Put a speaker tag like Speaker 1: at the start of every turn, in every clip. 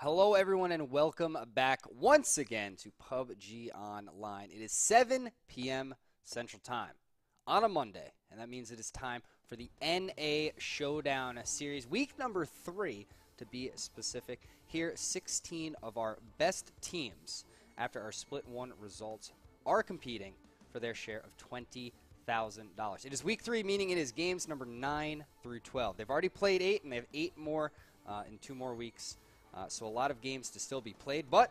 Speaker 1: Hello, everyone, and welcome back once again to PUBG Online. It is 7 p.m. Central Time on a Monday, and that means it is time for the NA Showdown series, week number 3 to be specific. Here, 16 of our best teams after our Split 1 results are competing for their share of $20,000. It is week 3, meaning it is games number 9 through 12. They've already played 8, and they have 8 more in 2 more weeks. So a lot of games to still be played, but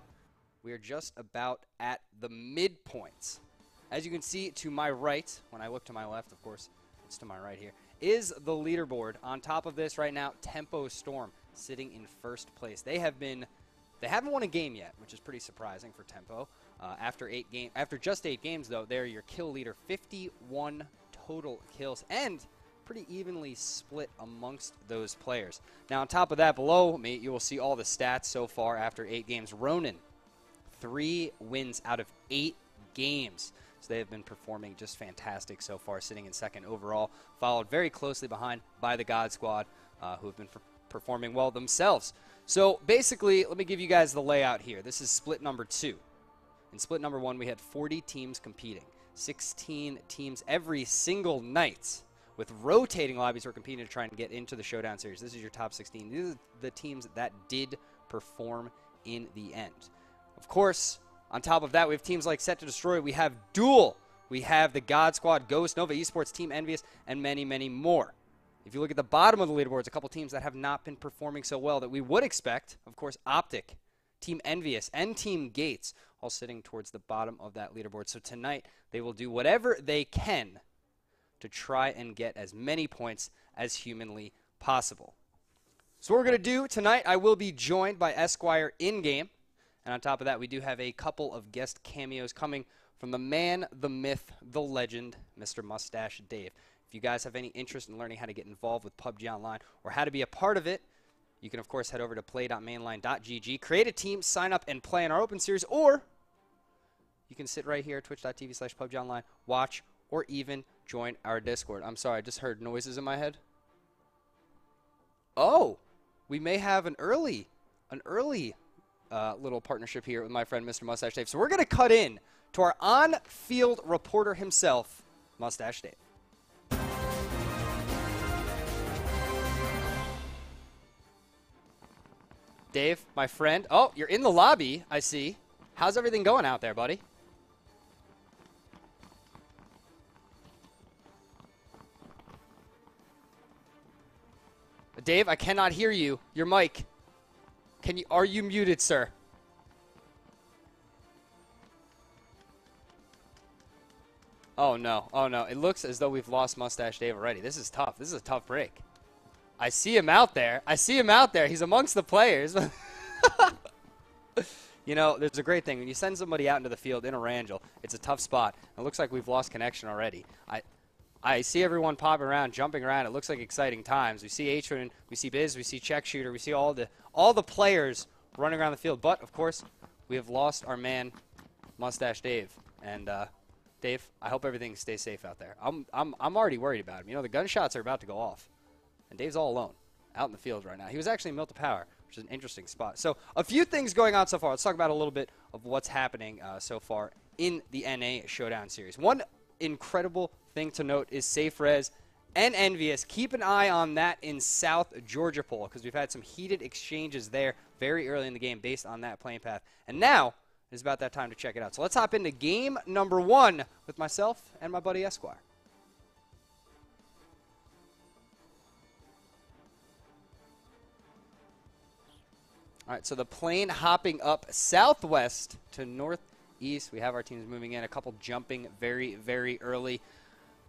Speaker 1: we are just about at the midpoints. As you can see to my right, when I look to my left, of course, it's to my right here, is the leaderboard. On top of this right now, Tempo Storm sitting in first place. They haven't won a game yet, which is pretty surprising for Tempo. After just 8 games, though, they're your kill leader, 51 total kills, and pretty evenly split amongst those players. Now, on top of that, below me, you will see all the stats so far after 8 games. Ronin, 3 wins out of 8 games. So they have been performing just fantastic so far, sitting in second overall, followed very closely behind by the God Squad, who have been performing well themselves. So basically, let me give you guys the layout here. This is split number 2. In split number 1, we had 40 teams competing, 16 teams every single night, with rotating lobbies who are competing to try and get into the Showdown series. This is your top 16. These are the teams that did perform in the end. Of course, on top of that, we have teams like Set to Destroy. We have Duel. We have the God Squad, Ghost, Nova Esports, Team Envious, and many, many more. If you look at the bottom of the leaderboards, a couple teams that have not been performing so well that we would expect, of course, Optic, Team Envious, and Team Gates, all sitting towards the bottom of that leaderboard. So tonight, they will do whatever they can to try and get as many points as humanly possible. So what we're going to do tonight, I will be joined by Esquire in-game. And on top of that, we do have a couple of guest cameos coming from the man, the myth, the legend, Mr. Mustache Dave. If you guys have any interest in learning how to get involved with PUBG Online or how to be a part of it, you can, of course, head over to play.mainline.gg, create a team, sign up, and play in our open series, or you can sit right here, twitch.tv/PUBGOnline, watch, or even join our Discord. I'm sorry, I just heard noises in my head. Oh, we may have an early little partnership here with my friend Mr. Mustache Dave. So we're going to cut in to our on-field reporter himself, Mustache Dave. Dave, my friend. Oh, you're in the lobby, I see. How's everything going out there, buddy? Dave, I cannot hear you. Your mic. Are you muted, sir? Oh no. Oh no. It looks as though we've lost Mustache Dave already. This is tough. This is a tough break. I see him out there. He's amongst the players. You know, there's a great thing. When you send somebody out into the field in a Rangel, it's a tough spot. It looks like we've lost connection already. I see everyone popping around, jumping around. It looks like exciting times. We see Atron, we see Biz, we see Check Shooter, we see all the players running around the field. But of course, we have lost our man, Mustache Dave. And Dave, I hope everything stays safe out there. I'm already worried about him. You know, the gunshots are about to go off, and Dave's all alone out in the field right now. He was actually in Mill to Power, which is an interesting spot. So a few things going on so far. Let's talk about a little bit of what's happening so far in the NA Showdown series. One incredible thing to note is Safe Res and Envious. Keep an eye on that in South Georgia Pole, because we've had some heated exchanges there very early in the game based on that playing path. And now it's about that time to check it out. So let's hop into game number 1 with myself and my buddy Esquire. All right, so the plane hopping up southwest to northeast. We have our teams moving in, a couple jumping very, very early.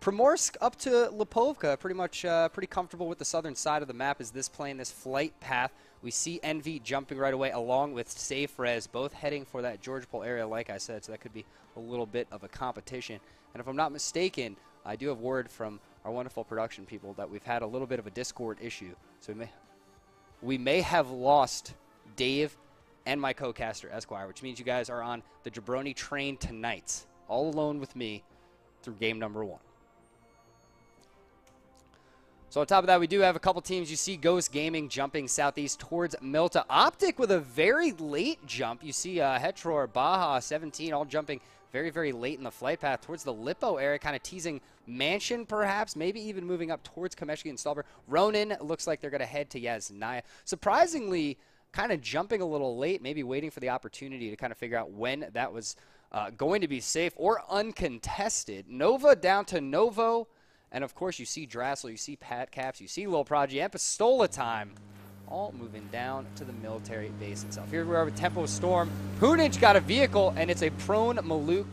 Speaker 1: Primorsk up to Lipovka, pretty comfortable with the southern side of the map is this plane, this flight path. We see Envy jumping right away along with Safe Res, both heading for that Georgia Pole area, like I said, so that could be a little bit of a competition. And if I'm not mistaken, I do have word from our wonderful production people that we've had a little bit of a Discord issue. So we may have lost Dave and my co-caster, Esquire, which means you guys are on the Jabroni train tonight, all alone with me through game number 1. So on top of that, we do have a couple teams. You see Ghost Gaming jumping southeast towards Milta. Optic with a very late jump. You see Hetror, Baja, 17, all jumping very, very late in the flight path towards the Lippo area, kind of teasing Mansion perhaps, maybe even moving up towards Kameshki and Stalber. Ronin looks like they're going to head to Yasnaya. Surprisingly, kind of jumping a little late, maybe waiting for the opportunity to kind of figure out when that was going to be safe or uncontested. Nova down to Novo. And, of course, you see Drassel, you see Pat Caps, you see Lil Prodigy, and Pistola Time, all moving down to the military base itself. Here we are with Tempo Storm. Hoonage got a vehicle, and it's a prone Maluk.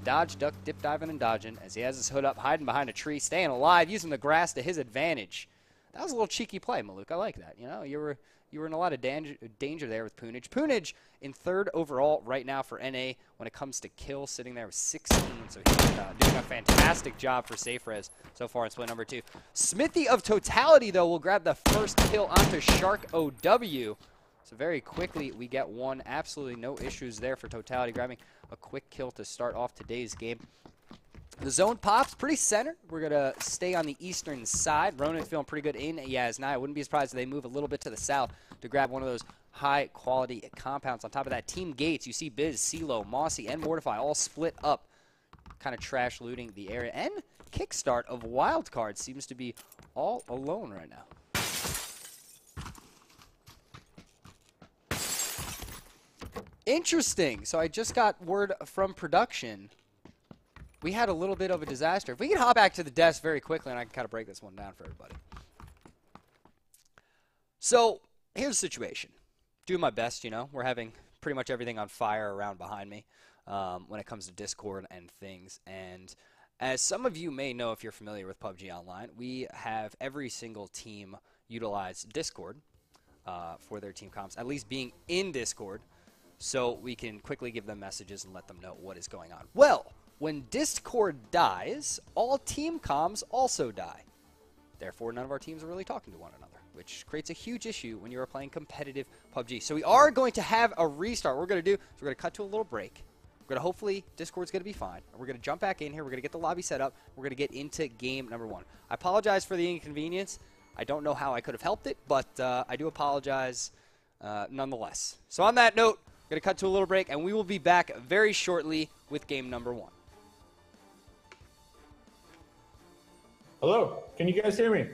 Speaker 1: Dodge, duck, dip, diving, and dodging as he has his hood up, hiding behind a tree, staying alive, using the grass to his advantage. That was a little cheeky play, Maluk. I like that. You know, you were in a lot of danger there with Poonage. Poonage in 3rd overall right now for NA when it comes to kills, sitting there with 16. So he's doing a fantastic job for SafeRez so far in split number 2. Smithy of Totality, though, will grab the first kill onto Shark OW. So very quickly we get one. Absolutely no issues there for Totality, grabbing a quick kill to start off today's game. The zone pops pretty center. We're going to stay on the eastern side. Ronin feeling pretty good in Yasnaya. I wouldn't be surprised if they move a little bit to the south to grab one of those high-quality compounds. On top of that, Team Gates, you see Biz, CeeLo, Mossy, and Mortify all split up, kind of trash looting the area. And Kickstart of Wildcard seems to be all alone right now. Interesting. So I just got word from production. We had a little bit of a disaster. If we can hop back to the desk very quickly, and I can kind of break this one down for everybody. So here's the situation. Doing my best, you know. We're having pretty much everything on fire around behind me when it comes to Discord and things. And as some of you may know if you're familiar with PUBG Online, we have every single team utilize Discord for their team comps, at least being in Discord, so we can quickly give them messages and let them know what is going on. Well, when Discord dies, all team comms also die. Therefore, none of our teams are really talking to one another, which creates a huge issue when you are playing competitive PUBG. So we are going to have a restart. What we're going to do is we're going to cut to a little break. We're going to hopefully Discord's going to be fine. We're going to jump back in here. We're going to get the lobby set up. We're going to get into game number 1. I apologize for the inconvenience. I don't know how I could have helped it, but I do apologize nonetheless. So on that note, we're going to cut to a little break, and we will be back very shortly with game number 1.
Speaker 2: Hello, can you guys hear me?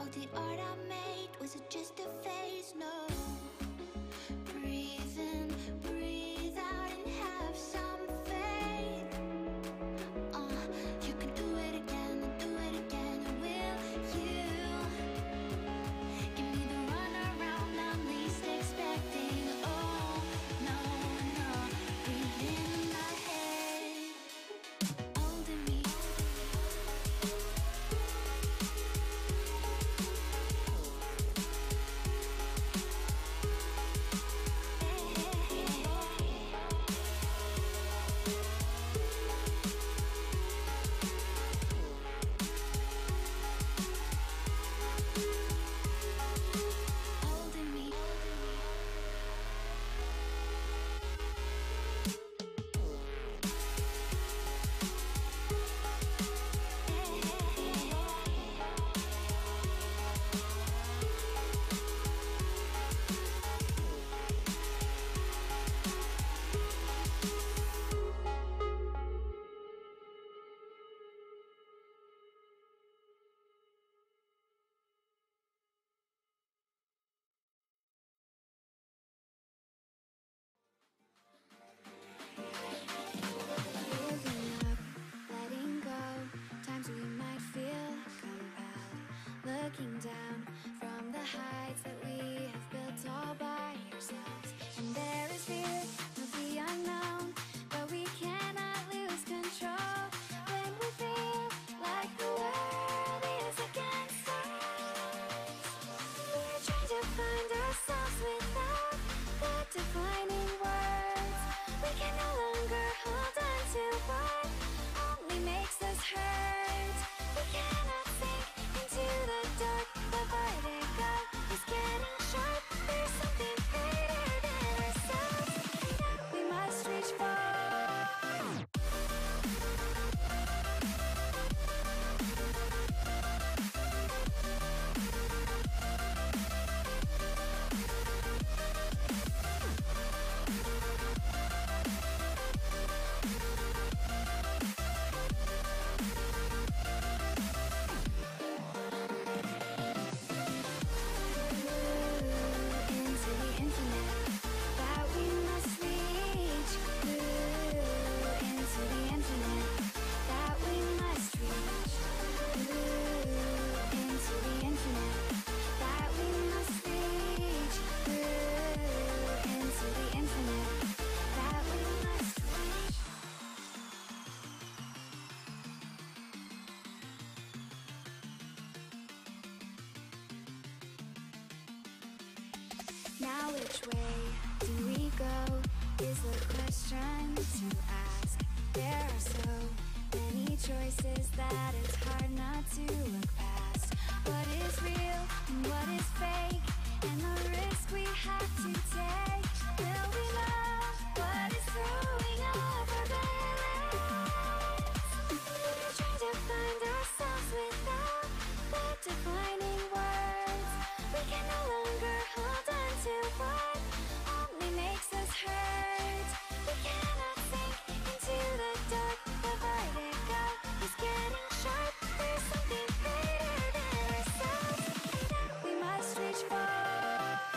Speaker 2: All the art I made, was it just a phase? No. Breathe in, breathe out, and have some faith. You can do it again, and will you give me the runaround I'm least expecting? Oh, no, no, breathe in my head, holding me. Holding me. Building up, letting go. Times we might feel compelled. Looking down from the heights that we have built all by ourselves. And there is fear of the unknown, but we cannot lose control. When we feel like the world is against us, we're trying to find ourselves without the defining words. We can no longer hold on to what only makes us hurt. We cannot sink into the dark. The vertigo is getting sharp. There's something greater than ourselves that we must reach for. Into the infinite that we must reach. Into the infinite that we must reach. Into the infinite that we must reach. Into the infinite that we must reach. Now which way do we go is the question to ask. There are so many choices that it's hard not to look past. What is real and what is fake, and the risk we have to take. Will we love what is throwing off our balance? We're trying to find ourselves without the defining words. We can no longer hold on to what only makes us hurt. We cannot sink into the dark. The vertigo is getting sharp. There's something greater than ourselves that we must reach for.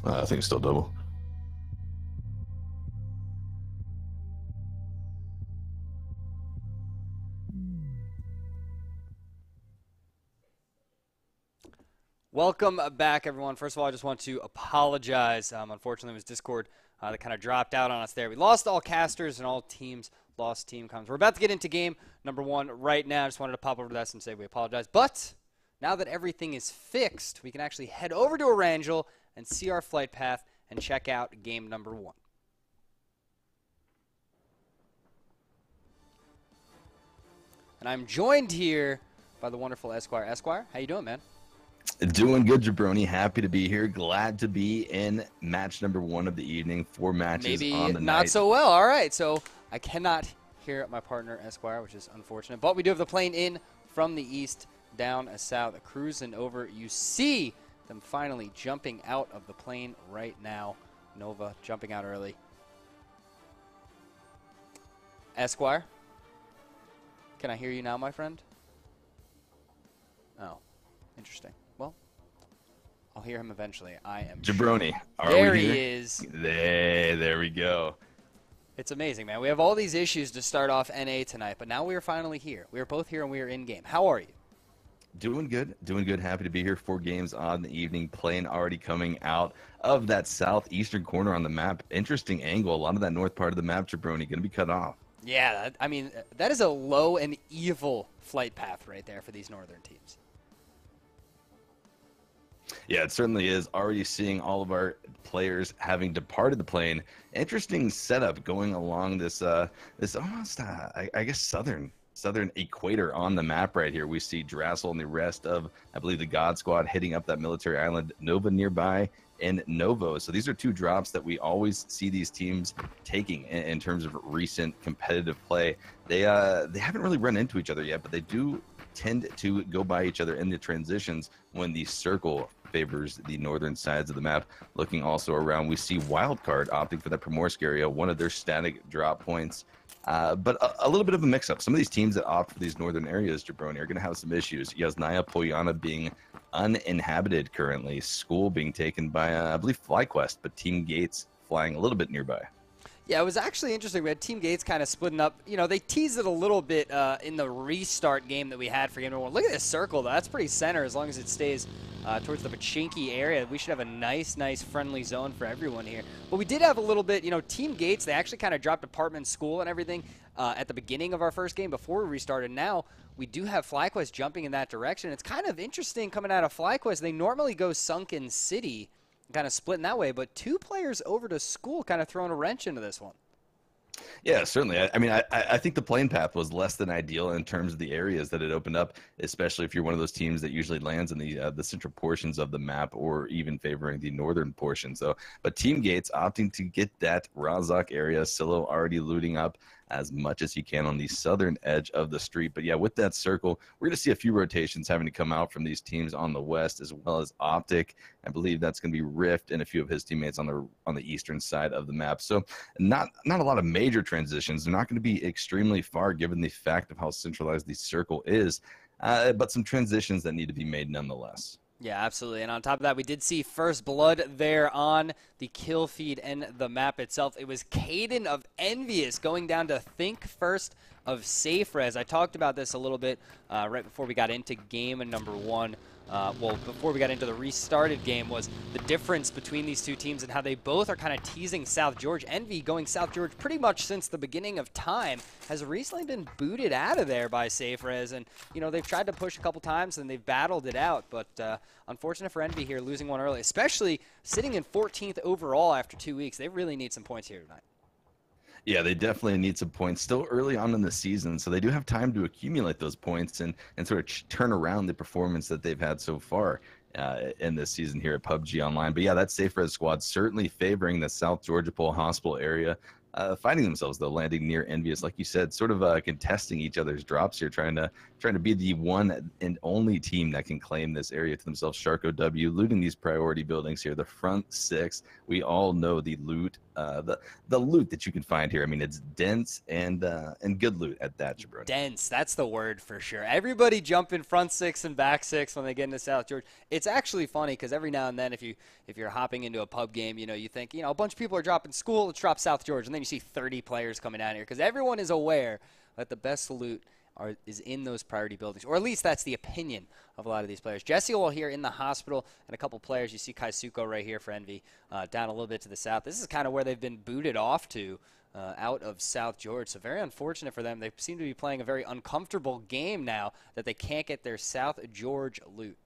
Speaker 3: I think it's still double.
Speaker 1: Welcome back, everyone. First of all, I just want to apologize. Unfortunately, it was Discord that kind of dropped out on us there. We lost all casters and all teams lost team comms. We're about to get into game number 1 right now. I just wanted to pop over to this and say we apologize. But now that everything is fixed, we can actually head over to Erangel and see our flight path and check out game number 1. And I'm joined here by the wonderful Esquire. Esquire, how you doing, man?
Speaker 3: Doing good, Jabroni. Happy to be here. Glad to be in match number 1 of the evening. 4 matches
Speaker 1: Maybe
Speaker 3: on the
Speaker 1: not
Speaker 3: night.
Speaker 1: so well. All right, so I cannot hear my partner Esquire, which is unfortunate. But we do have the plane in from the east, down south, cruising over. You see them finally jumping out of the plane right now. Nova jumping out early. Esquire, can I hear you now, my friend? Oh, interesting. Well, I'll hear him eventually. I am
Speaker 3: Jabroni, are
Speaker 1: there
Speaker 3: we here?
Speaker 1: he is.
Speaker 3: There we go.
Speaker 1: It's amazing, man. We have all these issues to start off NA tonight, but now we are finally here. We are both here and we are in game. How are you?
Speaker 3: Doing good. Happy to be here. 4 games on the evening. Plane already coming out of that southeastern corner on the map. Interesting angle. A lot of that north part of the map, Jabroni, going to be cut off.
Speaker 1: Yeah, I mean, that is a low and evil flight path right there for these northern teams.
Speaker 3: Yeah, it certainly is. Already seeing all of our players having departed the plane. Interesting setup going along this this almost I guess southern equator on the map right here. We see Drassel and the rest of, I believe, the God Squad hitting up that military island, Nova nearby, and Novo. So these are 2 drops that we always see these teams taking in terms of recent competitive play. They haven't really run into each other yet, but they do tend to go by each other in the transitions when the circle favors the northern sides of the map. Looking also around, we see Wildcard opting for that Primorsk area, one of their static drop points. But a little bit of a mix-up. Some of these teams that opt for these northern areas, Jabroni, are going to have some issues. Yasnaya Poyana being uninhabited currently. School being taken by, I believe, FlyQuest, but Team Gates flying a little bit nearby.
Speaker 1: Yeah, it was actually interesting. We had Team Gates kind of splitting up. You know, they teased it a little bit in the restart game that we had for game number 1. Look at this circle, though. That's pretty center as long as it stays towards the Pachinki area. We should have a nice friendly zone for everyone here. But we did have a little bit, you know, Team Gates, they actually kind of dropped apartment school and everything at the beginning of our first game before we restarted. Now, we do have FlyQuest jumping in that direction. It's kind of interesting coming out of FlyQuest. They normally go Sunken City, kind of splitting that way, but 2 players over to school kind of throwing a wrench into this one.
Speaker 3: Yeah, certainly. I mean, I think the plane path was less than ideal in terms of the areas that it opened up, especially if you're one of those teams that usually lands in the central portions of the map or even favoring the northern portions. So, but Team Gates opting to get that Razak area, Silo already looting up as much as he can on the southern edge of the street. But yeah, with that circle, we're going to see a few rotations having to come out from these teams on the west, as well as Optic. I believe that's going to be Rift and a few of his teammates on the eastern side of the map. So not a lot of major transitions. They're not going to be extremely far given the fact of how centralized the circle is, but some transitions that need to be made nonetheless.
Speaker 1: Yeah, absolutely. And on top of that, we did see First Blood there on the kill feed and the map itself. It was Caden of Envious going down to Think First of Safe Res. I talked about this a little bit right before we got into game number 1. Well, before we got into the restarted game, was the difference between these 2 teams and how they both are kind of teasing South George. Envy going South George pretty much since the beginning of time has recently been booted out of there by Safe Res, and you know they've tried to push a couple times and they've battled it out, but unfortunate for Envy here losing one early, especially sitting in 14th overall after 2 weeks. They really need some points here tonight.
Speaker 3: Yeah, they definitely need some points still early on in the season, so they do have time to accumulate those points and sort of turn around the performance that they've had so far in this season here at PUBG Online. But yeah, that Safe Res squad certainly favoring the South Georgia Pole Hospital area. finding themselves though landing near Envious, like you said, sort of contesting each other's drops here, trying to be the one and only team that can claim this area to themselves. Sharko W looting these priority buildings here, the front 6. We all know the loot, the loot that you can find here. I mean, it's dense and good loot at that, Jabroni.
Speaker 1: Dense, that's the word for sure. Everybody jumping front 6 and back 6 when they get into South George. It's actually funny because every now and then if you're hopping into a pub game, you think, a bunch of people are dropping school, let's drop South George, and then you see 30 players coming down here because everyone is aware that the best loot is in those priority buildings, or at least that's the opinion of a lot of these players. Jesse Lowell here in the hospital, and a couple players. You see Kaisuko right here for Envy, down a little bit to the south. This is kind of where they've been booted off to, out of South George. So very unfortunate for them. They seem to be playing a very uncomfortable game now that they can't get their South George loot.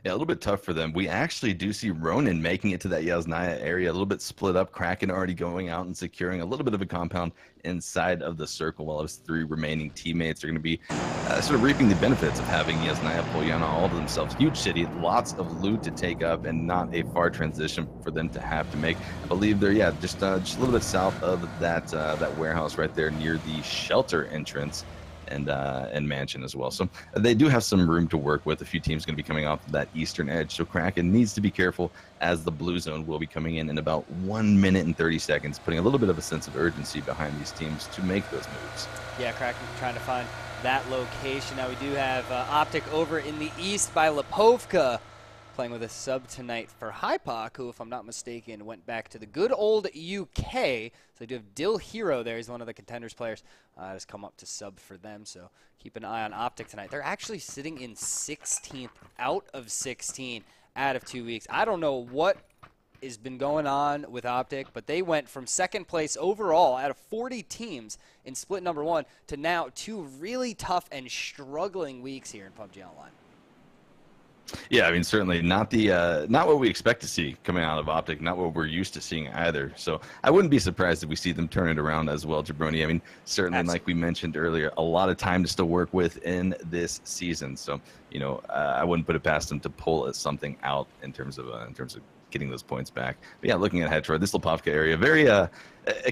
Speaker 3: Yeah, a little bit tough for them. We actually do see Ronin making it to that Yasnaya area, a little bit split up. Kraken already going out and securing a little bit of a compound inside of the circle, while his 3 remaining teammates are going to be sort of reaping the benefits of having Yasnaya pull Yana all to themselves. Huge city, lots of loot to take up, and not a far transition for them to have to make. I believe they're, just a little bit south of that warehouse right there near the shelter entrance. And mansion as well. So they do have some room to work with. A few teams going to be coming off that eastern edge. So Kraken needs to be careful, as the blue zone will be coming in about 1 minute and 30 seconds, putting a little bit of a sense of urgency behind these teams to make those moves.
Speaker 1: Yeah, Kraken trying to find that location. Now we do have Optic over in the east by Lipovka, playing with a sub tonight for Hypok, who, if I'm not mistaken, went back to the good old UK. So they do have Dill Hero there. He's one of the contenders players. Has come up to sub for them, so keep an eye on Optic tonight. They're actually sitting in 16th out of 16 out of 2 weeks. I don't know what has been going on with Optic, but they went from second place overall out of 40 teams in split number 1 to now 2 really tough and struggling weeks here in PUBG Online.
Speaker 3: Yeah, I mean, certainly not what we expect to see coming out of Optic, not what we're used to seeing either. So I wouldn't be surprised if we see them turn it around as well, Jabroni. I mean, certainly, absolutely, like we mentioned earlier, a lot of time to still work with in this season. So, I wouldn't put it past them to pull something out in terms of getting those points back. But yeah, looking ahead toward this Lipovka area, very a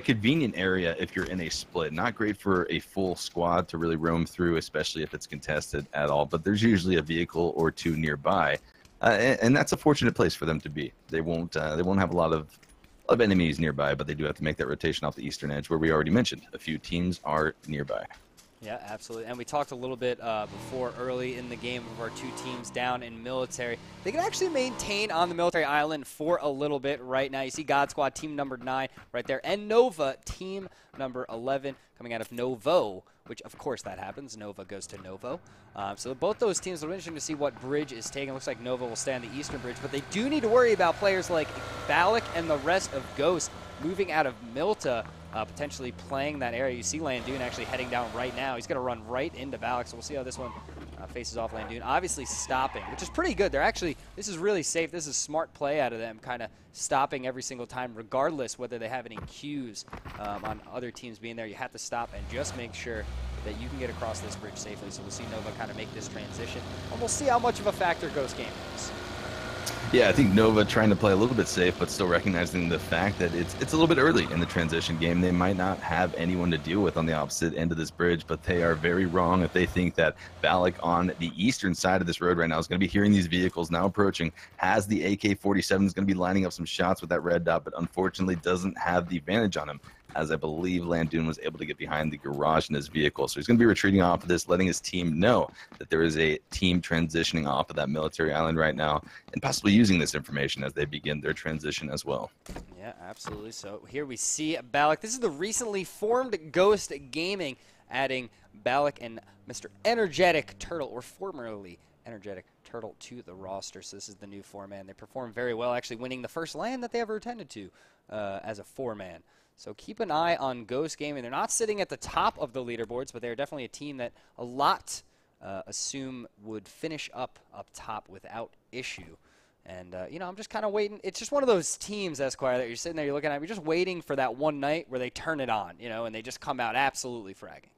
Speaker 3: convenient area if you're in a split. Not great for a full squad to really roam through, especially if it's contested at all. But there's usually a vehicle or 2 nearby, and that's a fortunate place for them to be. They won't have a lot of enemies nearby, but they do have to make that rotation off the eastern edge, where we already mentioned a few teams are nearby.
Speaker 1: Yeah, absolutely. And we talked a little bit before early in the game of our 2 teams down in military. They can actually maintain on the military island for a little bit right now. You see God Squad team number 9 right there, and Nova team number 11 coming out of Novo, which of course that happens. Nova goes to Novo. So both those teams, it'll be interesting to see what bridge is taken. Looks like Nova will stay on the eastern bridge, but they do need to worry about players like Balak and the rest of Ghost moving out of Milta, potentially playing that area. You see Landoon actually heading down right now. He's going to run right into Balak, so we'll see how this one faces off Landoon. Obviously stopping, which is pretty good. They're actually, this is really safe. This is smart play out of them, kind of stopping every single time, regardless whether they have any cues on other teams being there. You have to stop and just make sure that you can get across this bridge safely. So we'll see Nova kind of make this transition, and we'll see how much of a factor Ghost Game is.
Speaker 3: Yeah, I think Nova trying to play a little bit safe, but still recognizing the fact that it's a little bit early in the transition game. They might not have anyone to deal with on the opposite end of this bridge, but they are very wrong if they think that Balak on the eastern side of this road right now is going to be hearing these vehicles now approaching, has the AK-47, is going to be lining up some shots with that red dot, but unfortunately doesn't have the advantage on him, as I believe Landoon was able to get behind the garage in his vehicle. So he's going to be retreating off of this, letting his team know that there is a team transitioning off of that military island right now, and possibly using this information as they begin their transition as well.
Speaker 1: Yeah, absolutely. So here we see Balak. This is the recently formed Ghost Gaming, adding Balak and Mr. Energetic Turtle, or formerly Energetic Turtle, to the roster. So this is the new 4-man. They performed very well, actually winning the first LAN that they ever attended to as a 4-man. So keep an eye on Ghost Gaming. They're not sitting at the top of the leaderboards, but they're definitely a team that a lot assume would finish up top without issue. And, I'm just kind of waiting. It's just one of those teams, Esquire, that you're sitting there, you're looking at, you're just waiting for that one night where they turn it on, and they just come out absolutely fragging.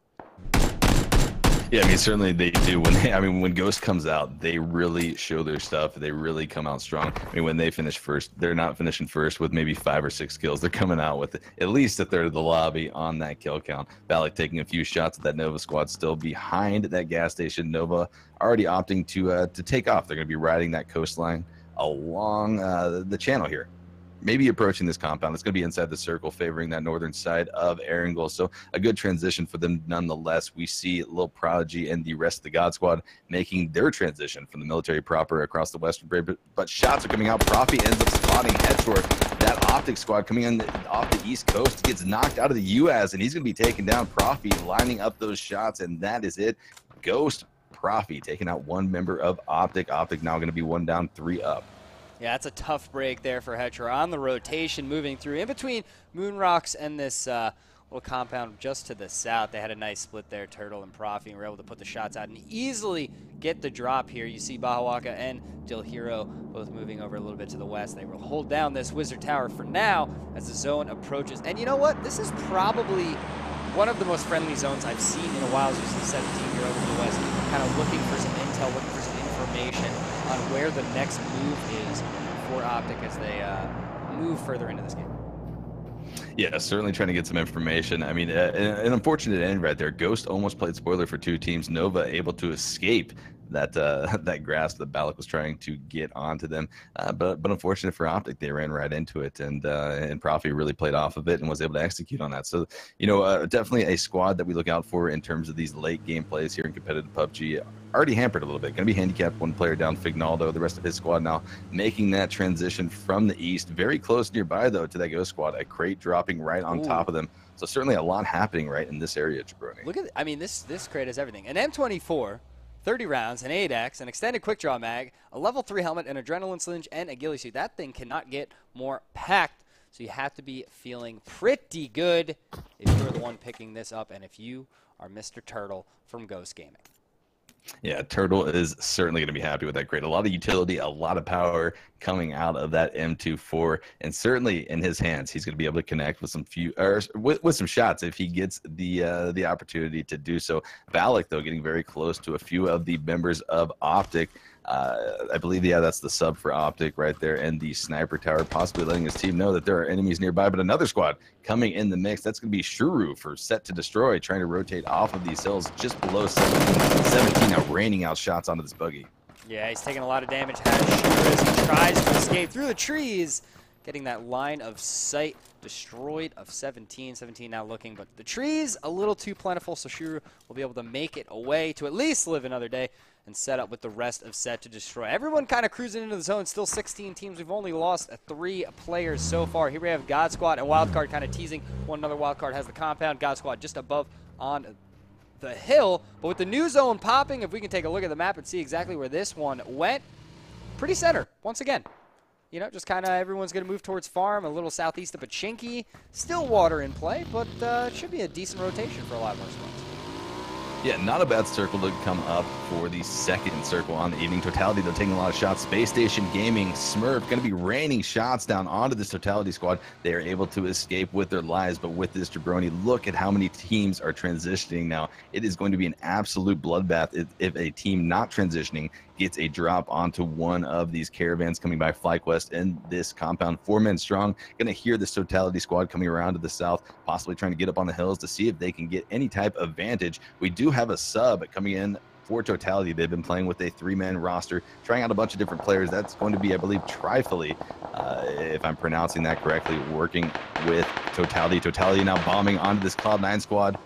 Speaker 3: Yeah, I mean, certainly they do. When Ghost comes out, they really show their stuff. They really come out strong. I mean, when they finish first, they're not finishing first with maybe 5 or 6 kills. They're coming out with at least a third of the lobby on that kill count. Valak taking a few shots at that Nova squad, still behind that gas station. Nova already opting to take off. They're going to be riding that coastline along the channel here. Maybe approaching this compound. It's going to be inside the circle, favoring that northern side of Erangel. So a good transition for them nonetheless. We see Lil Prodigy and the rest of the God Squad making their transition from the military proper across the western bridge. But shots are coming out. Profi ends up spotting Headshore. That Optic squad coming in off the east coast gets knocked out of the UAS, and he's going to be taken down. Profi lining up those shots, and that is it. Ghost, Profi taking out one member of Optic. Optic now going to be 1 down, 3 up.
Speaker 1: Yeah, that's a tough break there for Hetra on the rotation, moving through in between Moonrocks and this little compound just to the south. They had a nice split there, Turtle and Profi, and were able to put the shots out and easily get the drop here. You see Bahawaka and Dilhiro both moving over a little bit to the west. They will hold down this Wizard Tower for now as the zone approaches. And you know what? This is probably one of the most friendly zones I've seen in a while. As you see 17 here over to the west, kind of looking for some intel, looking for some information on where the next move is for Optic as they move further into this game.
Speaker 3: Yeah, certainly trying to get some information. I mean, an unfortunate end right there. Ghost almost played spoiler for 2 teams. Nova able to escape that grasp that Balak was trying to get onto them, but unfortunate for Optic, they ran right into it, and Profi really played off of it and was able to execute on that. So, definitely a squad that we look out for in terms of these late game plays here in competitive PUBG. Already hampered a little bit. Going to be handicapped 1 player down, Fignaldo. The rest of his squad now making that transition from the east. Very close nearby, though, to that Ghost squad. A crate dropping right on top of them. So certainly a lot happening right in this area, Jabroni.
Speaker 1: Look at, this crate has everything. An M24, 30 rounds, an 8X, an extended quick draw mag, a level 3 helmet, an adrenaline syringe, and a ghillie suit. That thing cannot get more packed. So you have to be feeling pretty good if you're the one picking this up and if you are Mr. Turtle from Ghost Gaming.
Speaker 3: Yeah, Turtle is certainly going to be happy with that crate. A lot of utility, a lot of power coming out of that M24, and certainly in his hands, he's going to be able to connect with with some shots if he gets the opportunity to do so. Valak, though, getting very close to a few of the members of Optic. I believe, yeah, that's the sub for Optic right there, and the sniper tower, possibly letting his team know that there are enemies nearby. But another squad coming in the mix. That's going to be Shuru for Set to Destroy, trying to rotate off of these hills just below 17, now raining out shots onto this buggy.
Speaker 1: Yeah, he's taking a lot of damage. Has Shuru as he tries to escape through the trees, getting that line of sight destroyed of 17. 17 now looking, but the trees a little too plentiful, so Shuru will be able to make it away to at least live another day and set up with the rest of Set to Destroy. Everyone kind of cruising into the zone. Still 16 teams. We've only lost 3 players so far. Here we have God Squad and Wildcard kind of teasing. One another Wildcard has the compound. God Squad just above on the hill. But with the new zone popping, if we can take a look at the map and see exactly where this one went, pretty center once again. Just kind of everyone's going to move towards farm, a little southeast of Pachinki. Still water in play, but it should be a decent rotation for a lot more squads.
Speaker 3: Yeah, not a bad circle to come up for the second circle on the evening. Totality, though, taking a lot of shots. Space Station Gaming, Smurf, going to be raining shots down onto this Totality squad. They are able to escape with their lives, but with this Jabroni, look at how many teams are transitioning now. It is going to be an absolute bloodbath if a team not transitioning gets a drop onto one of these caravans coming by FlyQuest in this compound. 4 men strong. Going to hear this Totality squad coming around to the south, possibly trying to get up on the hills to see if they can get any type of vantage. We do have a sub coming in for Totality. They've been playing with a 3-man roster, trying out a bunch of different players. That's going to be, I believe, Trifoli, if I'm pronouncing that correctly, working with Totality. Totality now bombing onto this Cloud9 squad.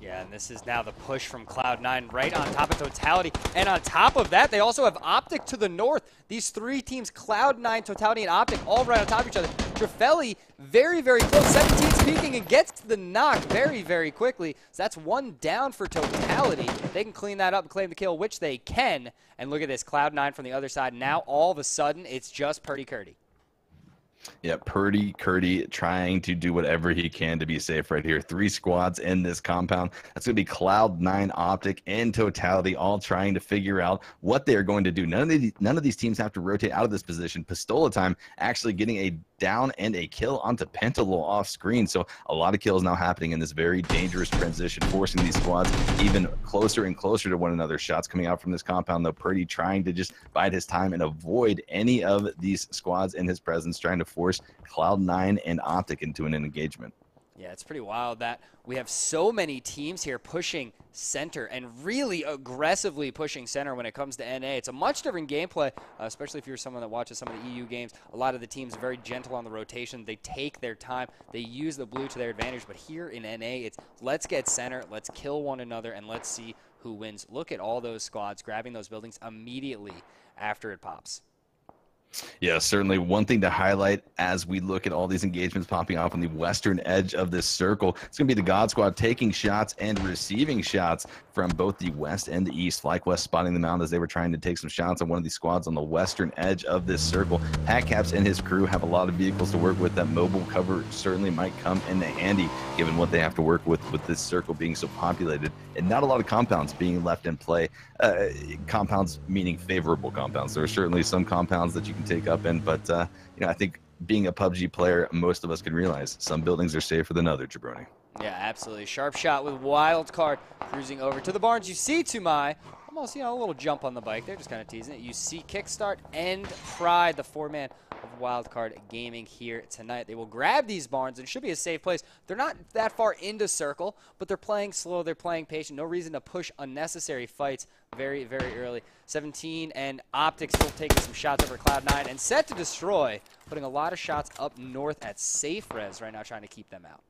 Speaker 1: And this is now the push from Cloud9 right on top of Totality. And on top of that, they also have Optic to the north. These 3 teams, Cloud9, Totality, and Optic, all right on top of each other. Trafeli very, very close. 17's peeking and gets the knock very, very quickly. So that's 1 down for Totality. They can clean that up and claim the kill, which they can. And look at this, Cloud9 from the other side. Now, all of a sudden, it's just Purdy Curdy.
Speaker 3: Yeah, Purdy Curdy trying to do whatever he can to be safe right here. 3 squads in this compound. That's going to be Cloud9, Optic, and Totality, all trying to figure out what they're going to do. None of these teams have to rotate out of this position. Pistola Time actually getting a down and a kill onto Pentalol off screen. So a lot of kills now happening in this very dangerous transition, forcing these squads even closer and closer to one another. Shots coming out from this compound, though. Purdy trying to just bide his time and avoid any of these squads in his presence, trying to force Cloud9 and Optic into an engagement.
Speaker 1: Yeah, it's pretty wild that we have so many teams here pushing center and really aggressively pushing center when it comes to NA. It's a much different gameplay, especially if you're someone that watches some of the EU games. A lot of the teams are very gentle on the rotation. They take their time. They use the blue to their advantage. But here in NA, it's let's get center, let's kill one another, and let's see who wins. Look at all those squads grabbing those buildings immediately after it pops.
Speaker 3: Yeah, certainly one thing to highlight as we look at all these engagements popping off on the western edge of this circle. It's going to be the God Squad taking shots and receiving shots from both the west and the east. FlyQuest spotting them out as they were trying to take some shots on one of these squads on the western edge of this circle. Hatcaps and his crew have a lot of vehicles to work with. That mobile cover certainly might come into handy given what they have to work with this circle being so populated and not a lot of compounds being left in play. Compounds meaning favorable compounds. There are certainly some compounds that you can take up in, but I think being a PUBG player, most of us can realize some buildings are safer than others, Jabroni.
Speaker 1: Yeah, absolutely. Sharp shot with Wildcard cruising over to the barns. You see Tumai, almost, a little jump on the bike. They're just kind of teasing it. You see Kickstart and Pride, the four-man of Wildcard Gaming here tonight. They will grab these barns and should be a safe place. They're not that far into circle, but they're playing slow. They're playing patient. No reason to push unnecessary fights very, very early. 17 and Optic still taking some shots over Cloud9 and set to destroy, putting a lot of shots up north at Safe Res right now, trying to keep them out.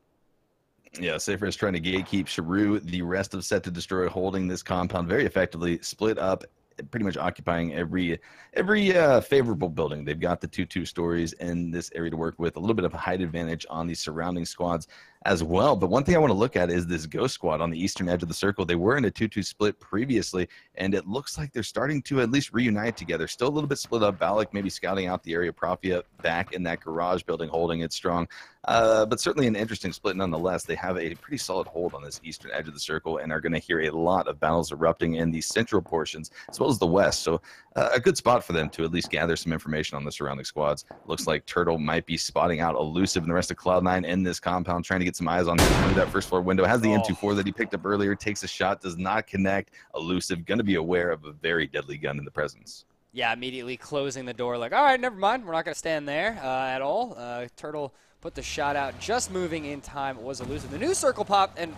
Speaker 3: Yeah, Safer is trying to gatekeep Sharu. The rest of Set to Destroy holding this compound very effectively, split up, pretty much occupying every favorable building. They've got the 2-2 stories in this area to work with, a little bit of a height advantage on the surrounding squads as well. But one thing I want to look at is this Ghost Squad on the eastern edge of the circle. They were in a 2-2 split previously, and it looks like they're starting to at least reunite together. Still a little bit split up. Balak maybe scouting out the area. Profia back in that garage building, holding it strong. But certainly an interesting split nonetheless. They have a pretty solid hold on this eastern edge of the circle and are going to hear a lot of battles erupting in the central portions as well as the west. So a good spot for them to at least gather some information on the surrounding squads. Looks like Turtle might be spotting out Elusive and the rest of Cloud9 in this compound, trying to get some eyes on him through that first floor window. Has the M24 that he picked up earlier, takes a shot, does not connect. Elusive going to be aware of a very deadly gun in the presence.
Speaker 1: Yeah, immediately closing the door like, all right, never mind. We're not going to stand there at all. Turtle put the shot out, just moving in time was Elusive. The new circle pop, and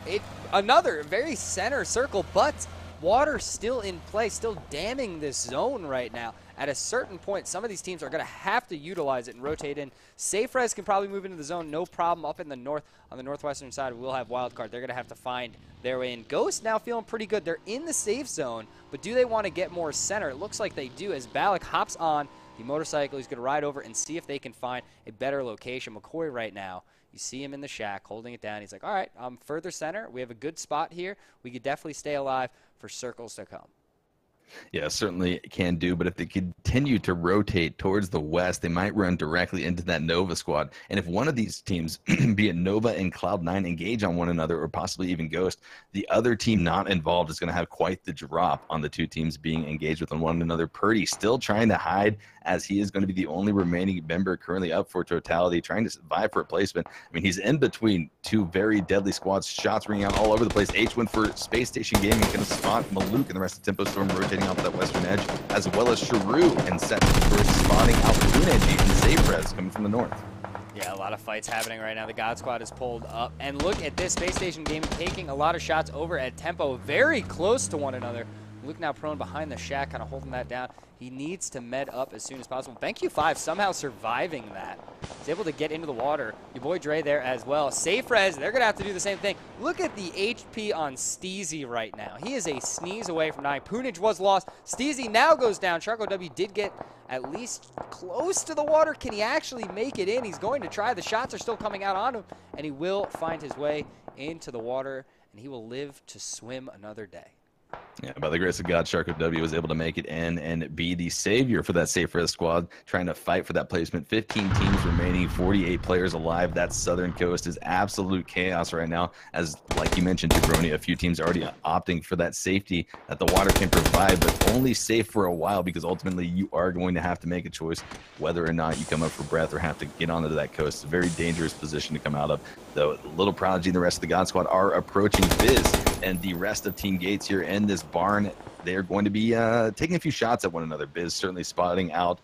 Speaker 1: another very center circle, but water still in play, still damming this zone right now. At a certain point, some of these teams are going to have to utilize it and rotate in. Safe Res can probably move into the zone, no problem. Up in the north, on the northwestern side, we'll have Wildcard. They're going to have to find their way in. Ghost now feeling pretty good. They're in the safe zone, but do they want to get more center? It looks like they do as Balak hops on the motorcycle. He's going to ride over and see if they can find a better location. McCoy right now, you see him in the shack holding it down. He's like, all right, I'm further center. We have a good spot here. We could definitely stay alive for circles to come.
Speaker 3: Yeah, certainly can do, but if they continue to rotate towards the west, they might run directly into that Nova squad. And if one of these teams, be it Nova and Cloud9, engage on one another, or possibly even Ghost, the other team not involved is going to have quite the drop on the two teams being engaged with one another. Purdy still trying to hide, as he is going to be the only remaining member currently up for totality, trying to survive for a placement. I mean, he's in between two very deadly squads, shots ringing out all over the place. H went for Space Station Gaming, going to spot Maluk and the rest of Tempo Storm rotating off that western edge, as well as Sharu and Set for spotting out Puneji and Safe Res coming from the north.
Speaker 1: Yeah, a lot of fights happening right now. The God Squad is pulled up. And look at this, Space Station Gaming taking a lot of shots over at Tempo, very close to one another. Luke now prone behind the shack, kind of holding that down. He needs to med up as soon as possible. BenQ5 somehow surviving that. He's able to get into the water. Your boy Dre there as well. Safe Res, they're going to have to do the same thing. Look at the HP on Steezy right now. He is a sneeze away from dying. Punage was lost. Steezy now goes down. Charco W did get at least close to the water. Can he actually make it in? He's going to try. The shots are still coming out on him, and he will find his way into the water, and he will live to swim another day.
Speaker 3: Yeah, by the grace of God, Sharko W was able to make it in and be the savior for that safe res squad, trying to fight for that placement. 15 teams remaining, 48 players alive. That southern coast is absolute chaos right now, as, like you mentioned, Jabroni, a few teams already opting for that safety that the water can provide, but only safe for a while, because ultimately you are going to have to make a choice whether or not you come up for breath or have to get onto that coast. It's a very dangerous position to come out of, though. Little Prodigy and the rest of the God Squad are approaching Biz, and the rest of Team Gates here in this barn. They're going to be taking a few shots at one another. Biz certainly spotting out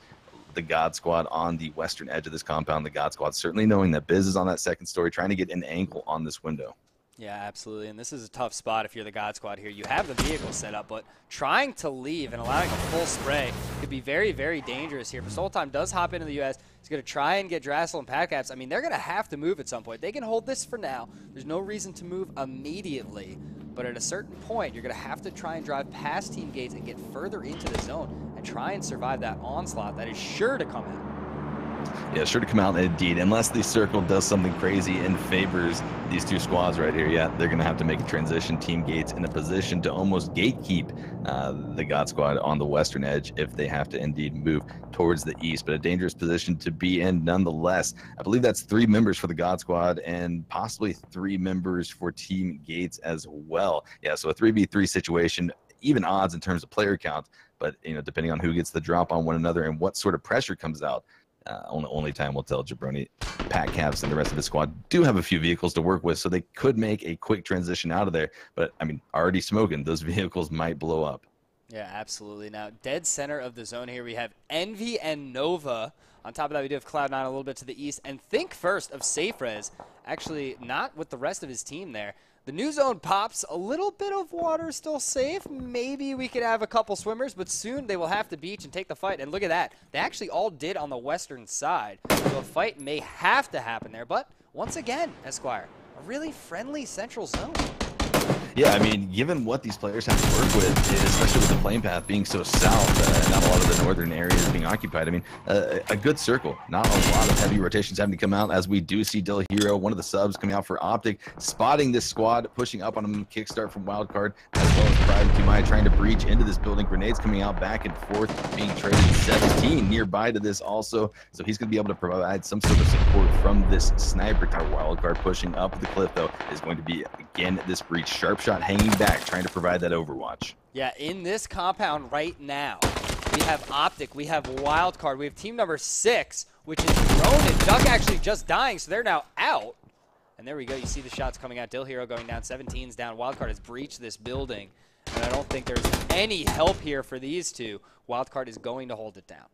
Speaker 3: the God Squad on the western edge of this compound. The God Squad certainly knowing that Biz is on that second story, trying to get an angle on this window.
Speaker 1: Yeah, absolutely. And this is a tough spot if you're the God Squad here. You have the vehicle set up, but trying to leave and allowing a full spray could be very, very dangerous here. Time does hop into the U.S. He's going to try and get Drassel and Padcaps. I mean, they're going to have to move at some point. They can hold this for now. There's no reason to move immediately. But at a certain point, you're going to have to try and drive past Team Gates and get further into the zone and try and survive that onslaught that is sure to come in.
Speaker 3: Yeah, sure to come out indeed. Unless the circle does something crazy and favors these two squads right here, yeah, they're going to have to make a transition. Team Gates in a position to almost gatekeep the God Squad on the western edge if they have to indeed move towards the east. But a dangerous position to be in nonetheless. I believe that's 3 members for the God Squad and possibly 3 members for Team Gates as well. Yeah, so a 3v3 situation, even odds in terms of player count. But, you know, depending on who gets the drop on one another and what sort of pressure comes out, only time will tell. Jabroni, Pat Caps, and the rest of the squad do have a few vehicles to work with, so they could make a quick transition out of there. But, I mean, already smoking, those vehicles might blow up.
Speaker 1: Yeah, absolutely. Now, dead center of the zone here, we have Envy and Nova. On top of that, we do have Cloud9 a little bit to the east. And think first of SafeRez, actually not with the rest of his team there. The new zone pops, a little bit of water still safe. Maybe we could have a couple swimmers, but soon they will have to beach and take the fight. And look at that. They actually all did on the western side. So a fight may have to happen there. But once again, Esquire, a really friendly central zone.
Speaker 3: Yeah, I mean, given what these players have to work with, especially with the playing path being so south, not a lot of the northern areas being occupied, I mean, a good circle. Not a lot of heavy rotations having to come out, as we do see Dill Hero, one of the subs, coming out for Optic, spotting this squad, pushing up on him, kickstart from Wildcard, as well as Private Tumai trying to breach into this building. Grenades coming out back and forth, being traded. 17 nearby to this also, so he's going to be able to provide some sort of support from this sniper tower. Wildcard pushing up the cliff, though, is going to be, again, this breach. Sharp shot hanging back, trying to provide that overwatch.
Speaker 1: Yeah, in this compound right now, we have Optic, we have Wildcard, we have team number 6, which is Drone and Duck actually just dying, so they're now out. And there we go, you see the shots coming out. Dill Hero going down, 17's down. Wildcard has breached this building, and I don't think there's any help here for these two. Wildcard is going to hold it down.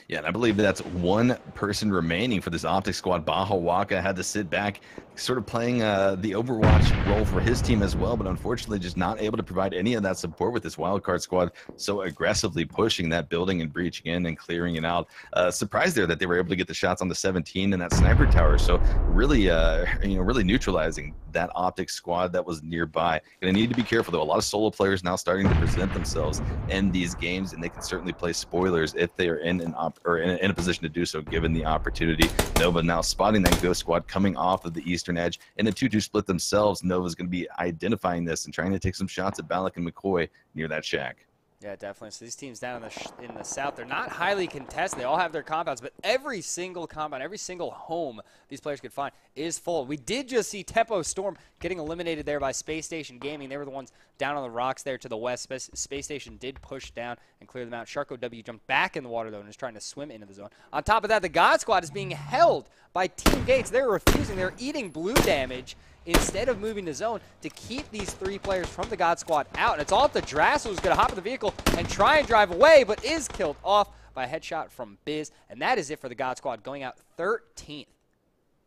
Speaker 3: Yeah, and I believe that's one person remaining for this Optic squad. Baja Waka had to sit back, sort of playing the Overwatch role for his team as well, but unfortunately just not able to provide any of that support with this wildcard squad so aggressively pushing that building and breaching in and clearing it out. Surprised there that they were able to get the shots on the 17 and that sniper tower. So really, really neutralizing that Optic squad that was nearby. Going to need to be careful though. A lot of solo players now starting to present themselves in these games, and they can certainly play spoilers if they are in a position to do so given the opportunity. Nova now spotting that ghost squad coming off of the eastern edge in a 2-2 split themselves. Nova's going to be identifying this and trying to take some shots at Balak and McCoy near that shack.
Speaker 1: Yeah, definitely. So these teams down in the south, they're not highly contested. They all have their compounds, but every single compound, every single home these players could find is full. We did just see Tempo Storm getting eliminated there by Space Station Gaming. They were the ones down on the rocks there to the west. Space Station did push down and clear them out. Sharko W jumped back in the water, though, and is trying to swim into the zone. On top of that, the God Squad is being held by Team Gates. They're refusing. They're eating blue damage instead of moving the zone to keep these 3 players from the God Squad out. And it's all up to Drassel, who's going to hop in the vehicle and try and drive away, but is killed off by a headshot from Biz. And that is it for the God Squad, going out 13th.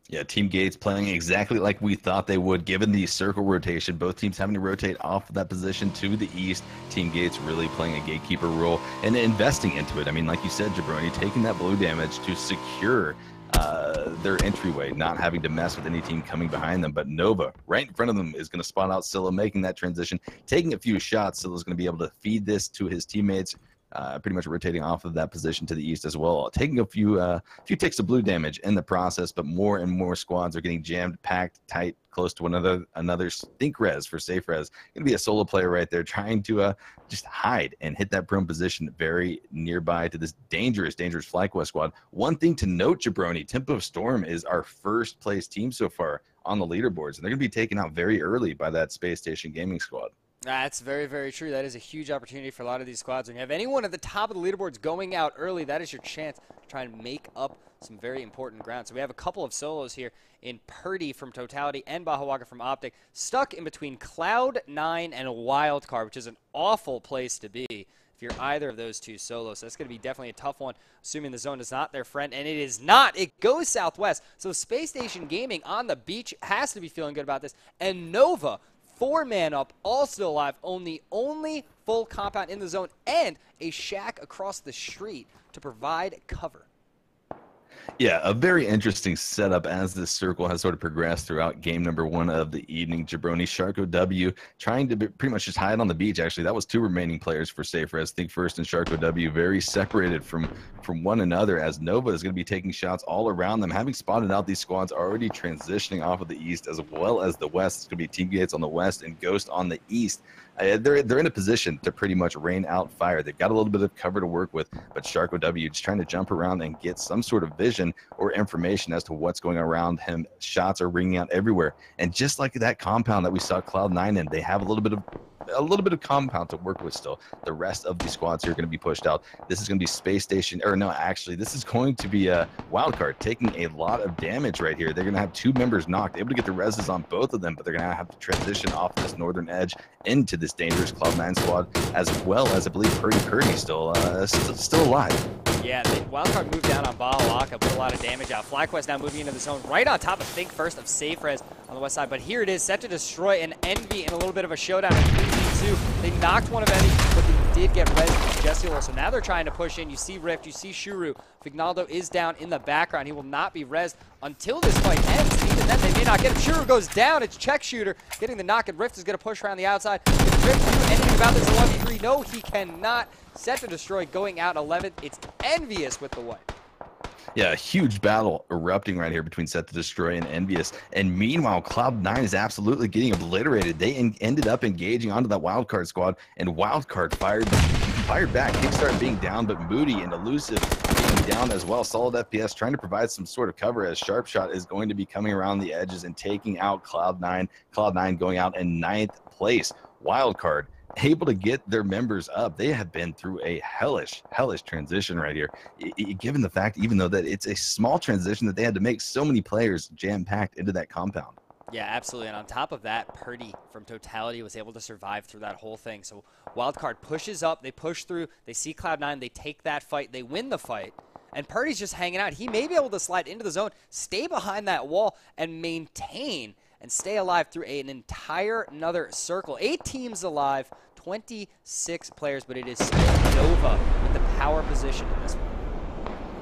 Speaker 3: Yeah, Team Gates playing exactly like we thought they would, given the circle rotation. Both teams having to rotate off of that position to the east. Team Gates really playing a gatekeeper role and investing into it. I mean, like you said, Jabroni, taking that blue damage to secure their entryway, not having to mess with any team coming behind them. But Nova, right in front of them, is going to spot out Scylla, making that transition, taking a few shots. Scylla's going to be able to feed this to his teammates. pretty much rotating off of that position to the east as well, taking a few ticks of blue damage in the process, but more and more squads are getting jammed, packed tight, close to another think res for safe res. Gonna be a solo player right there trying to just hide and hit that prone position very nearby to this dangerous FlyQuest squad. One thing to note, Jabroni, Tempo Storm is our first place team so far on the leaderboards, and they're gonna be taken out very early by that Space Station Gaming squad.
Speaker 1: That's very, very true. That is a huge opportunity for a lot of these squads. When you have anyone at the top of the leaderboards going out early, that is your chance to try and make up some very important ground. So we have a couple of solos here in Purdy from Totality and Bahawaka from Optic, stuck in between Cloud9 and Wildcard, which is an awful place to be if you're either of those two solos. So that's going to be definitely a tough one, assuming the zone is not their friend, and it is not. It goes southwest. So Space Station Gaming on the beach has to be feeling good about this. And Nova, 4-man up, all still alive, own the only full compound in the zone and a shack across the street to provide cover.
Speaker 3: Yeah, a very interesting setup as this circle has sort of progressed throughout game number 1 of the evening. Jabroni, Sharko W trying to pretty much just hide on the beach. Actually, that was 2 remaining players for Safe Res. Think First and Sharko W very separated from one another, as Nova is going to be taking shots all around them, having spotted out these squads already transitioning off of the east as well as the west. It's going to be Team Gates on the west and Ghost on the east. They're in a position to pretty much rain out fire. They've got a little bit of cover to work with, but Sharko W just trying to jump around and get some sort of vision or information as to what's going around him. Shots are ringing out everywhere, and just like that compound that we saw Cloud9 in, they have a little bit of compound to work with still. The rest of the squads here are going to be pushed out. This is going to be Space Station, or no, actually, this is going to be a Wildcard taking a lot of damage right here. They're going to have 2 members knocked, able to get the reses on both of them, but they're going to have to transition off this northern edge into this dangerous Cloud9 squad, as well as I believe Purdy still alive.
Speaker 1: Yeah, the Wildcard moved down on Bahawaka, put a lot of damage out. FlyQuest now moving into the zone right on top of Think First of Safe Res on the west side. But here it is, set to destroy an Envy in a little bit of a showdown. 3v2. They knocked one of Envy, but they did get res from Jessiolo. So now they're trying to push in. You see Rift, you see Shuru. Fignaldo is down in the background. He will not be resed until this fight ends. Even then, they may not get him. Shuru goes down. It's Check Shooter getting the knock, and Rift is going to push around the outside. Can Rift do anything about this 1v3? No, he cannot. Set to destroy, going out 11th. It's Envious with the wipe.
Speaker 3: Yeah, a huge battle erupting right here between Set to Destroy and Envious. And meanwhile, Cloud9 is absolutely getting obliterated. They ended up engaging onto that Wildcard squad, and Wildcard fired back. Kickstart being down, but Moody and Elusive being down as well. Solid FPS trying to provide some sort of cover, as Sharpshot is going to be coming around the edges and taking out Cloud9. Cloud9 going out in 9th place. Wildcard able to get their members up. They have been through a hellish transition right here, given the fact, even though that it's a small transition, that they had to make so many players jam-packed into that compound.
Speaker 1: Yeah, absolutely. And on top of that, Purdy from Totality was able to survive through that whole thing. So Wildcard pushes up, they push through, they see Cloud9, they take that fight, they win the fight, and Purdy's just hanging out. He may be able to slide into the zone, stay behind that wall, and maintain and stay alive through an entire another circle. 8 teams alive, 26 players, but it is still Nova with the power position in this one.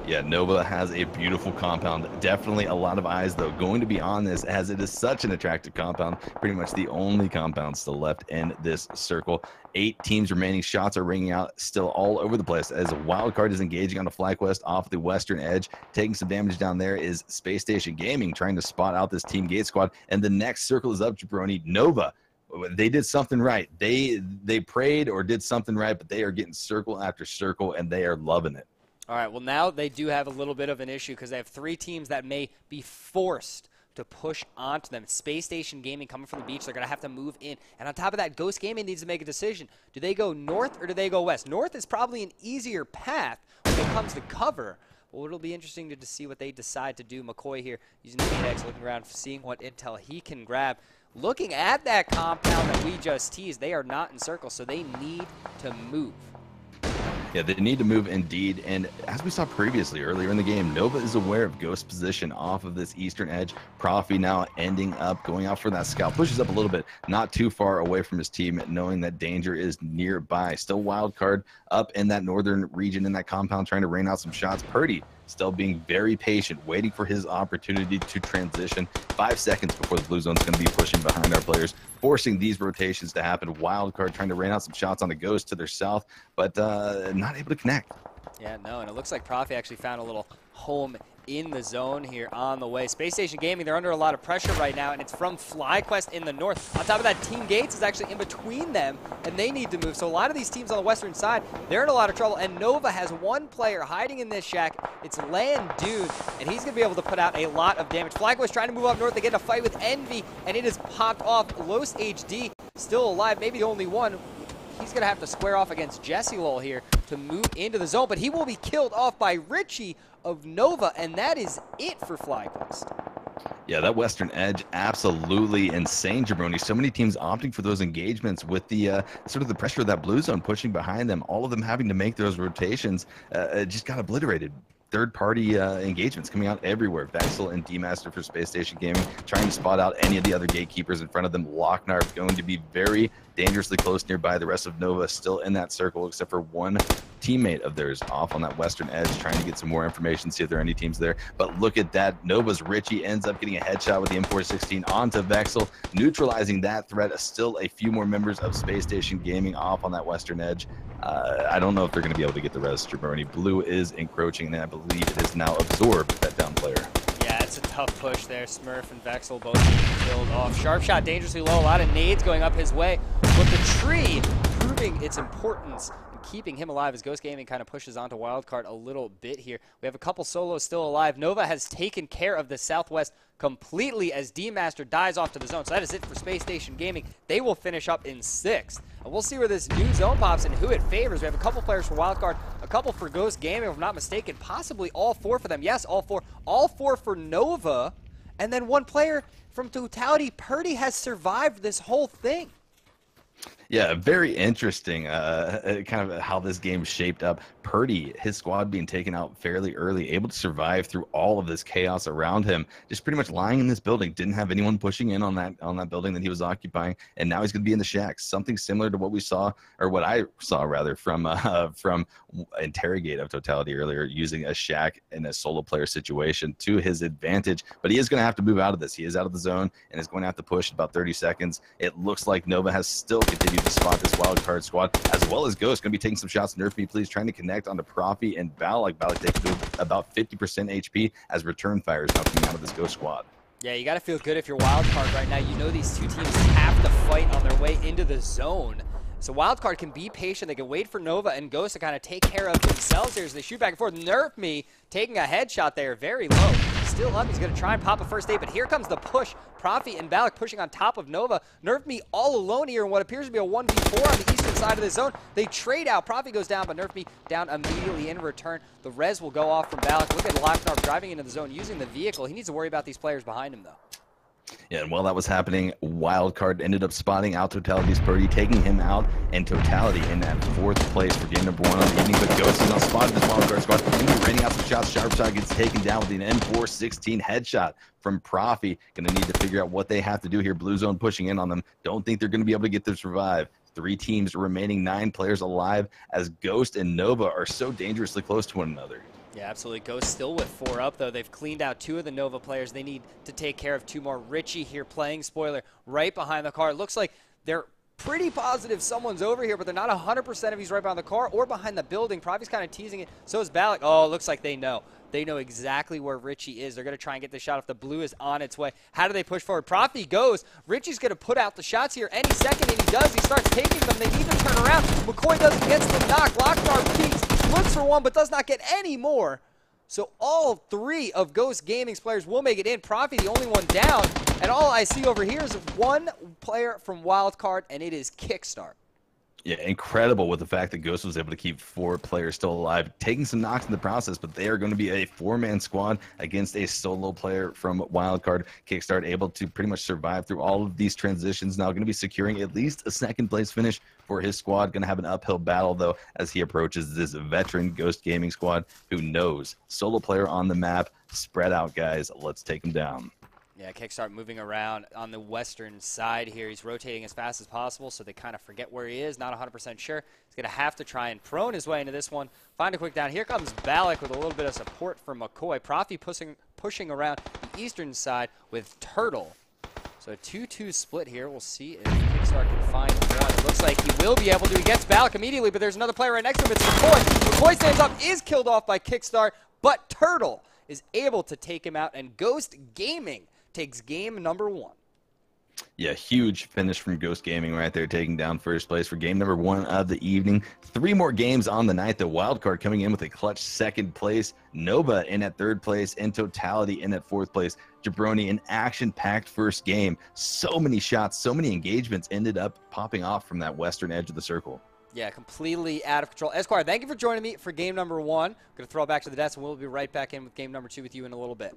Speaker 3: Yeah, Nova has a beautiful compound. Definitely a lot of eyes, though, going to be on this, as it is such an attractive compound. Pretty much the only compound still left in this circle. 8 teams remaining. Shots are ringing out still all over the place, as a Wildcard is engaging on a FlyQuest off the western edge. Taking some damage down there is Space Station Gaming, trying to spot out this Team Gate squad. And the next circle is up, Jabroni. Nova, they did something right. They prayed or did something right, but they are getting circle after circle, and they are loving it.
Speaker 1: All right, well, now they do have a little bit of an issue because they have 3 teams that may be forced to push onto them. Space Station Gaming coming from the beach. They're going to have to move in. And on top of that, Ghost Gaming needs to make a decision. Do they go north or do they go west? North is probably an easier path when it comes to cover. But it'll be interesting to see what they decide to do. McCoy here using the 8X, looking around, seeing what intel he can grab. Looking at that compound that we just teased, they are not in circle, so they need to move.
Speaker 3: Yeah, they need to move indeed, and as we saw previously earlier in the game, Nova is aware of Ghost's position off of this eastern edge. Profi now ending up going out for that scout, pushes up a little bit, not too far away from his team, knowing that danger is nearby. Still Wildcard up in that northern region in that compound, trying to rain out some shots. Purdy still being very patient, waiting for his opportunity to transition. 5 seconds before the blue zone's going to be pushing behind our players, forcing these rotations to happen. Wildcard trying to rain out some shots on the Ghost to their south, but not able to connect.
Speaker 1: Yeah, no, and it looks like Profi actually found a little home in the zone here on the way. Space Station Gaming, they're under a lot of pressure right now, and it's from FlyQuest in the north. On top of that, Team Gates is actually in between them, and they need to move. So a lot of these teams on the western side, they're in a lot of trouble, and Nova has one player hiding in this shack. It's Land Dude, and he's going to be able to put out a lot of damage. FlyQuest trying to move up north. They get in a fight with Envy, and it is popped off. Los HD still alive, maybe the only one. He's going to have to square off against Jesse Lol here to move into the zone, but he will be killed off by Richie of Nova, and that is it for FlyQuest.
Speaker 3: Yeah, that Western Edge, absolutely insane, Jabroni. So many teams opting for those engagements with the sort of the pressure of that blue zone pushing behind them, all of them having to make those rotations, just got obliterated. Third-party engagements coming out everywhere. Vexel and D-Master for Space Station Gaming trying to spot out any of the other gatekeepers in front of them. Lochnar going to be very dangerously close nearby. The rest of Nova still in that circle, except for one teammate of theirs off on that western edge, trying to get some more information, see if there are any teams there. But look at that. Nova's Richie ends up getting a headshot with the M416 onto Vexel, neutralizing that threat. Still a few more members of Space Station Gaming off on that western edge. I don't know if they're going to be able to get the rest. Jabroni. Blue is encroaching, and I believe it has now absorbed that down player.
Speaker 1: Yeah, it's a tough push there. Smurf and Vexel both being killed off. Sharp shot dangerously low. A lot of nades going up his way. But the tree proving its importance and keeping him alive as Ghost Gaming kind of pushes onto Wildcard a little bit here. We have a couple solos still alive. Nova has taken care of the Southwest completely as D-Master dies off to the zone. So that is it for Space Station Gaming. They will finish up in 6th. And we'll see where this new zone pops and who it favors. We have a couple players for Wildcard, a couple for Ghost Gaming, if I'm not mistaken, possibly all 4 for them. Yes, all 4. All 4 for Nova. And then one player from Totality. Purdy has survived this whole thing.
Speaker 3: Yeah, very interesting kind of how this game shaped up. Purdy, his squad being taken out fairly early, able to survive through all of this chaos around him, just pretty much lying in this building, didn't have anyone pushing in on that building that he was occupying, and now he's going to be in the shack. Something similar to what we saw, or what I saw rather, from Interrogate of Totality earlier, using a shack in a solo player situation to his advantage. But he is going to have to move out of this. He is out of the zone and is going to have to push about 30 seconds. It looks like Nova has still continued to spot this wildcard squad, as well as Ghost. Going to be taking some shots. Nerf me, please. Trying to connect onto Profi and Balak. Balak taking about 50% HP as return fire is now coming out of this Ghost squad.
Speaker 1: Yeah, you got to feel good if you're Wildcard right now. You know these two teams have to fight on their way into the zone. So Wildcard can be patient. They can wait for Nova and Ghost to kind of take care of themselves here as they shoot back and forth. Nerf me taking a headshot there, very low. Still up, he's going to try and pop a first aid, but here comes the push. Profi and Balak pushing on top of Nova. Nerf me all alone here in what appears to be a 1v4 on the eastern side of the zone. They trade out. Profi goes down, but Nerf me down immediately in return. The res will go off from Balak. Look at Lochnar driving into the zone using the vehicle. He needs to worry about these players behind him, though.
Speaker 3: Yeah, and while that was happening, Wildcard ended up spotting out Totality's Purdy, taking him out, and Totality in that 4th place for game number 1 on the evening. But Ghost is on spot in this Wildcard squad. He's raining out some shots. Sharp shot gets taken down with an M416 headshot from Profi. Going to need to figure out what they have to do here. Blue zone pushing in on them. Don't think they're going to be able to get to survive. 3 teams remaining, 9 players alive, as Ghost and Nova are so dangerously close to one another.
Speaker 1: Yeah, absolutely. Ghost still with 4 up, though. They've cleaned out 2 of the Nova players. They need to take care of 2 more. Richie here playing spoiler right behind the car. It looks like they're pretty positive someone's over here, but they're not 100% if he's right behind the car or behind the building. Profi's kind of teasing it. So is Balak. Oh, it looks like they know. They know exactly where Richie is. They're going to try and get the shot off. The blue is on its way. How do they push forward? Profi goes. Richie's going to put out the shots here any second, and he does. He starts taking them. They need to turn around. McCoy doesn't get the knock. Lochnar peeks, looks for one, but does not get any more. So all 3 of Ghost Gaming's players will make it in. Profi, the only one down. And all I see over here is 1 player from Wildcard, and it is Kickstart.
Speaker 3: Yeah, incredible with the fact that Ghost was able to keep 4 players still alive, taking some knocks in the process, but they are going to be a 4-man squad against a solo player from Wildcard. Kickstart able to pretty much survive through all of these transitions. Now going to be securing at least a 2nd place finish for his squad. Going to have an uphill battle, though, as he approaches this veteran Ghost Gaming squad who knows solo player on the map. Spread out, guys. Let's take him down.
Speaker 1: Yeah, Kickstart moving around on the western side here. He's rotating as fast as possible, so they kind of forget where he is. Not 100% sure. He's going to have to try and prone his way into this one. Find a quick down. Here comes Balak with a little bit of support from McCoy. Profi pushing around the eastern side with Turtle. So a 2-2 split here. We'll see if Kickstart can find one. It looks like he will be able to. He gets Balak immediately, but there's another player right next to him. It's McCoy. McCoy stands up, is killed off by Kickstart, but Turtle is able to take him out, and Ghost Gaming takes game number 1.
Speaker 3: Yeah, huge finish from Ghost Gaming right there, taking down first place for game number 1 of the evening. 3 more games on the night. The wildcard coming in with a clutch second place. Nova in at third place. In totality in at fourth place. Jabroni, an action-packed first game. So many shots, so many engagements ended up popping off from that western edge of the circle.
Speaker 1: Yeah, completely out of control. Esquire, thank you for joining me for game number 1. I'm going to throw it back to the desk, and we'll be right back in with game number 2 with you in a little bit.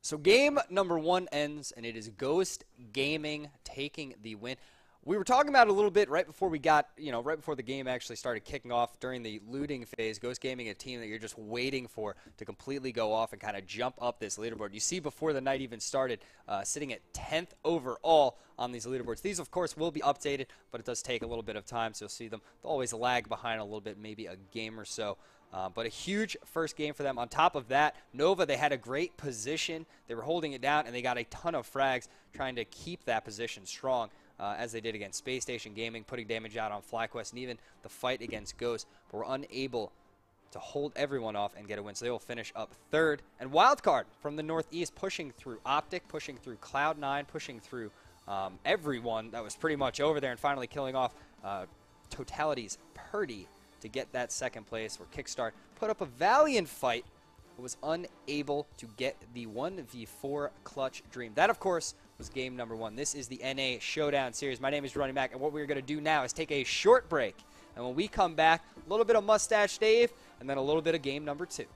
Speaker 1: So game number 1 ends, and it is Ghost Gaming taking the win. We were talking about it a little bit right before we got, right before the game actually started kicking off during the looting phase. Ghost Gaming, a team that you're just waiting for to completely go off and kind of jump up this leaderboard. You see before the night even started, sitting at 10th overall on these leaderboards. These, of course, will be updated, but it does take a little bit of time, so you'll see them. They'll always lag behind a little bit, maybe a game or so. But a huge first game for them. On top of that, Nova, they had a great position. They were holding it down, and they got a ton of frags trying to keep that position strong, as they did against Space Station Gaming, putting damage out on FlyQuest, and even the fight against Ghost. But were unable to hold everyone off and get a win. So they will finish up third. And Wildcard from the Northeast, pushing through Optic, pushing through Cloud9, pushing through everyone that was pretty much over there, and finally killing off Totality's Purdy to get that second place, where Kickstart put up a valiant fight but was unable to get the 1v4 clutch dream. That, of course, was game number 1. This is the NA Showdown series. My name is Ronnie Mack, and what we're going to do now is take a short break. And when we come back, a little bit of Mustache Dave, and then a little bit of game number 2.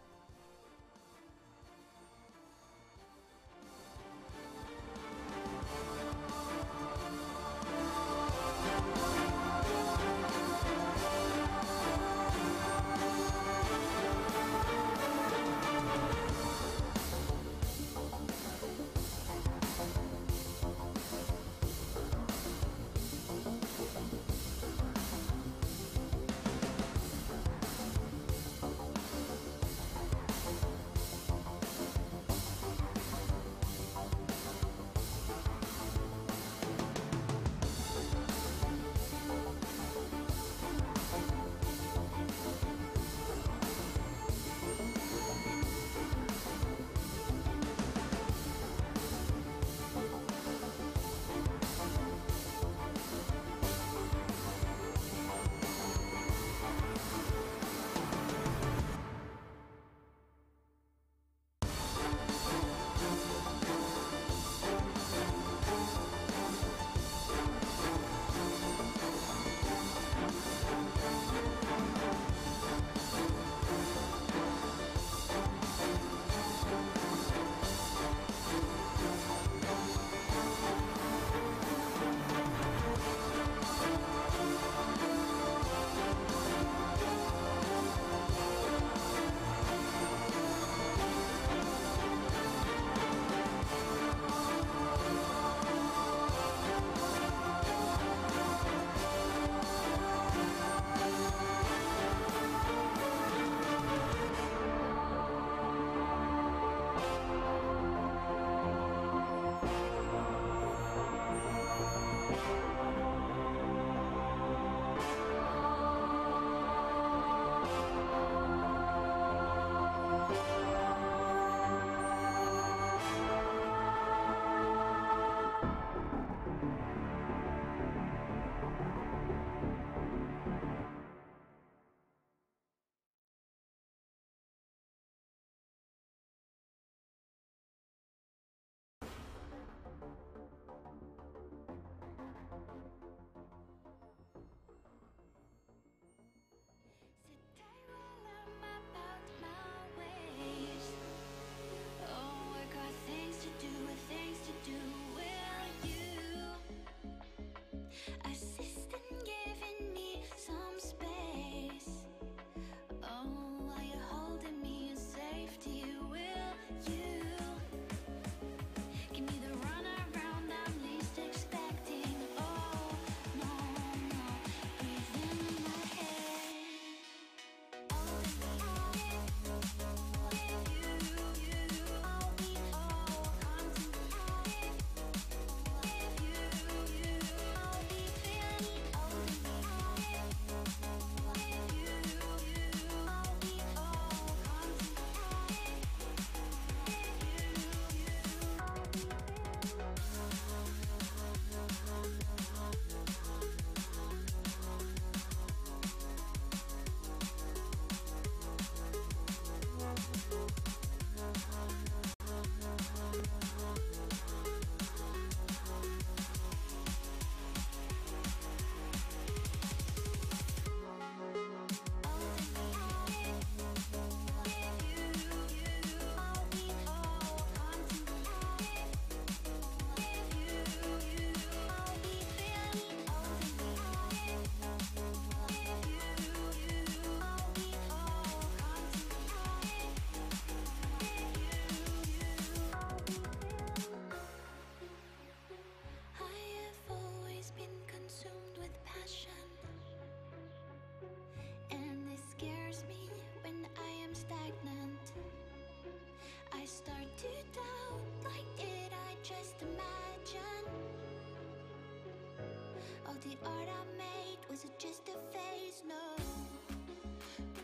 Speaker 2: the art I made, was it just a phase? No.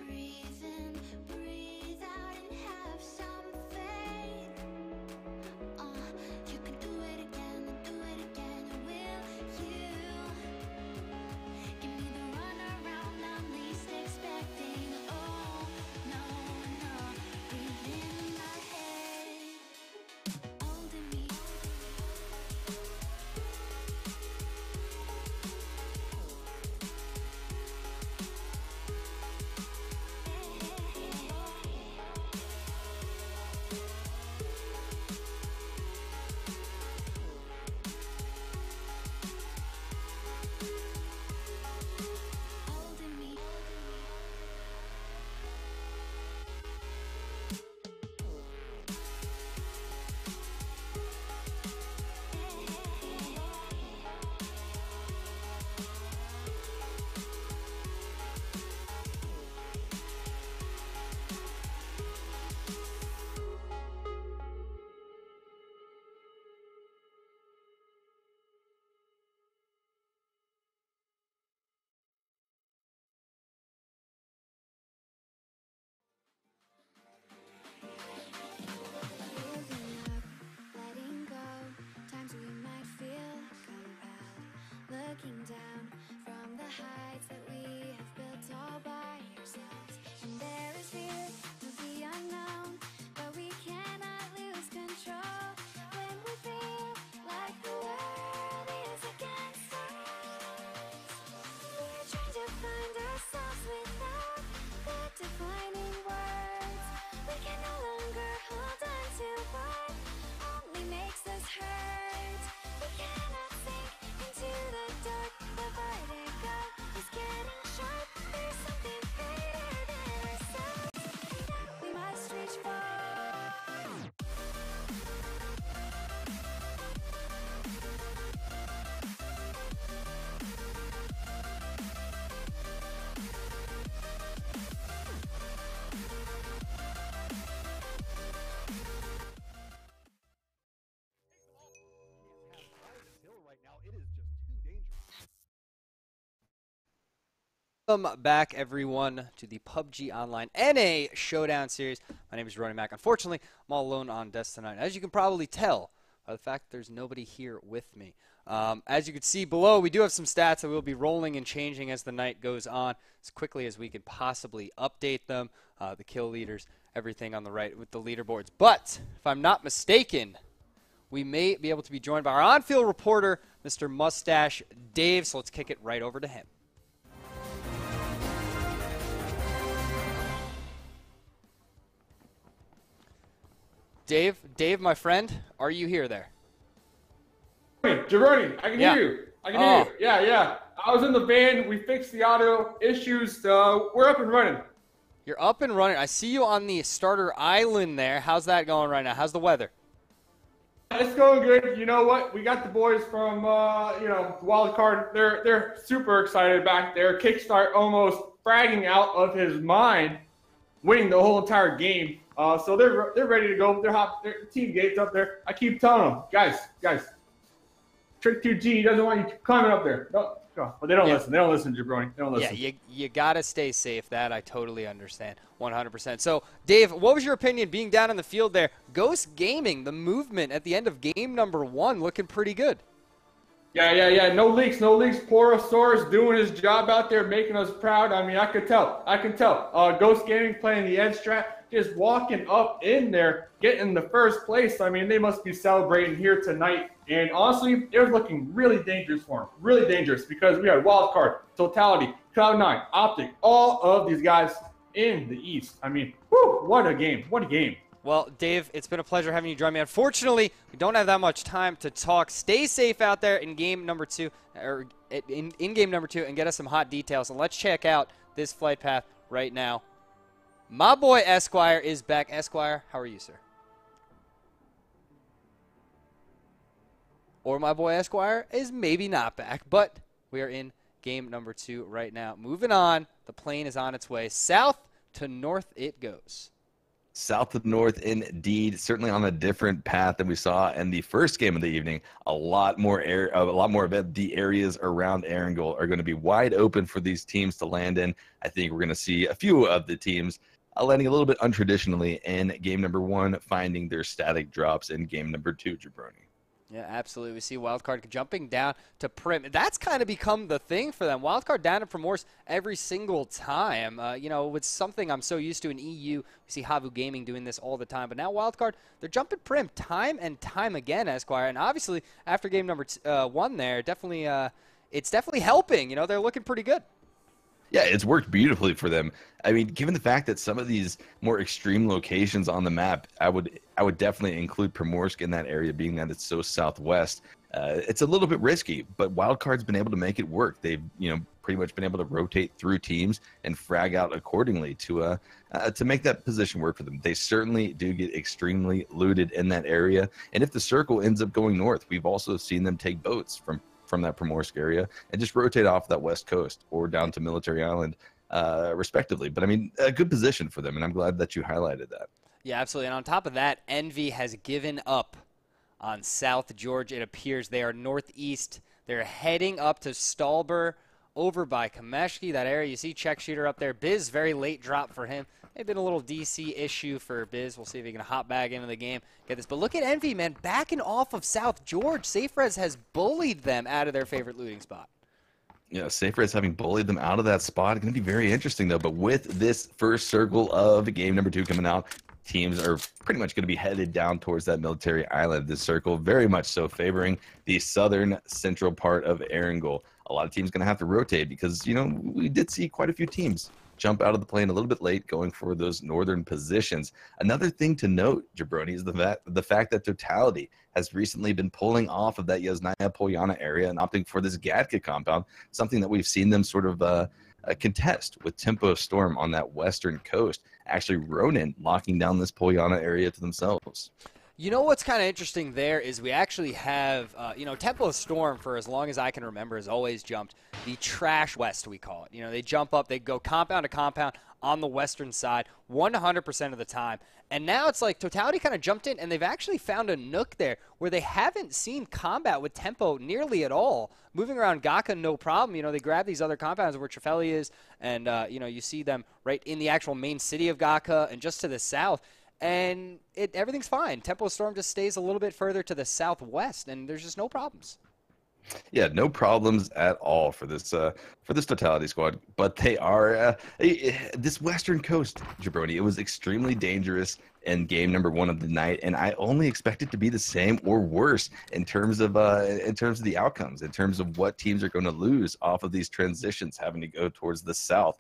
Speaker 2: Breathe in, breathe out, and have some faith. You can do it again, and do it again. Will you give me the runaround I'm least expecting? Oh no, no, breathe in my head, holding me. Holding me. Giving up, letting go. Times we might feel compelled. Looking down from the heights that we have built all by ourselves. And there is fear of the unknown, but we cannot lose control when we feel like the world is against us. We're trying to find ourselves without the defining words. We can no longer hold on to what only makes us hurt. We cannot sink into the dark. The vertigo is getting sharp. There's something greater than ourselves that we must reach for.
Speaker 1: Welcome back, everyone, to the PUBG Online NA Showdown series. My name is Ronnie Mac. Unfortunately, I'm all alone on desk tonight. As you can probably tell by the fact that there's nobody here with me. As you can see below, we do have some stats that we'll be rolling and changing as the night goes on as quickly as we can possibly update them. The kill leaders, everything on the right with the leaderboards. But if I'm not mistaken, we may be able to be joined by our on-field reporter, Mr. Mustache Dave. So let's kick it right over to him. Dave, my friend, are you here there?
Speaker 4: Jabroni, I can hear you. I can hear you. Yeah. I was in the van. We fixed the audio issues. We're up and running.
Speaker 1: You're up and running. I see you on the starter island there. How's that going right now? How's the weather?
Speaker 4: It's going good. You know what? We got the boys from Wild Card. They're super excited back there. Kickstart almost fragging out of his mind, winning the whole entire game. So they're ready to go. They're hot. Their team gates up there. I keep telling them, guys, Trick 2G doesn't want you climbing up there. No, but they don't listen. They don't listen, Jabroni. They don't listen.
Speaker 1: Yeah, you gotta stay safe. That I totally understand, 100%. So, Dave, what was your opinion being down in the field there? Ghost Gaming, the movement at the end of game number 1, looking pretty good.
Speaker 4: Yeah. No leaks. Porosaurus doing his job out there, making us proud. I mean, I can tell. Ghost Gaming playing the edge strat, just walking up in there, getting the first place. I mean, they must be celebrating here tonight. And honestly, it was looking really dangerous for him. Really dangerous because we had Wildcard, Totality, Cloud9, Optic, all of these guys in the East. I mean, whew, what a game. What a game.
Speaker 1: Well, Dave, it's been a pleasure having you join me. Unfortunately, we don't have that much time to talk. Stay safe out there in game number 2, or in game number 2, and get us some hot details. And let's check out this flight path right now. My boy Esquire is back. Esquire, how are you, sir? Or my boy Esquire is maybe not back, but we are in game number 2 right now. Moving on, the plane is on its way. South to north it goes.
Speaker 3: South to north, indeed. Certainly on a different path than we saw in the first game of the evening. A lot more of it. The areas around Erangel are going to be wide open for these teams to land in. I think we're going to see a few of the teams landing a little bit untraditionally in game number 1, finding their static drops in game number 2, Jabroni.
Speaker 1: Yeah, absolutely. We see Wildcard jumping down to Prim. That's kind of become the thing for them. Wildcard down to Primorse every single time. With something I'm so used to in EU, we see Havu Gaming doing this all the time. But now Wildcard, they're jumping Prim time and time again, Esquire. And obviously, after game number 1 there, it's definitely helping. They're looking pretty good.
Speaker 3: Yeah, it's worked beautifully for them. I mean, given the fact that some of these more extreme locations on the map, I would definitely include Primorsk in that area, being that it's so southwest. It's a little bit risky, but Wildcard's been able to make it work. They've, pretty much been able to rotate through teams and frag out accordingly to make that position work for them. They certainly do get extremely looted in that area, and if the circle ends up going north, we've also seen them take boats from that Primorsk area and just rotate off that west coast or down to Military Island, respectively. But I mean, a good position for them, and I'm glad that you highlighted that.
Speaker 1: Yeah, absolutely. And on top of that, Envy has given up on South George. It appears they are northeast. They're heading up to Stalber over by Kameshki, that area. You see Check Shooter up there. Biz, very late drop for him. Maybe been a little DC issue for Biz. We'll see if he can hop back into the game, get this. But look at Envy, man, backing off of South George. Saferez has bullied them out of their favorite looting spot.
Speaker 3: Yeah, Saferez having bullied them out of that spot. Going to be very interesting, though. But with this first circle of game number 2 coming out, teams are pretty much going to be headed down towards that Military Island. This circle very much so favoring the southern central part of Erangel. A lot of teams going to have to rotate because, we did see quite a few teams jump out of the plane a little bit late, going for those northern positions. Another thing to note, Jabroni, is the fact that Totality has recently been pulling off of that Yasnaya Polyana area and opting for this Gatka compound, something that we've seen them sort of contest with Tempo Storm on that western coast. Actually, Ronin locking down this Polyana area to themselves.
Speaker 1: You know what's kind of interesting there is we actually have, Tempo Storm, for as long as I can remember, has always jumped the trash west, we call it. They jump up, they go compound to compound on the western side 100% of the time. And now it's like Totality kind of jumped in, and they've actually found a nook there where they haven't seen combat with Tempo nearly at all. Moving around Gaka, no problem. They grab these other compounds where Trefeli is, and, you see them right in the actual main city of Gaka and just to the south. And everything's fine. Tempo Storm just stays a little bit further to the southwest, and there's just no problems.
Speaker 3: Yeah, no problems at all for this Totality squad. But they are this western coast, Jabroni. It was extremely dangerous in game number 1 of the night, and I only expect it to be the same or worse in terms of the outcomes, in terms of what teams are going to lose off of these transitions, having to go towards the south.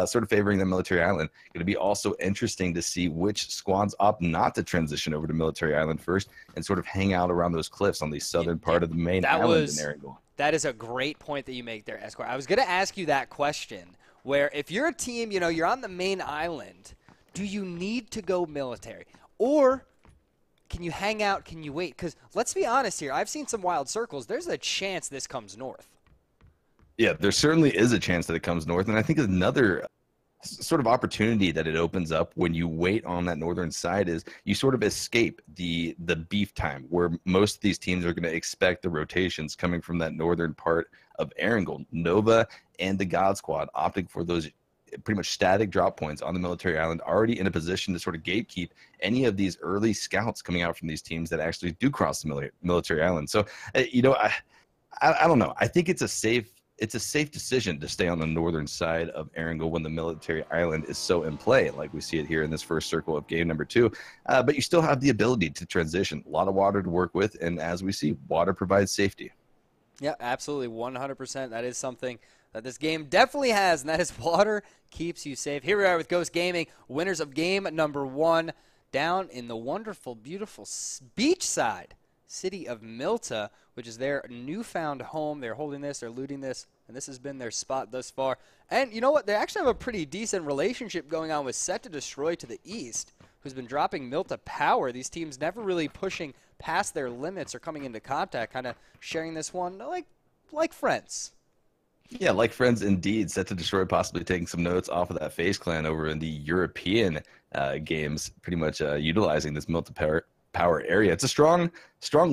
Speaker 3: Sort of favoring the Military Island. Going to be also interesting to see which squads opt not to transition over to Military Island first and sort of hang out around those cliffs on the southern part of the main island in Erangel.
Speaker 1: That is a great point that you make there, Esquire. I was going to ask you that question, where if you're a team, you're on the main island, do you need to go military? Or can you hang out, can you wait? Because let's be honest here, I've seen some wild circles. There's a chance this comes north.
Speaker 3: Yeah, there certainly is a chance that it comes north, and I think another sort of opportunity that it opens up when you wait on that northern side is you sort of escape the beef time, where most of these teams are going to expect the rotations coming from that northern part of Erangel. Nova and the God Squad opting for those pretty much static drop points on the Military Island, already in a position to sort of gatekeep any of these early scouts coming out from these teams that actually do cross the Military Island. So, I don't know. I think it's a safe decision to stay on the northern side of Erangel when the Military Island is so in play, like we see it here in this first circle of game number 2. But you still have the ability to transition. A lot of water to work with, and as we see, water provides safety.
Speaker 1: Yeah, absolutely, 100%. That is something that this game definitely has, and that is water keeps you safe. Here we are with Ghost Gaming, winners of game number 1, down in the wonderful, beautiful beachside city of Milta, which is their newfound home. They're holding this, they're looting this, and this has been their spot thus far. And you know what? They actually have a pretty decent relationship going on with Set to Destroy to the east, who's been dropping Milta power. These teams never really pushing past their limits or coming into contact, kind of sharing this one like friends.
Speaker 3: Yeah, like friends indeed. Set to destroy, possibly taking some notes off of that FaZe Clan over in the European games, pretty much utilizing this multi-power area. It's a strong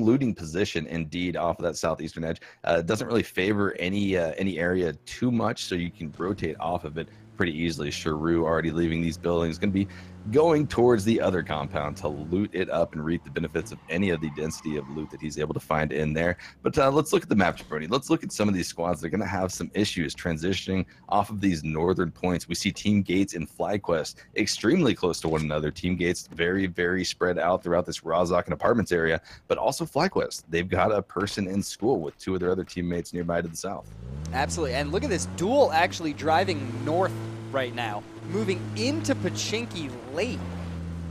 Speaker 3: looting position indeed off of that southeastern edge. It doesn't really favor any area too much, so you can rotate off of it pretty easily. Sharu already leaving these buildings, going to be going towards the other compound to loot it up and reap the benefits of any of the density of loot that he's able to find in there. But let's look at the map, Jabroni. Let's look at some of these squads that are going to have some issues transitioning off of these northern points. We see Team Gates and FlyQuest extremely close to one another. Team Gates very spread out throughout this Razak and apartments area, but also FlyQuest. They've got a person in school with two of their other teammates nearby to the south.
Speaker 1: Absolutely, and look at this duel actually driving north right now, moving into Pachinki late.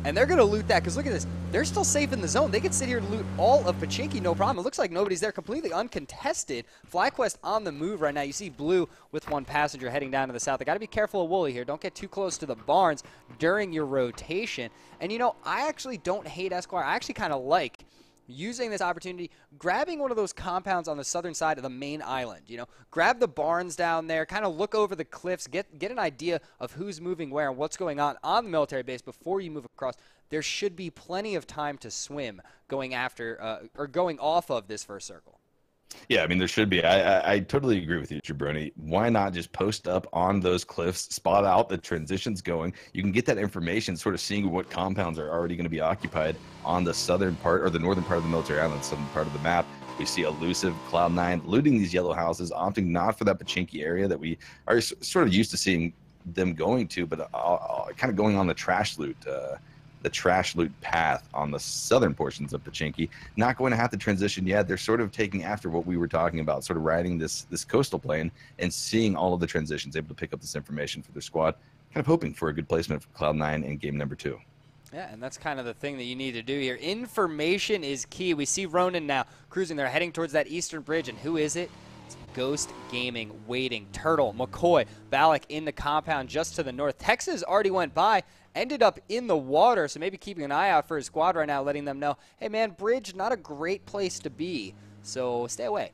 Speaker 1: And they're going to loot that, because look at this. They're still safe in the zone. They can sit here and loot all of Pachinki, no problem. It looks like nobody's there, completely uncontested. FlyQuest on the move right now. You see Blue with one passenger heading down to the south. They got to be careful of Wooly here. Don't get too close to the barns during your rotation. And, you know, I actually don't hate Esquire. I actually kind of like using this opportunity, grabbing one of those compounds on the southern side of the main island. You know, grab the barns down there, kind of look over the cliffs, get an idea of who's moving where and what's going on the military base before you move across. There should be plenty of time to swim going after or going off of this first circle.
Speaker 3: Yeah, I mean, there should be. I totally agree with you, Jabroni. Why not just post up on those cliffs, spot out the transitions going? You can get that information, sort of seeing what compounds are already going to be occupied on the southern part or the northern part of the military island, southern part of the map. We see Elusive, Cloud9 looting these yellow houses, opting not for that Pachinki area that we are sort of used to seeing them going to, but kind of going on the trash loot path on the southern portions of Pachinki. Not going to have to transition yet. They're sort of taking after what we were talking about, sort of riding this coastal plane and seeing all of the transitions, able to pick up this information for their squad, kind of hoping for a good placement for Cloud9 in game number 2.
Speaker 1: Yeah, and that's kind of the thing that you need to do here. Information is key. We see Ronin now cruising. They're heading towards that eastern bridge, and who is it? It's Ghost Gaming waiting. Turtle, McCoy, Balak in the compound just to the north. Texas already went by, ended up in the water, so maybe keeping an eye out for his squad right now, letting them know, hey man, bridge, not a great place to be, so stay away.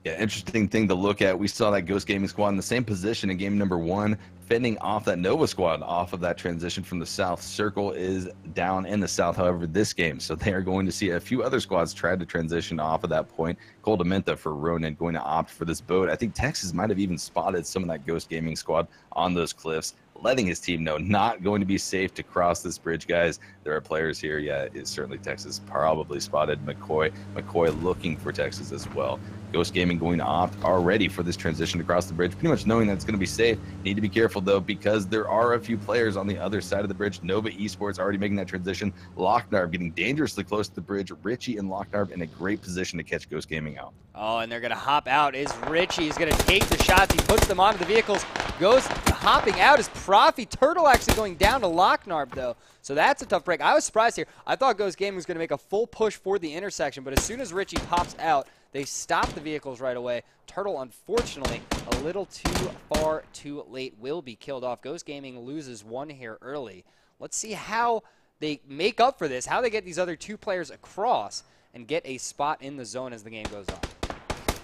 Speaker 3: Yeah, interesting thing to look at. We saw that Ghost Gaming squad in the same position in game number 1, fending off that Nova squad off of that transition from the south. Circle is down in the south, however, this game. So they are going to see a few other squads try to transition off of that point. Coldamenta for Ronin going to opt for this boat. I think Texas might have even spotted some of that Ghost Gaming squad on those cliffs, letting his team know not going to be safe to cross this bridge, guys. There are players here. Yeah, it's certainly Texas. Probably spotted McCoy. McCoy looking for Texas as well. Ghost Gaming going to opt already for this transition across the bridge, pretty much knowing that it's going to be safe. Need to be careful, though, because there are a few players on the other side of the bridge. Nova Esports already making that transition. Locknarb getting dangerously close to the bridge. Richie and Locknarb in a great position to catch Ghost Gaming out.
Speaker 1: Oh, and they're going to hop out is Richie. He's going to take the shots. He puts them onto the vehicles. Goes hopping out is Profi. Turtle actually going down to Locknarb, though. So that's a tough break. I was surprised here. I thought Ghost Gaming was going to make a full push for the intersection, but as soon as Richie pops out, they stop the vehicles right away. Turtle, unfortunately, a little too far too late, will be killed off. Ghost Gaming loses one here early. Let's see how they make up for this, how they get these other two players across and get a spot in the zone as the game goes on.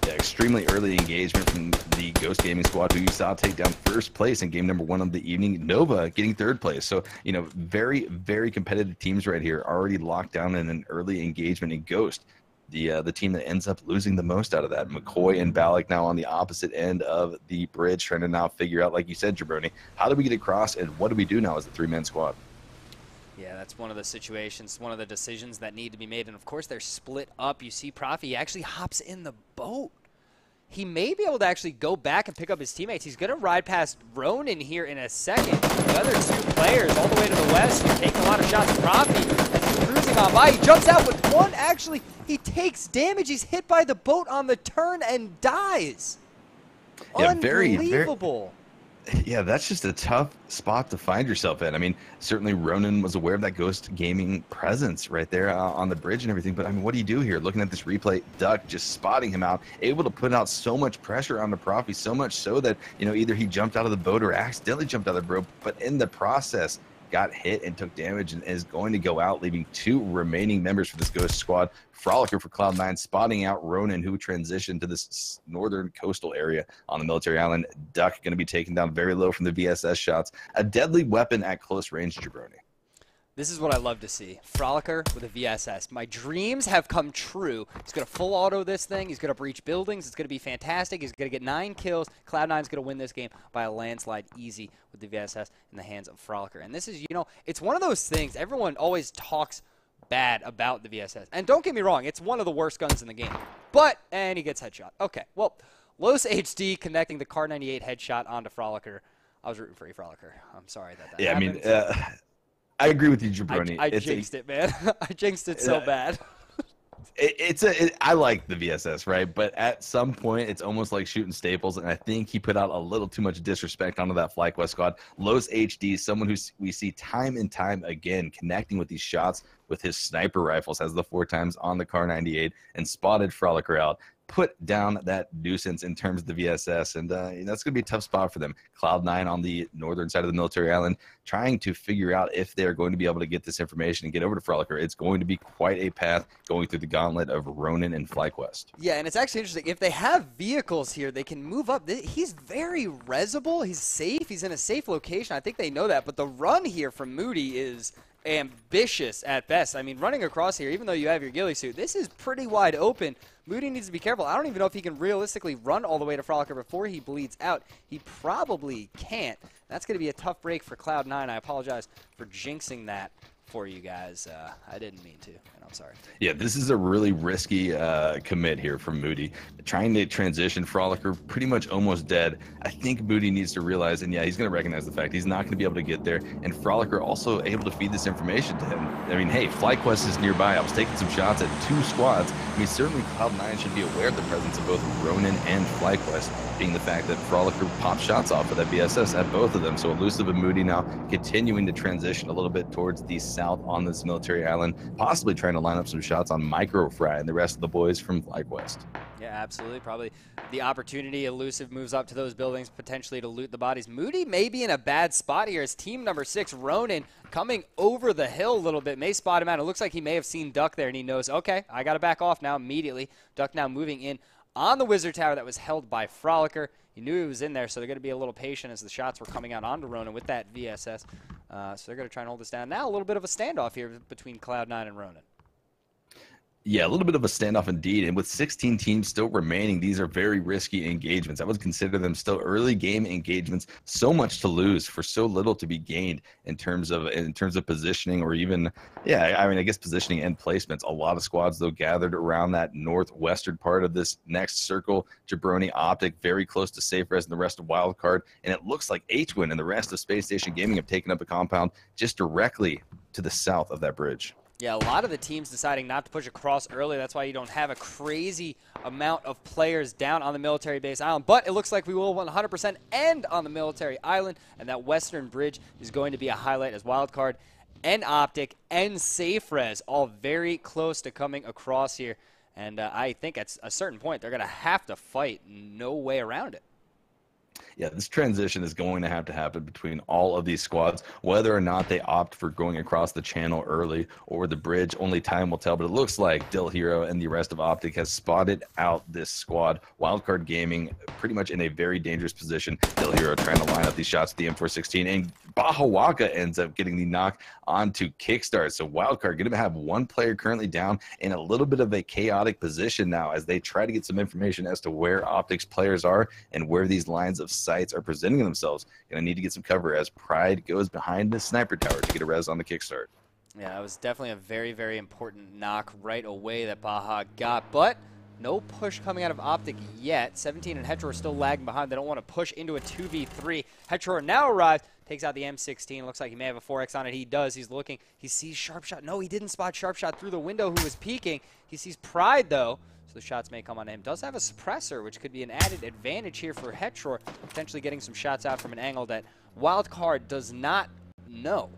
Speaker 3: Yeah, extremely early engagement from the Ghost Gaming squad, who you saw take down first place in game number 1 of the evening. Nova getting third place. So, you know, very competitive teams right here, already locked down in an early engagement in Ghost. The team that ends up losing the most out of that. McCoy and Balak now on the opposite end of the bridge, trying to now figure out, like you said, Jabroni, how do we get across and what do we do now as a 3-man squad?
Speaker 1: Yeah, that's one of the situations, one of the decisions that need to be made. And, of course, they're split up. You see Profi, he actually hops in the boat. He may be able to actually go back and pick up his teammates. He's going to ride past Ronin here in a second. The other two players all the way to the west are taking a lot of shots at Profi as he's cruising on by. He jumps out with one. Actually, he takes damage. He's hit by the boat on the turn and dies.
Speaker 3: Yeah,
Speaker 1: Unbelievable.
Speaker 3: Yeah, that's just a tough spot to find yourself in. I mean, certainly Ronin was aware of that Ghost Gaming presence right there on the bridge and everything. But, I mean, what do you do here? Looking at this replay, Duck just spotting him out, able to put out so much pressure on the Profi, so much so that, you know, either he jumped out of the boat or accidentally jumped out of the boat. But in the process, got hit and took damage and is going to go out, leaving 2 remaining members for this Ghost squad. Frolicker for Cloud9, spotting out Ronan, who transitioned to this northern coastal area on the military island. Duck going to be taken down very low from the VSS shots. A deadly weapon at close range, Jabroni.
Speaker 1: This is what I love to see. Frolicker with a VSS. My dreams have come true. He's going to full auto this thing. He's going to breach buildings. It's going to be fantastic. He's going to get 9 kills. Cloud9's going to win this game by a landslide easy with the VSS in the hands of Frolicker. And this is, you know, it's one of those things. Everyone always talks bad about the VSS. And don't get me wrong, it's one of the worst guns in the game. And he gets headshot. Okay, well, Los HD connecting the Car 98 headshot onto Frolicker. I was rooting for you, Frolicker. I'm sorry that happened.
Speaker 3: I mean, I agree with you, Jabroni.
Speaker 1: I jinxed it, man. I jinxed it so bad.
Speaker 3: I like the VSS, right? But at some point, it's almost like shooting staples, and I think he put out a little too much disrespect onto that FlyQuest squad. Los HD, someone who we see time and time again connecting with these shots with his sniper rifles, has the 4 times on the Car 98 and spotted Frolicker out. Put down that nuisance in terms of the VSS, and that's going to be a tough spot for them. Cloud9 on the northern side of the military island, trying to figure out if they're going to be able to get this information and get over to Frolicker. It's going to be quite a path going through the gauntlet of Ronin and FlyQuest.
Speaker 1: Yeah, and it's actually interesting. If they have vehicles here, they can move up. He's very resable. He's safe. He's in a safe location. I think they know that, but the run here from Moody is ambitious at best. I mean, running across here, even though you have your ghillie suit, this is pretty wide open. Moody needs to be careful. I don't even know if he can realistically run all the way to Frolicker before he bleeds out. He probably can't. That's going to be a tough break for Cloud9. I apologize for jinxing that for you guys. I didn't mean to, and I'm sorry.
Speaker 3: Yeah, this is a really risky commit here from Moody. Trying to transition Frolicker, pretty much almost dead. I think Moody needs to realize, and yeah, he's going to recognize the fact he's not going to be able to get there, and Frolicker also able to feed this information to him. I mean, hey, FlyQuest is nearby. I was taking some shots at 2 squads. I mean, certainly Cloud9 should be aware of the presence of both Ronin and FlyQuest, being the fact that Frolicker popped shots off of that VSS at both of them. So Elusive and Moody now continuing to transition a little bit towards the south on this military island, possibly trying to line up some shots on Microfry and the rest of the boys from FlyQuest.
Speaker 1: Yeah, absolutely. Probably the opportunity. Elusive moves up to those buildings potentially to loot the bodies. Moody may be in a bad spot here as team number 6, Ronin, coming over the hill a little bit, may spot him out. It looks like he may have seen Duck there, and he knows, okay, I got to back off now immediately. Duck now moving in on the Wizard Tower that was held by Frolicker. He knew he was in there, so they're going to be a little patient as the shots were coming out onto Ronin with that VSS. So they're going to try and hold this down. Now a little bit of a standoff here between Cloud9 and Ronin.
Speaker 3: Yeah, a little bit of a standoff indeed. And with 16 teams still remaining, these are very risky engagements. I would consider them still early game engagements. So much to lose for so little to be gained in terms of positioning, or even, yeah, I mean, I guess positioning and placements. A lot of squads, though, gathered around that northwestern part of this next circle. Jabroni, Optic, very close to Safe Res and the rest of Wildcard. And it looks like H-Win and the rest of Space Station Gaming have taken up a compound just directly to the south of that bridge.
Speaker 1: Yeah, a lot of the teams deciding not to push across early. That's why you don't have a crazy amount of players down on the military base island. But it looks like we will 100% end on the military island, and that western bridge is going to be a highlight as Wildcard and Optic and Safe Res all very close to coming across here. And I think at a certain point they're going to have to fight. No way around it.
Speaker 3: Yeah, this transition is going to happen between all of these squads. Whether or not they opt for going across the channel early or the bridge, only time will tell. But it looks like Dill Hero and the rest of Optic has spotted out this squad. Wildcard Gaming pretty much in a very dangerous position. Dill Hero trying to line up these shots at the M416, and Bahawaka ends up getting the knock onto Kickstart. So Wildcard going to have 1 player currently down in a little bit of a chaotic position now as they try to get some information as to where Optic's players are and where these lines of sights are presenting themselves. Going to need to get some cover as Pride goes behind the sniper tower to get a res on the Kickstart.
Speaker 1: Yeah, that was definitely a very, very important knock right away that Baja got, but no push coming out of Optic yet. 17 and Hetro are still lagging behind. They don't want to push into a 2v3. Hetro now arrives, takes out the M16. Looks like he may have a 4X on it. He does. He's looking. He sees Sharpshot. No, he didn't spot Sharpshot through the window who was peeking. He sees Pride, though, so the shots may come on him. Does have a suppressor, which could be an added advantage here for Hetro, potentially getting some shots out from an angle that Wildcard does not know.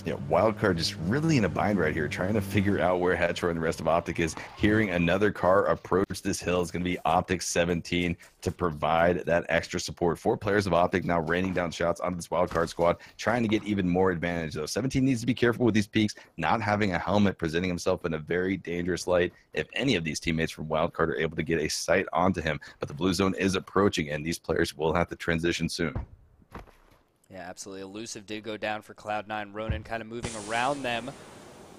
Speaker 3: Yeah, Wildcard just really in a bind right here, trying to figure out where Hetro and the rest of Optic is. Hearing another car approach this hill is going to be Optic 17 to provide that extra support. 4 players of Optic now raining down shots onto this Wildcard squad, trying to get even more advantage, though. 17 needs to be careful with these peaks, not having a helmet, presenting himself in a very dangerous light if any of these teammates from Wildcard are able to get a sight onto him. But the blue zone is approaching, and these players will have to transition soon.
Speaker 1: Yeah, absolutely. Elusive did go down for Cloud9. Ronan kind of moving around them,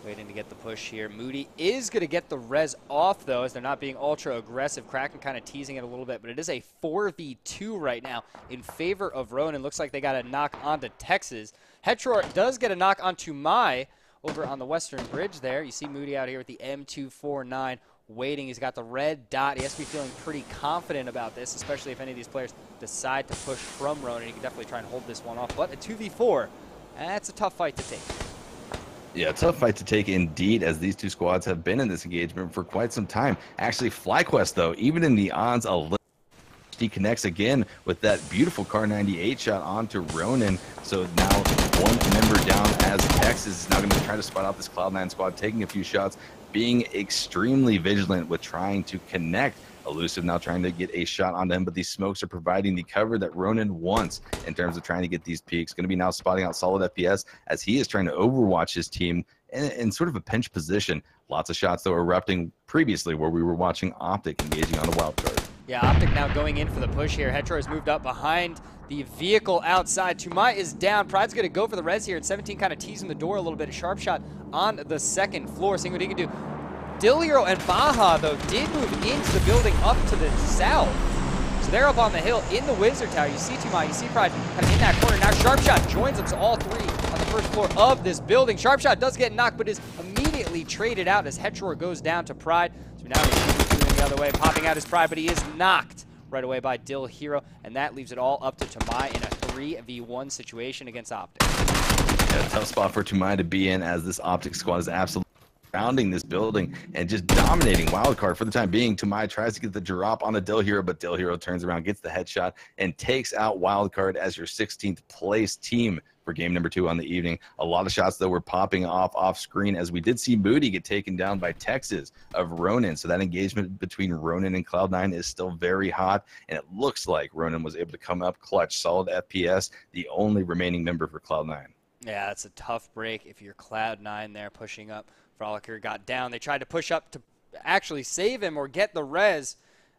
Speaker 1: waiting to get the push here. Moody is going to get the res off, though, as they're not being ultra aggressive. Kraken kind of teasing it a little bit, but it is a 4v2 right now in favor of Ronan. Looks like they got a knock onto Texas. Hetror does get a knock onto Mai over on the western bridge there. You see Moody out here with the M249 waiting. He's got the red dot. He has to be feeling pretty confident about this, especially if any of these players decide to push from Ronan. He can definitely try and hold this one off. But a 2v4, that's a tough fight to take.
Speaker 3: Yeah, tough fight to take indeed, as these two squads have been in this engagement for quite some time. Actually, FlyQuest, though, even in the odds, a little, he connects again with that beautiful Car 98 shot onto Ronan. So now one member down, as Texas is now going to try to spot out this Cloud9 squad, taking a few shots, being extremely vigilant with trying to connect. Elusive now trying to get a shot on them, but these smokes are providing the cover that Ronan wants in terms of trying to get these peaks. Going to be now spotting out solid FPS as he is trying to overwatch his team in sort of a pinch position. Lots of shots, though, erupting previously where we were watching Optic engaging on a wild card.
Speaker 1: Yeah, Optic now going in for the push here. Hetro has moved up behind the vehicle outside. Tumai is down. Pride's going to go for the res here, and 17 kind of teasing the door a little bit. A sharp shot on the second floor, seeing what he can do. Dillero and Baja, though, did move into the building up to the south. So they're up on the hill in the Wizard Tower. You see Tumai, you see Pride kind of in that corner. Now Sharpshot joins them, so all three on the first floor of this building. Sharpshot does get knocked, but is immediately traded out as Hetror goes down to Pride. So now he's moving the other way, popping out his Pride, but he is knocked right away by Dill Hero, and that leaves it all up to Tumai in a 3v1 situation against Optic.
Speaker 3: Yeah, tough spot for Tumai to be in, as this Optic squad is absolutely surrounding this building and just dominating wildcard for the time being. Tumai tries to get the drop on a Dill Hero, but Dill Hero turns around, gets the headshot, and takes out wildcard as your 16th place team for game number 2 on the evening. A lot of shots, though, were popping off screen, as we did see Moody get taken down by Texas of Ronan. So that engagement between Ronan and Cloud9 is still very hot, and it looks like Ronan was able to come up clutch. Solid FPS, the only remaining member for Cloud9.
Speaker 1: Yeah, it's a tough break if you're Cloud9 there pushing up. Frolicker got down. They tried to push up to actually save him or get the res,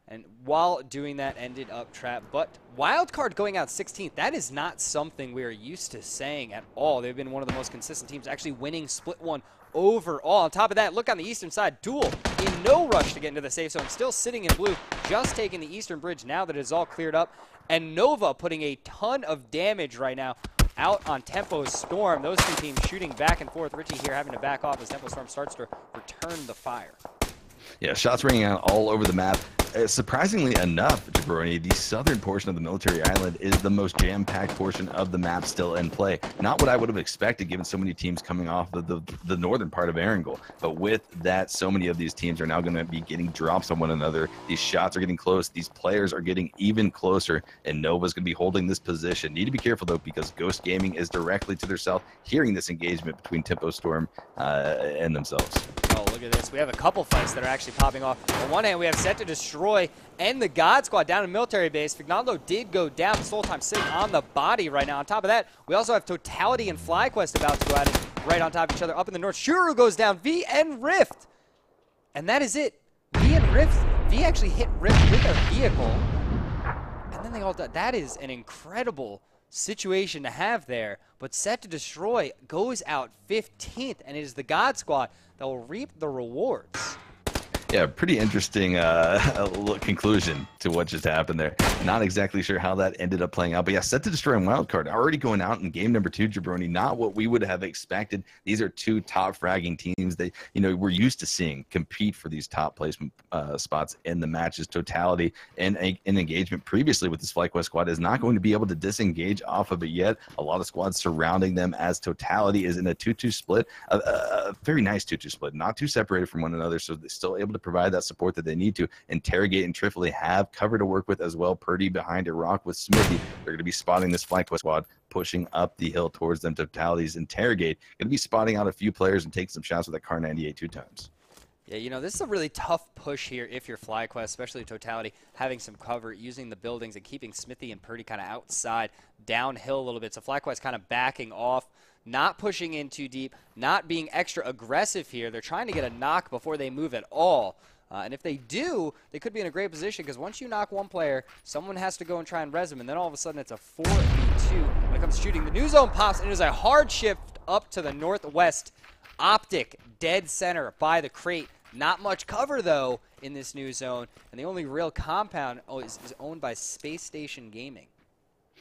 Speaker 1: and while doing that ended up trapped. But Wildcard going out 16th, that is not something we're used to saying at all. They've been one of the most consistent teams, actually winning split one overall. On top of that, look on the eastern side, Duel in no rush to get into the safe zone, still sitting in blue, just taking the eastern bridge now that it is all cleared up. And Nova putting a ton of damage right now out on Tempo Storm. Those two teams shooting back and forth. Richie here having to back off as Tempo Storm starts to return the fire.
Speaker 3: Yeah, shots ringing out all over the map. Surprisingly enough, Jabroni, the southern portion of the military island is the most jam-packed portion of the map still in play. Not what I would have expected, given so many teams coming off the northern part of Erangel. But with that, so many of these teams are now going to be getting drops on one another. These shots are getting close. These players are getting even closer, and Nova's going to be holding this position. Need to be careful, though, because Ghost Gaming is directly to their south, hearing this engagement between Tempo Storm and themselves.
Speaker 1: Oh, look at this. We have a couple fights that are actually popping off. On one hand, we have Set to Destroy and the God Squad down in military base. Fignaldo did go down this whole time, sitting on the body right now. On top of that, we also have Totality and FlyQuest about to go at it right on top of each other. Up in the north, Shuru goes down. V and Rift. And that is it. V and Rift. V actually hit Rift with their vehicle. And then they all died. That is an incredible situation to have there. But Set to Destroy goes out 15th, and it is the God Squad that will reap the rewards.
Speaker 3: Yeah, pretty interesting conclusion to what just happened there. Not exactly sure how that ended up playing out, but yeah, Set to Destroy and Wildcard already going out in game number 2, Jabroni. Not what we would have expected. These are two top fragging teams that, you know, we're used to seeing compete for these top placement spots in the matches. Totality and engagement previously with this FlyQuest squad is not going to be able to disengage off of it yet. A lot of squads surrounding them, as Totality is in a 2-2 split, a very nice 2-2 split, not too separated from one another, so they're still able to to provide that support that they need to. Interrogate and Trifoli have cover to work with as well. Purdy behind a rock with Smithy. They're going to be spotting this FlyQuest squad pushing up the hill towards them. Totality's Interrogate going to be spotting out a few players and taking some shots with that Car 98 2 times.
Speaker 1: Yeah, you know, this is a really tough push here if you're FlyQuest, especially Totality, having some cover, using the buildings and keeping Smithy and Purdy kind of outside, downhill a little bit. So FlyQuest kind of backing off, not pushing in too deep, not being extra aggressive here. They're trying to get a knock before they move at all. And if they do, they could be in a great position because once you knock one player, someone has to go and try and res them, and then all of a sudden it's a 4v2 when it comes to shooting. The new zone pops, and it is a hard shift up to the northwest. Optic, dead center by the crate. Not much cover, though, in this new zone, and the only real compound is owned by Space Station Gaming.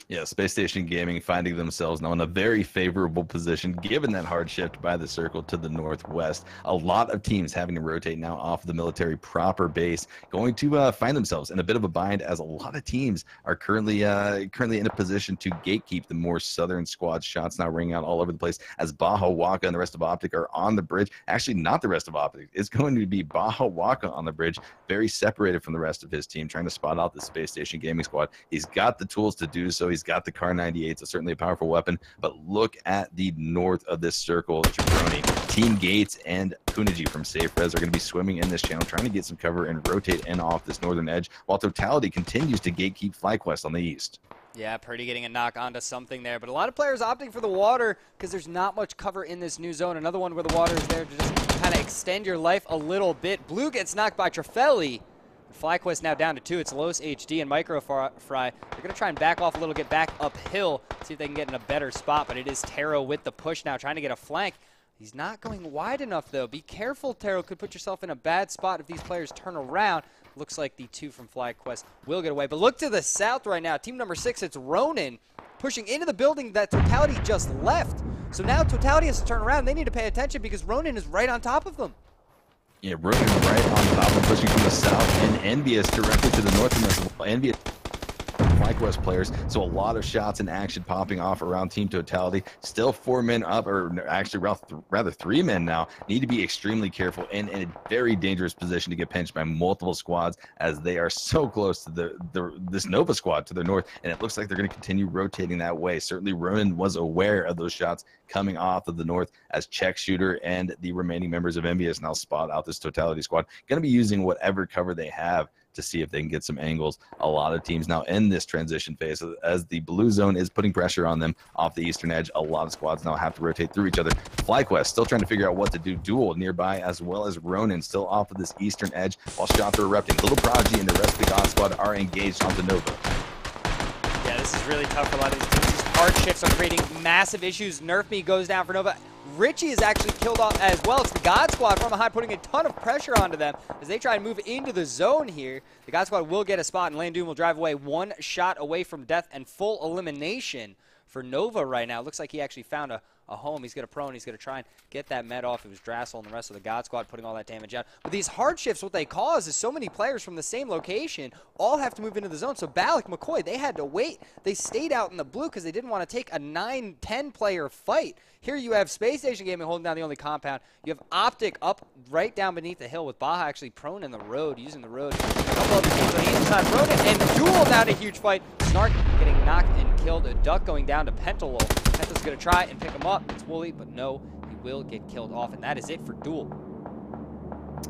Speaker 3: Yeah, Space Station Gaming finding themselves now in a very favorable position, given that hard shift by the circle to the northwest. A lot of teams having to rotate now off the military proper base, going to find themselves in a bit of a bind, as a lot of teams are currently in a position to gatekeep the more southern squad. Shots now ringing out all over the place as Baja Waka and the rest of Optic are on the bridge. Actually, not the rest of Optic. It's going to be Baja Waka on the bridge, very separated from the rest of his team, trying to spot out the Space Station Gaming squad. He's got the tools to do so. He's got the Car 98, so certainly a powerful weapon. But look at the north of this circle. Jabroni, Team Gates, and Kuniji from Safe Res are going to be swimming in this channel, trying to get some cover and rotate in off this northern edge, while Totality continues to gatekeep FlyQuest on the east.
Speaker 1: Yeah, Purdy getting a knock onto something there, but a lot of players opting for the water because there's not much cover in this new zone. Another one where the water is there to just kind of extend your life a little bit. Blue gets knocked by Trifoli. FlyQuest now down to 2. It's Los HD and Micro Fry. They're going to try and back off a little, get back uphill, see if they can get in a better spot. But it is Taro with the push now, trying to get a flank. He's not going wide enough, though. Be careful, Taro. Could put yourself in a bad spot if these players turn around. Looks like the 2 from FlyQuest will get away. But look to the south right now. Team number 6, it's Ronin, pushing into the building that Totality just left. So now Totality has to turn around. They need to pay attention because Ronin is right on top of them.
Speaker 3: Yeah, Ronin right on top of pushing from the south, and Envious directly to the north from this. Envious FlyQuest players, so a lot of shots and action popping off around Team Totality. Still 4 men up, or actually rather 3 men now. Need to be extremely careful and in a very dangerous position to get pinched by multiple squads, as they are so close to this Nova squad to the north, and it looks like they're going to continue rotating that way. Certainly Ronin was aware of those shots coming off of the north, as Check Shooter and the remaining members of Envious now spot out this Totality squad. Going to be using whatever cover they have to see if they can get some angles. A lot of teams now in this transition phase, as the blue zone is putting pressure on them off the eastern edge. A lot of squads now have to rotate through each other. FlyQuest still trying to figure out what to do. Duel nearby, as well as Ronin still off of this eastern edge, while shots are erupting. Little Prodigy and the rest of the God Squad are engaged onto Nova.
Speaker 1: Yeah, this is really tough for a lot of these teams. These hard shifts are creating massive issues. Nerf Me goes down for Nova. Richie is actually killed off as well. It's the God Squad from behind, putting a ton of pressure onto them as they try and move into the zone here. The God Squad will get a spot, and Landoon will drive away, 1 shot away from death and full elimination for Nova right now. Looks like he actually found a home. He's going to prone. He's going to try and get that med off. It was Drassel and the rest of the God Squad putting all that damage out. But these hard shifts, what they cause is so many players from the same location all have to move into the zone. So Balak, McCoy, they had to wait. They stayed out in the blue because they didn't want to take a 9-10 player fight. Here you have Space Station Gaming holding down the only compound. You have Optic up right down beneath the hill with Baja actually prone in the road, using the road. A couple other teams on the inside. Ronin and Duel down a huge fight. Snark getting knocked and killed. A Duck going down to Pentalol. Penta's going to try and pick him up. It's Wooly, but no, he will get killed off. And that is it for Duel.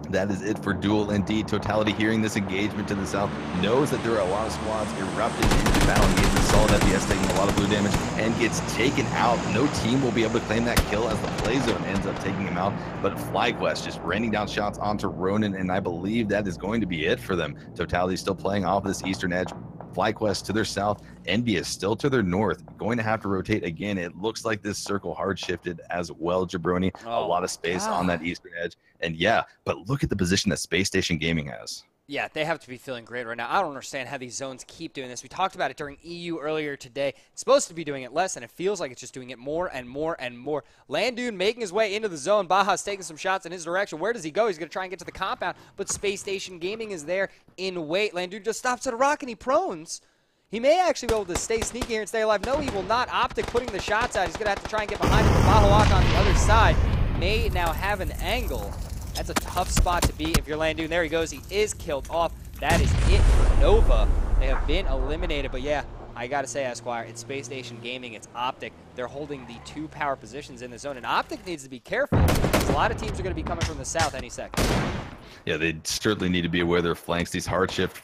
Speaker 3: That is it for Duel indeed. Totality, hearing this engagement to the south, knows that there are a lot of squads erupting into battle. He gets a solid FPS, taking a lot of blue damage, and gets taken out. No team will be able to claim that kill as the play zone ends up taking him out. But FlyQuest just raining down shots onto Ronin, and I believe that is going to be it for them. Totality still playing off this eastern edge. FlyQuest to their south, Envious still to their north, going to have to rotate again. It looks like this circle hard shifted as well, Jabroni. A lot of space on that eastern edge. And yeah, but look at the position that Space Station Gaming has. Yeah,
Speaker 1: they have to be feeling great right now. I don't understand how these zones keep doing this. We talked about it during EU earlier today. It's supposed to be doing it less, and it feels like it's just doing it more and more and more. Landoon making his way into the zone. Baja's taking some shots in his direction. Where does he go? He's going to try and get to the compound, but Space Station Gaming is there in wait. Landoon just stops at a rock, and he prones. He may actually be able to stay sneaky here and stay alive. No, he will not. Optic putting the shots out. He's going to have to try and get behind him. But Bahawak on the other side may now have an angle. That's a tough spot to be if you're Landoon. There he goes. He is killed off. That is it for Nova. They have been eliminated, but yeah, I gotta say, Esquire, it's Space Station Gaming, it's Optic. They're holding the 2 power positions in the zone, and Optic needs to be careful because a lot of teams are gonna be coming from the south any second.
Speaker 3: Yeah, they certainly need to be aware of their flanks. These hard shifts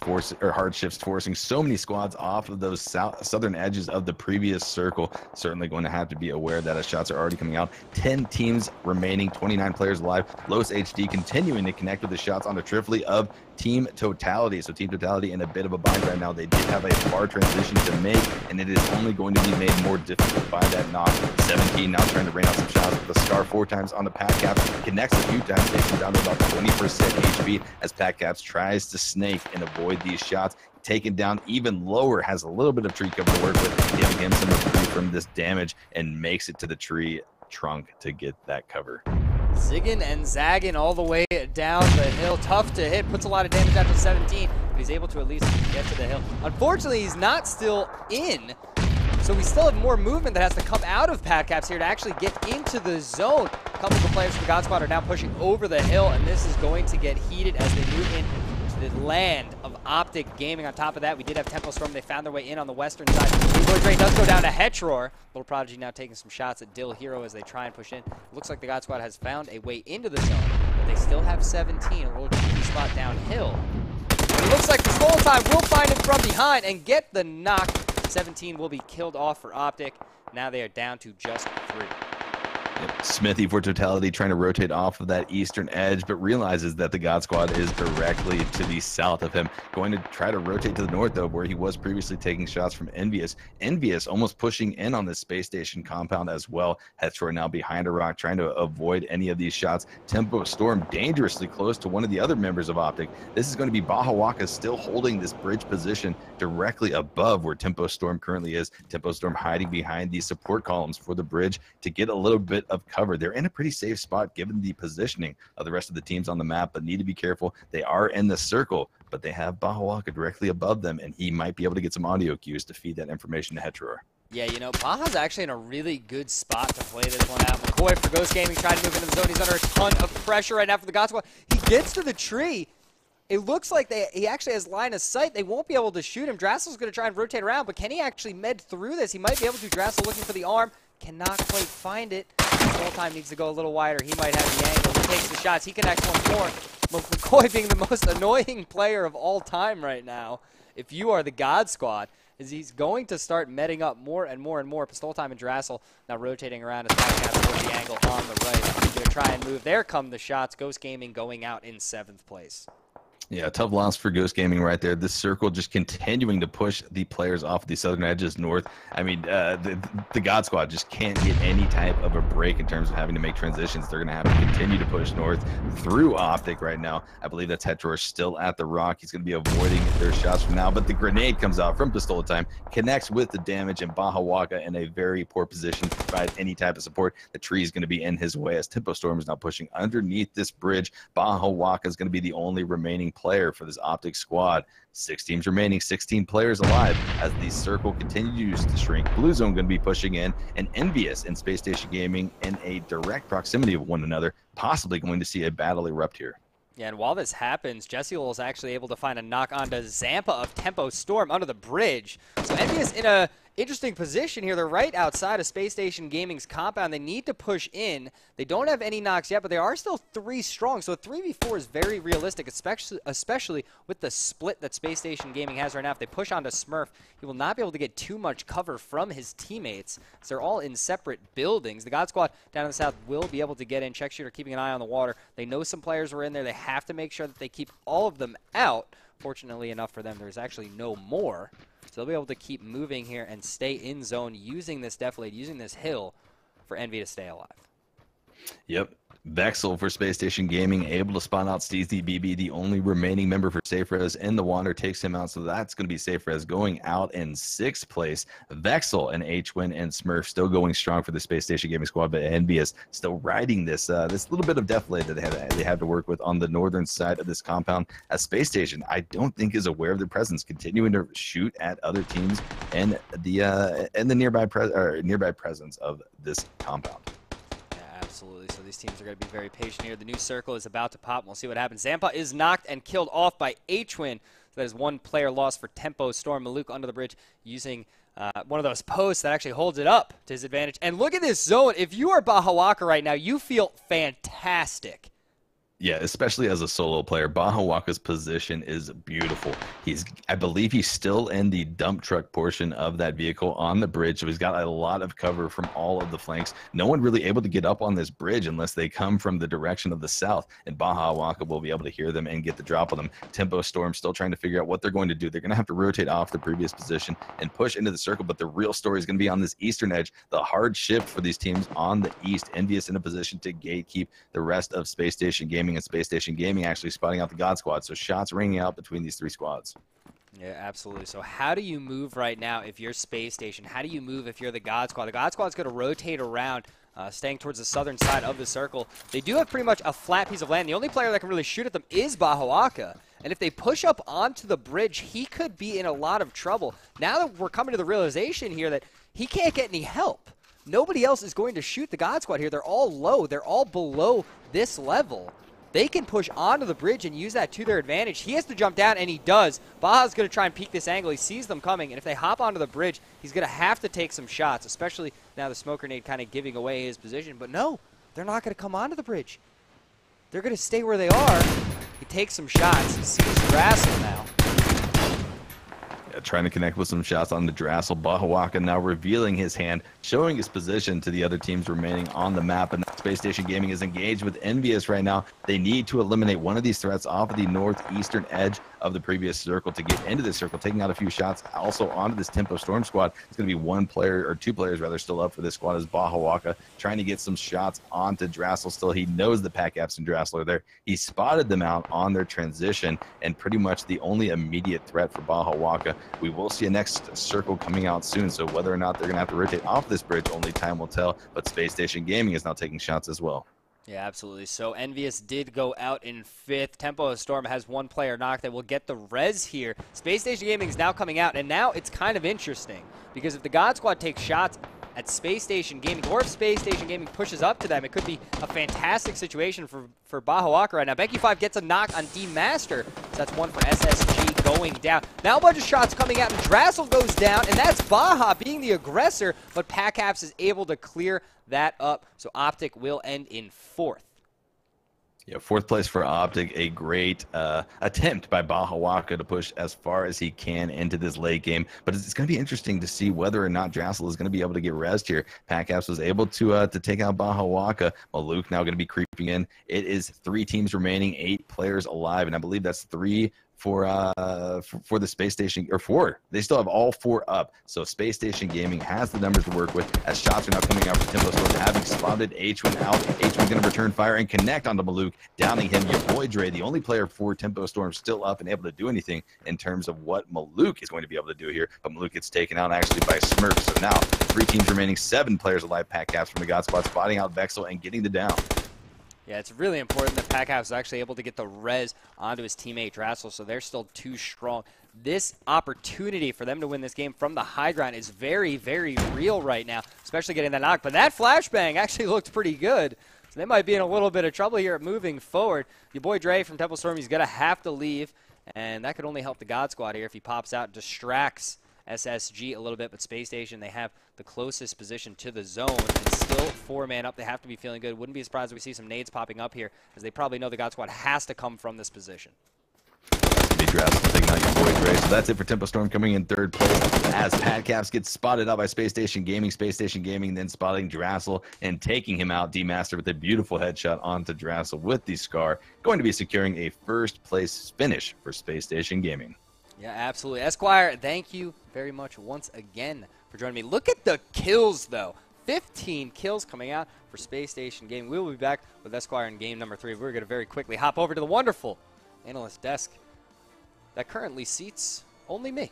Speaker 3: forcing so many squads off of those southern edges of the previous circle. Certainly going to have to be aware that as shots are already coming out. 10 teams remaining, 29 players alive. Los HD continuing to connect with the shots on the Trifley of Team Totality. So Team Totality in a bit of a bind right now. They did have a far transition to make, and it is only going to be made more difficult by that knock. 17 now trying to rain out some shots with the Scar 4 times on the Pack Caps. Connects a few times, takes him down to about 20% HP as Pack Caps tries to snake and avoid these shots. Taken down even lower, has a little bit of tree cover to work with, giving him some reprieve from this damage, and makes it to the tree trunk to get that cover.
Speaker 1: Zigging and zagging all the way down the hill. Tough to hit, puts a lot of damage out to 17, but he's able to at least get to the hill. Unfortunately, he's not still in, so we still have more movement that has to come out of Pack Caps here to actually get into the zone. A couple of the players from the God Squad are now pushing over the hill, and this is going to get heated as they move in to the land of Optic Gaming. On top of that, we did have Tempo Storm. They found their way in on the western side. Boy Drain does go down to Hetror. Little Prodigy now taking some shots at Dill Hero as they try and push in. Looks like the God Squad has found a way into the zone, but they still have 17, a little tricky spot downhill. It looks like the Stole Time will find him from behind and get the knock. 17 will be killed off for Optic. Now they are down to just 3.
Speaker 3: Smithy for Totality trying to rotate off of that eastern edge, but realizes that the God Squad is directly to the south of him. Going to try to rotate to the north, though, where he was previously taking shots from Envious. Envious almost pushing in on this space station compound as well. Hetror now behind a rock, trying to avoid any of these shots. Tempo Storm dangerously close to one of the other members of Optic. This is going to be Baja Waka still holding this bridge position directly above where Tempo Storm currently is. Tempo Storm hiding behind these support columns for the bridge to get a little bit of cover. They're in a pretty safe spot given the positioning of the rest of the teams on the map, but need to be careful. They are in the circle, but they have Baja Waka directly above them, and he might be able to get some audio cues to feed that information to Hetror.
Speaker 1: Yeah, you know, Baja's actually in a really good spot to play this one out. McCoy for Ghost Gaming trying to move into the zone. He's under a ton of pressure right now for the God Squad. He gets to the tree. It looks like he actually has line of sight. They won't be able to shoot him. Drassel's going to try and rotate around, but can he actually med through this? He might be able to. Drassel looking for the arm. Cannot quite find it. Full time needs to go a little wider. He might have the angle. He takes the shots. He connects once more. McCoy being the most annoying player of all time right now. If you are the God Squad, is he's going to start medding up more and more and more. Pistol Time and Drassel now rotating around as Pack Caps towards the angle on the right. He's going to try and move. There come the shots. Ghost Gaming going out in 7th place.
Speaker 3: Yeah, tough loss for Ghost Gaming right there. This circle just continuing to push the players off the southern edges north. I mean, the God Squad just can't get any type of a break in terms of having to make transitions. They're going to have to continue to push north through Optic right now. I believe that's Hetror still at the rock. He's going to be avoiding their shots from now, but the grenade comes out from Pistol Time, connects with the damage, and Baja Waka in a very poor position to provide any type of support. The tree is going to be in his way as Tempo Storm is now pushing underneath this bridge. Baja Waka is going to be the only remaining player for this Optic squad. 6 teams remaining, 16 players alive as the circle continues to shrink. Blue Zone going to be pushing in, and Envious and Space Station Gaming in a direct proximity of one another, possibly going to see a battle erupt here.
Speaker 1: Yeah, and while this happens, Jesse is actually able to find a knock onto Zampa of Tempo Storm under the bridge. So Envious in a interesting position here. They're right outside of Space Station Gaming's compound. They need to push in. They don't have any knocks yet, but they are still 3 strong. So a 3v4 is very realistic, especially with the split that Space Station Gaming has right now. If they push onto Smurf, he will not be able to get too much cover from his teammates. So they're all in separate buildings. The God Squad down in the south will be able to get in. Check Shooter keeping an eye on the water. They know some players were in there. They have to make sure that they keep all of them out. Fortunately enough for them, there's actually no more. So they'll be able to keep moving here and stay in zone using this defilade, using this hill for Envy to stay alive.
Speaker 3: Yep. Vexel for Space Station Gaming, able to spawn out Steezy BB, the only remaining member for Safe Res in the water, takes him out, so that's going to be Safe Res going out in 6th place. Vexel and H-Win and Smurf still going strong for the Space Station Gaming squad, but Envious still riding this this little bit of defilade that they had to work with on the northern side of this compound. As Space Station, I don't think is aware of their presence, continuing to shoot at other teams and the nearby presence of this compound.
Speaker 1: absolutely. So these teams are going to be very patient here. The new circle is about to pop, and we'll see what happens. Zampa is knocked and killed off by H-Win. So that is one player lost for Tempo Storm. Maluk under the bridge using one of those posts that actually holds it up to his advantage. And look at this zone. If you are Bahawaka right now, you feel fantastic.
Speaker 3: Yeah, especially as a solo player, Bahawaka's position is beautiful. I believe he's still in the dump truck portion of that vehicle on the bridge, so he's got a lot of cover from all of the flanks. No one really able to get up on this bridge unless they come from the direction of the south, and Bahawaka will be able to hear them and get the drop on them. Tempo Storm still trying to figure out what they're going to do. They're going to have to rotate off the previous position and push into the circle, but the real story is going to be on this eastern edge. The hard shift for these teams on the east. Envious in a position to gatekeep the rest of Space Station Gaming, and Space Station Gaming actually spotting out the God Squad. So shots ringing out between these three squads.
Speaker 1: Yeah, absolutely. So how do you move right now if you're Space Station? How do you move if you're the God Squad? The God Squad's going to rotate around, staying towards the southern side of the circle. They do have pretty much a flat piece of land. The only player that can really shoot at them is Bahawaka. And if they push up onto the bridge, he could be in a lot of trouble. Now that we're coming to the realization here that he can't get any help. Nobody else is going to shoot the God Squad here. They're all low. They're all below this level. They can push onto the bridge and use that to their advantage. He has to jump down, and he does. Baja's going to try and peek this angle. He sees them coming, and if they hop onto the bridge, he's going to have to take some shots, especially now the smoke grenade kind of giving away his position. But no, they're not going to come onto the bridge. They're going to stay where they are. He takes some shots. He sees Drassel now.
Speaker 3: Trying to connect with some shots on the Drassel. Bahawaka now revealing his hand, showing his position to the other teams remaining on the map. And Space Station Gaming is engaged with Envious right now. They need to eliminate one of these threats off of the northeastern edge of the previous circle to get into this circle, taking out a few shots also onto this Tempo Storm squad. It's going to be one player, or two players rather, still up for this squad as Bahawaka trying to get some shots onto Drassel still. He knows the Pack Apps and Drassel are there. He spotted them out on their transition, and pretty much the only immediate threat for Bahawaka. We will see a next circle coming out soon, so whether or not they're going to have to rotate off this bridge, only time will tell. But Space Station Gaming is now taking shots as well.
Speaker 1: Yeah, absolutely. So Envious did go out in 5th. Tempo Storm has one player knocked that will get the res here. Space Station Gaming is now coming out, and now it's kind of interesting because if the God Squad takes shots at Space Station Gaming, or if Space Station Gaming pushes up to them, it could be a fantastic situation for Bahawaka right now. Becky5 gets a knock on D-Master, so that's one for SSG going down. Now a bunch of shots coming out, and Drassel goes down, and that's Baja being the aggressor, but Pack Apps is able to clear that up, so Optic will end in 4th.
Speaker 3: Yeah, 4th place for Optic, a great attempt by Bahawaka to push as far as he can into this late game. But it's going to be interesting to see whether or not Drassel is going to be able to get rezzed here. Pack Apps was able to take out Bahawaka. Maluk now going to be creeping in. It is 3 teams remaining, 8 players alive, and I believe that's 3 for the Space Station, or 4. They still have all 4 up. So Space Station Gaming has the numbers to work with as shots are now coming out for Tempo Storm, having spotted H-Win out. H-Win going to return fire and connect onto Maluk, downing him. Your boy Dre, the only player for Tempo Storm still up and able to do anything in terms of what Maluk is going to be able to do here. But Maluk gets taken out actually by Smurf. So now 3 teams remaining, 7 players alive. Pack Apps from the God Squad spotting out Vexel and getting the down.
Speaker 1: Yeah, it's really important that Pack Apps is actually able to get the res onto his teammate Drassel, so they're still too strong. This opportunity for them to win this game from the high ground is very, very real right now, especially getting that knock. But that flashbang actually looked pretty good, so they might be in a little bit of trouble here moving forward. Your boy Dre from Temple Storm, he's going to have to leave, and that could only help the God Squad here if he pops out, distracts SSG a little bit, but Space Station, they have the closest position to the zone and still 4-man up. They have to be feeling good. Wouldn't be surprised if we see some nades popping up here as they probably know the God Squad has to come from this position.
Speaker 3: Taking out your boy Dre. So that's it for Tempo Storm coming in 3rd place as Pack Apps gets spotted out by Space Station Gaming. Space Station Gaming then spotting Drassel and taking him out. D-Master with a beautiful headshot onto Drassel with the Scar, going to be securing a 1st place finish for Space Station Gaming.
Speaker 1: Yeah, absolutely. Esquire, thank you very much once again for joining me. Look at the kills, though. 15 kills coming out for Space Station Gaming. We will be back with Esquire in game number 3. We're going to very quickly hop over to the wonderful analyst desk that currently seats only me.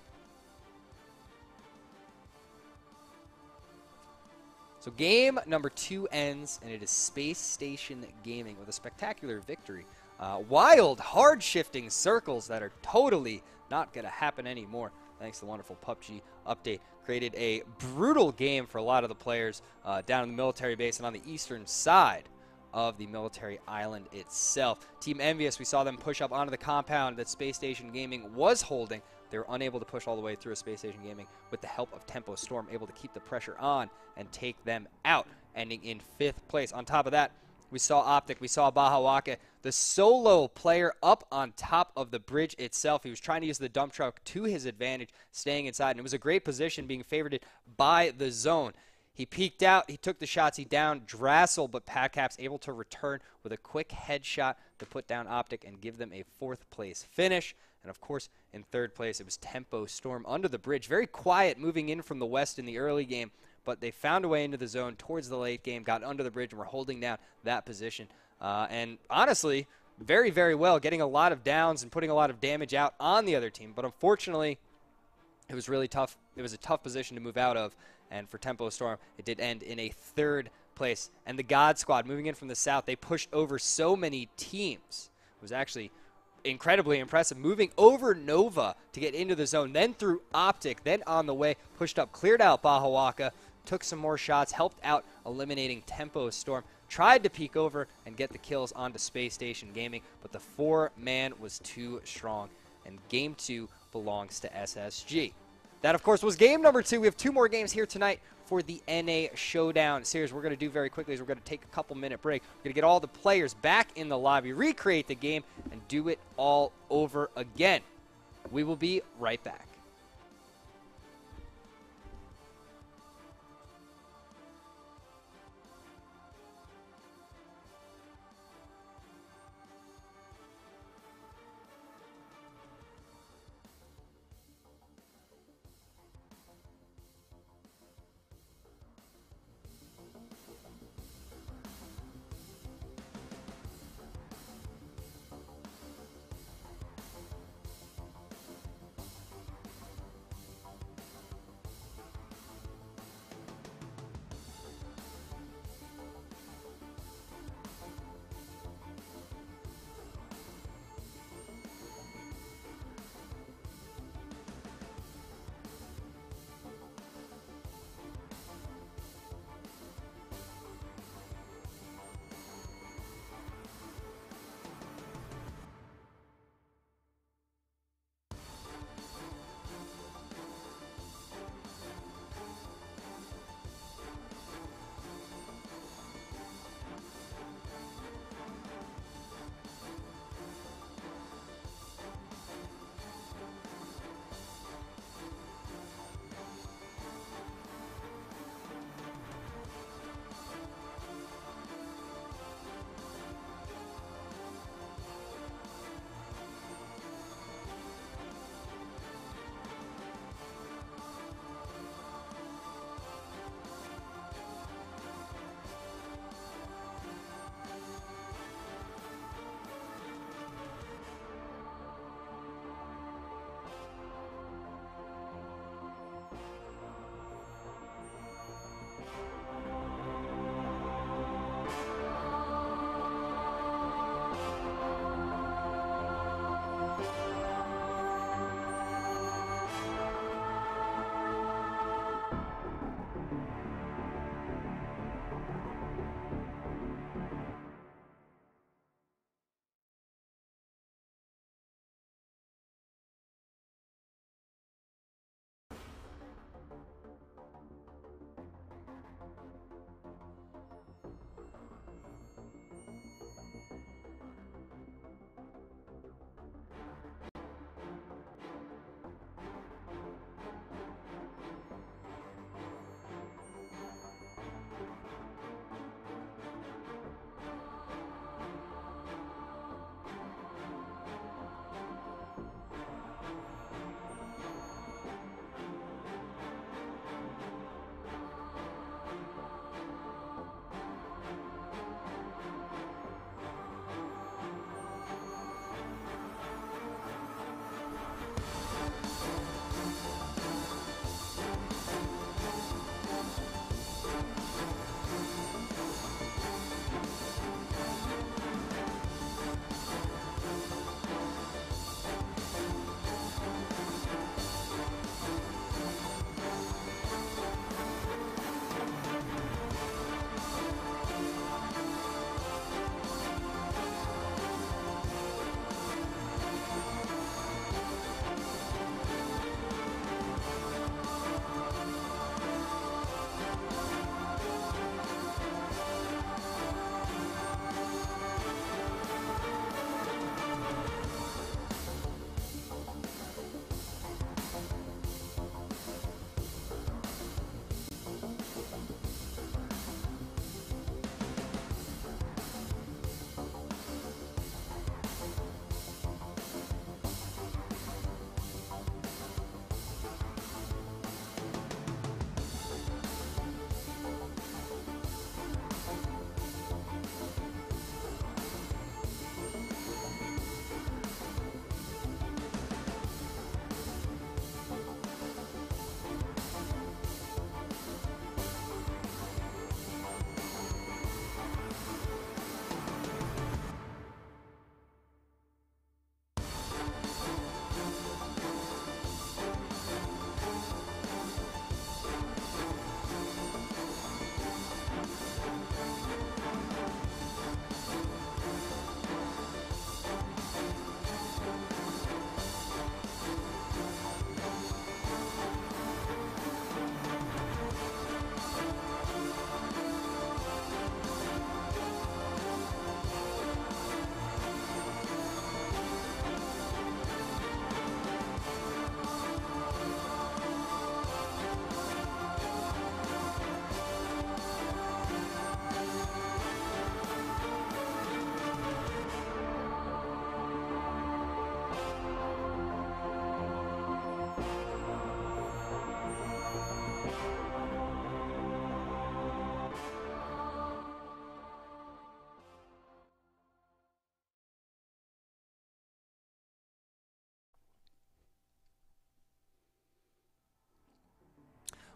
Speaker 1: So game number 2 ends, and it is Space Station Gaming with a spectacular victory. Wild, hard-shifting circles that are totally not going to happen anymore. Thanks to the wonderful PUBG update. Created a brutal game for a lot of the players down in the military base and on the eastern side. of the military island itself. Team Envious, we saw them push up onto the compound that Space Station Gaming was holding. They were unable to push all the way through a Space Station Gaming with the help of Tempo Storm, able to keep the pressure on and take them out, ending in 5th place. On top of that, we saw Optic, we saw Baja Waka, the solo player up on top of the bridge itself. He was trying to use the dump truck to his advantage, staying inside, and it was a great position, being favored by the zone. He peeked out, he took the shots, he downed Drassel, but Padcaps able to return with a quick headshot to put down Optic and give them a 4th place finish. And of course, in 3rd place, it was Tempo Storm under the bridge. Very quiet moving in from the west in the early game, but they found a way into the zone towards the late game, got under the bridge, and were holding down that position. And honestly, very, very well, getting a lot of downs and putting a lot of damage out on the other team. But unfortunately, it was really tough. It was a tough position to move out of. And for Tempo Storm, it did end in a 3rd place. And the God Squad, moving in from the south, they pushed over so many teams. It was actually incredibly impressive, moving over Nova to get into the zone, then through Optic, then on the way, pushed up, cleared out Baja Waka, took some more shots, helped out eliminating Tempo Storm, tried to peek over and get the kills onto Space Station Gaming, but the 4-man was too strong, and Game 2 belongs to SSG. That, of course, was game number 2. We have 2 more games here tonight for the NA Showdown series. We're going to do very quickly is we're going to take a couple-minute break. We're going to get all the players back in the lobby, recreate the game, and do it all over again. We will be right back.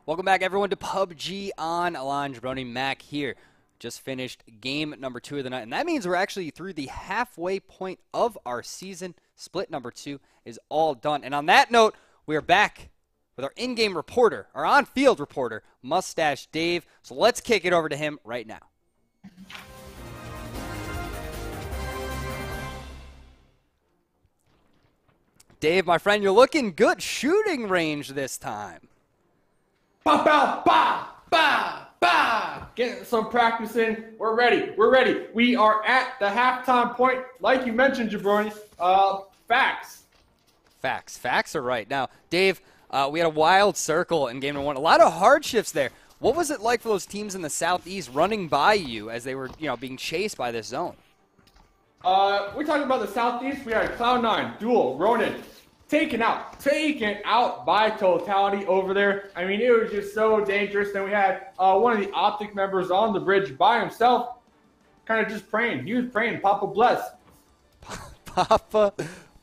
Speaker 1: Welcome back, everyone, to PUBG Online. Jabroni Mac here. Just finished game number 2 of the night, and that means we're actually through the halfway point of our season. Split number 2 is all done. And on that note, we are back with our in-game reporter, our on-field reporter, Mustache Dave. So let's kick it over to him right now. Dave, my friend, you're looking good shooting range this time.
Speaker 4: Ba ba ba ba ba. Getting some practice in. We're ready. We're ready. We are at the halftime point, like you mentioned, Jabroni. Facts.
Speaker 1: Facts are right. Now, Dave, we had a wild circle in game number 1. A lot of hardships there. What was it like for those teams in the Southeast running by you as they were, being chased by this zone?
Speaker 4: We're talking about the Southeast. We had Cloud9, Duel, Ronin, taken out by totality over there. I mean, it was just so dangerous. Then we had one of the Optic members on the bridge by himself, kind of just praying. He was praying, Papa bless.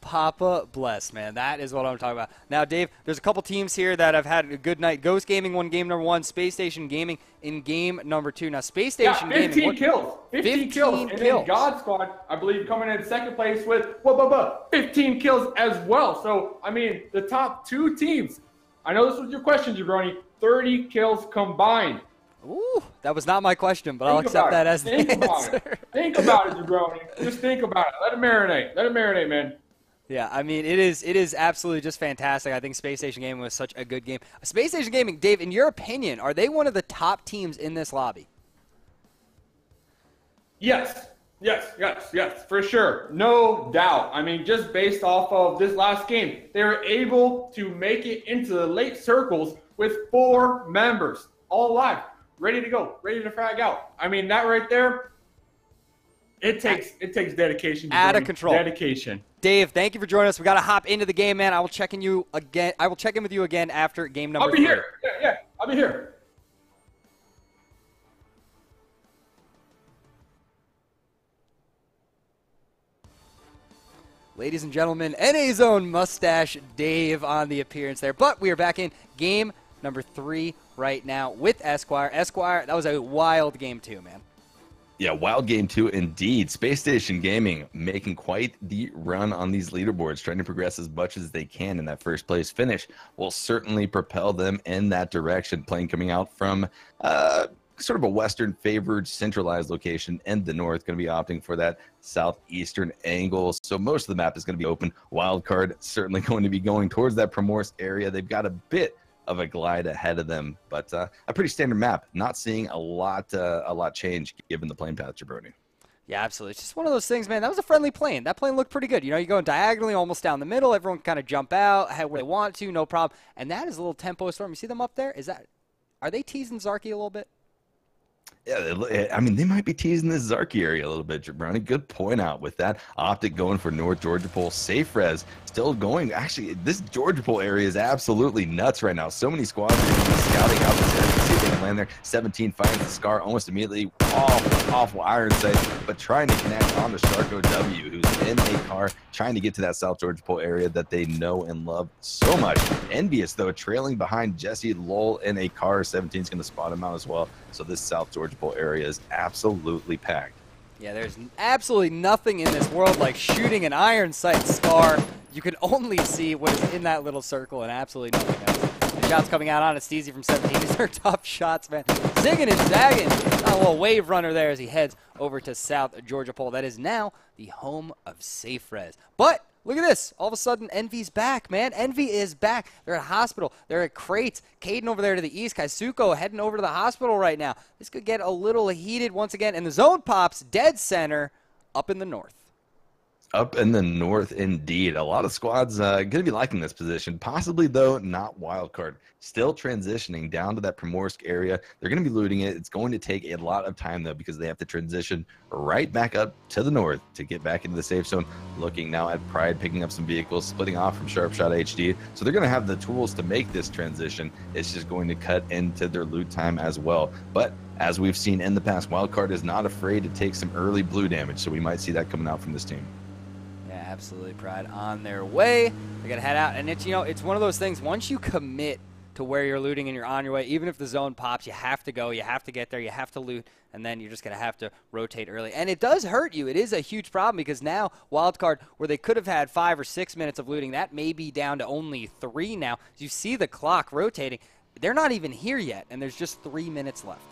Speaker 1: Papa bless, man. That is what I'm talking about. Now, Dave, there's a couple teams here that have had a good night. Ghost Gaming won game number 1. Space Station Gaming in game number 2. Now, Space Station Gaming.
Speaker 4: 15 kills. 15 kills. And then God Squad, I believe, coming in second place with 15 kills as well. So, I mean, the top 2 teams. I know this was your question, Jabroni. 30 kills combined.
Speaker 1: Ooh, that was not my question, but I'll accept that as the answer.
Speaker 4: Think about it, Jabroni. Just think about it. Let it marinate. Let it marinate, man.
Speaker 1: Yeah, I mean, it is absolutely just fantastic. I think Space Station Gaming was such a good game. Space Station Gaming, Dave, in your opinion, are they one of the top teams in this lobby?
Speaker 4: Yes, for sure. No doubt. I mean, just based off of this last game, they were able to make it into the late circles with 4 members, all alive, ready to go, ready to frag out. I mean, that right there, it takes dedication.
Speaker 1: Out of control.
Speaker 4: Dedication.
Speaker 1: Dave, thank you for joining us. We got to hop into the game, man. I will check in with you again after game number 3.
Speaker 4: I'll be here. Yeah, I'll be here.
Speaker 1: Ladies and gentlemen, NA Zone Mustache Dave on the appearance there. But we are back in game number 3 right now with Esquire. Esquire, that was a wild game too, man.
Speaker 3: Yeah, wild game 2 indeed. Space Station Gaming making quite the run on these leaderboards, trying to progress as much as they can, in that first place finish will certainly propel them in that direction. Playing coming out from sort of a western favored centralized location, and the north going to be opting for that southeastern angle. So most of the map is going to be open. Wildcard certainly going to be going towards that Primorsk area. They've got a bit of a glide ahead of them, but a pretty standard map. Not seeing a lot change given the plane path, Jabroni.
Speaker 1: Yeah, absolutely. It's just one of those things, man. That was a friendly plane. That plane looked pretty good. You're going diagonally almost down the middle. Everyone can kind of jump out where they want to, no problem. And that is a little tempo storm. You see them up there? Are they teasing Zarky a little bit?
Speaker 3: Yeah, I mean, they might be teasing this Zarky area a little bit, Jabroni. Good point out with that. Optic going for North Georgia Pole. Safe Res still going. Actually, this Georgia Pole area is absolutely nuts right now. So many squads are scouting out this area. See if they can land there. 17 finds the Scar almost immediately. Awful iron sight, but trying to connect on the Sharko W, who's in a car, trying to get to that South Georgia Pole area that they know and love so much. Envious, though, trailing behind Jesse Lowell in a car. 17 is going to spot him out as well. So this South Georgia Pole area is absolutely packed.
Speaker 1: Yeah, there's absolutely nothing in this world like shooting an iron sight Scar. You can only see what is in that little circle, and absolutely nothing else. The shots coming out on it. Steezy from 17. These are tough shots, man. Zigging and zagging. A little wave runner there as he heads over to South Georgia Pole. That is now the home of Safe Res. But look at this. All of a sudden, Envy's back, man. Envy is back. They're at hospital. They're at crates. Caden over there to the east. Kaisuko heading over to the hospital right now. This could get a little heated once again. And the zone pops dead center up in the north.
Speaker 3: Up in the north, indeed. A lot of squads going to be liking this position. Possibly, though, not wildcard. Still transitioning down to that Primorsk area. They're going to be looting it. It's going to take a lot of time, though, because they have to transition right back up to the north to get back into the safe zone. Looking now at Pride, picking up some vehicles, splitting off from Sharpshot HD. So they're going to have the tools to make this transition. It's just going to cut into their loot time as well. But as we've seen in the past, wildcard is not afraid to take some early blue damage. So we might see that coming out from this team.
Speaker 1: Absolutely, Pride on their way. They got to head out, and it's it's one of those things. Once you commit to where you're looting and you're on your way. Even if the zone pops, you have to go, you have to get there, you have to loot, and then you're just going to have to rotate early. And it does hurt you. It is a huge problem because now wildcard, where they could have had 5 or 6 minutes of looting, that may be down to only 3 now. You see the clock rotating. They're not even here yet, and there's just 3 minutes left.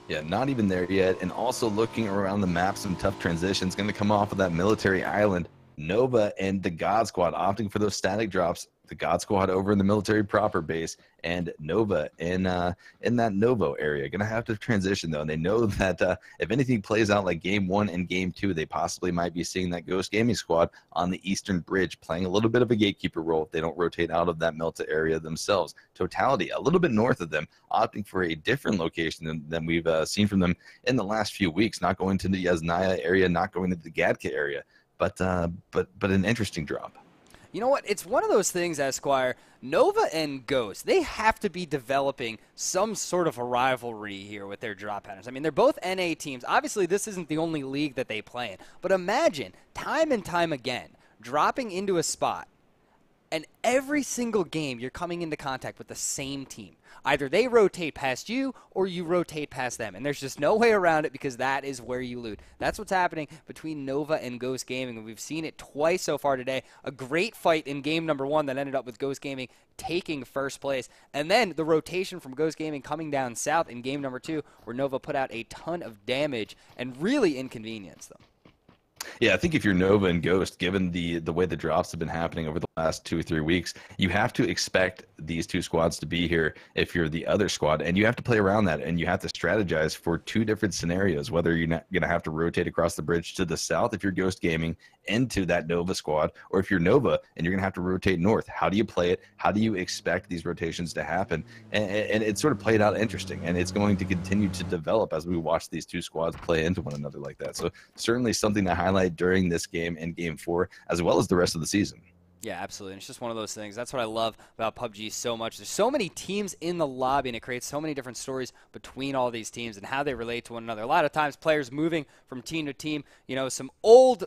Speaker 3: Yeah, not even there yet. And also looking around the map, some tough transitions going to come off of that military island. Nova and the God Squad opting for those static drops. The God Squad over in the military proper base, and Nova in that Novo area. Going to have to transition, though, and they know that if anything plays out like Game 1 and Game 2, they possibly might be seeing that Ghost Gaming Squad on the Eastern Bridge playing a little bit of a gatekeeper role if they don't rotate out of that Melta area themselves. Totality, a little bit north of them, opting for a different location than we've seen from them in the last few weeks, not going to the Yasnaya area, not going to the Gadka area, but an interesting drop.
Speaker 1: You know what? It's one of those things, Esquire. Nova and Ghost, they have to be developing some sort of a rivalry here with their drop patterns. I mean, they're both NA teams. Obviously, this isn't the only league that they play in. But imagine, time and time again, dropping into a spot, and every single game you're coming into contact with the same team. Either they rotate past you or you rotate past them. And there's just no way around it because that is where you loot. That's what's happening between Nova and Ghost Gaming. And we've seen it twice so far today. A great fight in game number 1 that ended up with Ghost Gaming taking first place. And then the rotation from Ghost Gaming coming down south in game number 2 where Nova put out a ton of damage and really inconvenienced them.
Speaker 3: Yeah, I think if you're Nova and Ghost, given the way the drops have been happening over the last 2 or 3 weeks, you have to expect these two squads to be here if you're the other squad, and you have to play around that, and you have to strategize for 2 different scenarios, whether you're not going to have to rotate across the bridge to the south if you're Ghost Gaming into that Nova squad, or if you're Nova and you're going to have to rotate north. How do you play it? How do you expect these rotations to happen? And it sort of played out interesting, and it's going to continue to develop as we watch these two squads play into one another like that. So certainly something to highlight during this game and Game 4, as well as the rest of the season.
Speaker 1: Yeah, absolutely. And it's just one of those things. That's what I love about PUBG so much. There's so many teams in the lobby, and it creates so many different stories between all these teams and how they relate to one another. A lot of times, players moving from team to team. You know, some old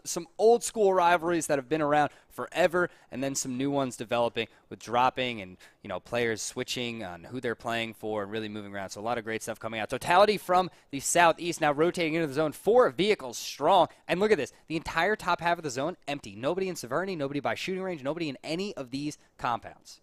Speaker 1: school rivalries that have been around forever, and then some new ones developing with dropping and, you know, players switching on who they're playing for and really moving around. So a lot of great stuff coming out. Totality from the southeast now rotating into the zone. 4 vehicles strong. And look at this. The entire top half of the zone empty. Nobody in Severny, nobody by shooting range, nobody in any of these compounds.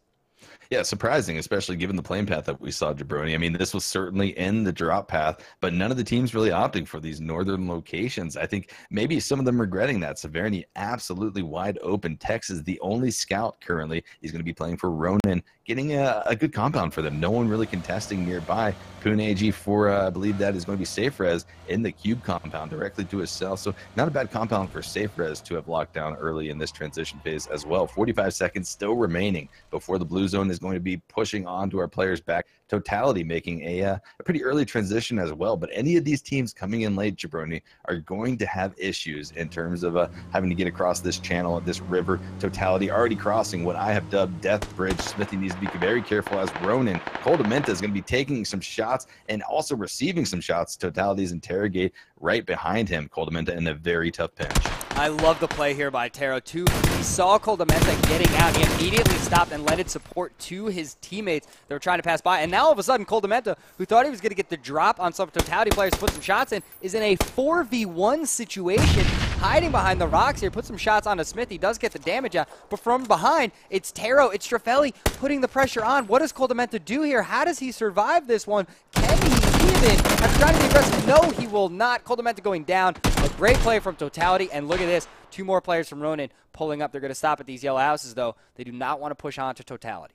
Speaker 3: Yeah, surprising, especially given the playing path that we saw, Jabroni. I mean, this was certainly in the drop path, but none of the teams really opting for these northern locations. I think maybe some of them regretting that. Severny absolutely wide open. Texas, the only scout currently. He's going to be playing for Ronin, getting a good compound for them. No one really contesting nearby. Poon AG4, I believe that is going to be Safe Res in the cube compound directly to his south. So not a bad compound for Safe Res to have locked down early in this transition phase as well. 45 seconds still remaining before the blue zone is going to be pushing onto our players back. Totality making a pretty early transition as well. But any of these teams coming in late, Jabroni, are going to have issues in terms of having to get across this channel, this river. Totality already crossing what I have dubbed Death Bridge. Smithy needs to be very careful as Ronin. Coldamenta is going to be taking some shots and also receiving some shots. Totality's Interrogate right behind him. Coldamenta in a very tough pinch.
Speaker 1: I love the play here by Taro, too. He saw Coldamenta getting out. He immediately stopped and lended support to his teammates that were trying to pass by. And now, all of a sudden, Coldamenta, who thought he was going to get the drop on some Totality players, put some shots in, is in a 4v1 situation, hiding behind the rocks here, put some shots onto Smith. He does get the damage out, but from behind, it's Taro, it's Straffelli putting the pressure on. What does Coldamenta do here? How does he survive this one? Can he even, after trying to be aggressive? No, he will not. Coldamenta going down. A great play from Totality, and look at this. 2 more players from Ronin pulling up. They're going to stop at these yellow houses, though. They do not want to push on to Totality.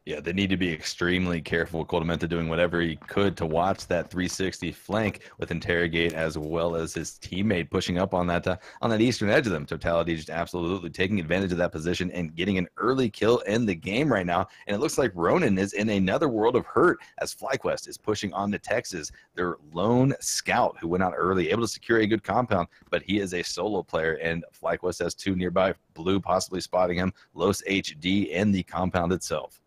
Speaker 3: Yeah, they need to be extremely careful. Coldamenta doing whatever he could to watch that 360 flank with Interrogate, as well as his teammate pushing up on that eastern edge of them. Totality just absolutely taking advantage of that position and getting an early kill in the game right now. And it looks like Ronin is in another world of hurt as FlyQuest is pushing on to Texas, their lone scout who went out early, able to secure a good compound, but he is a solo player, and FlyQuest has 2 nearby. Blue possibly spotting him. Los HD in the compound itself.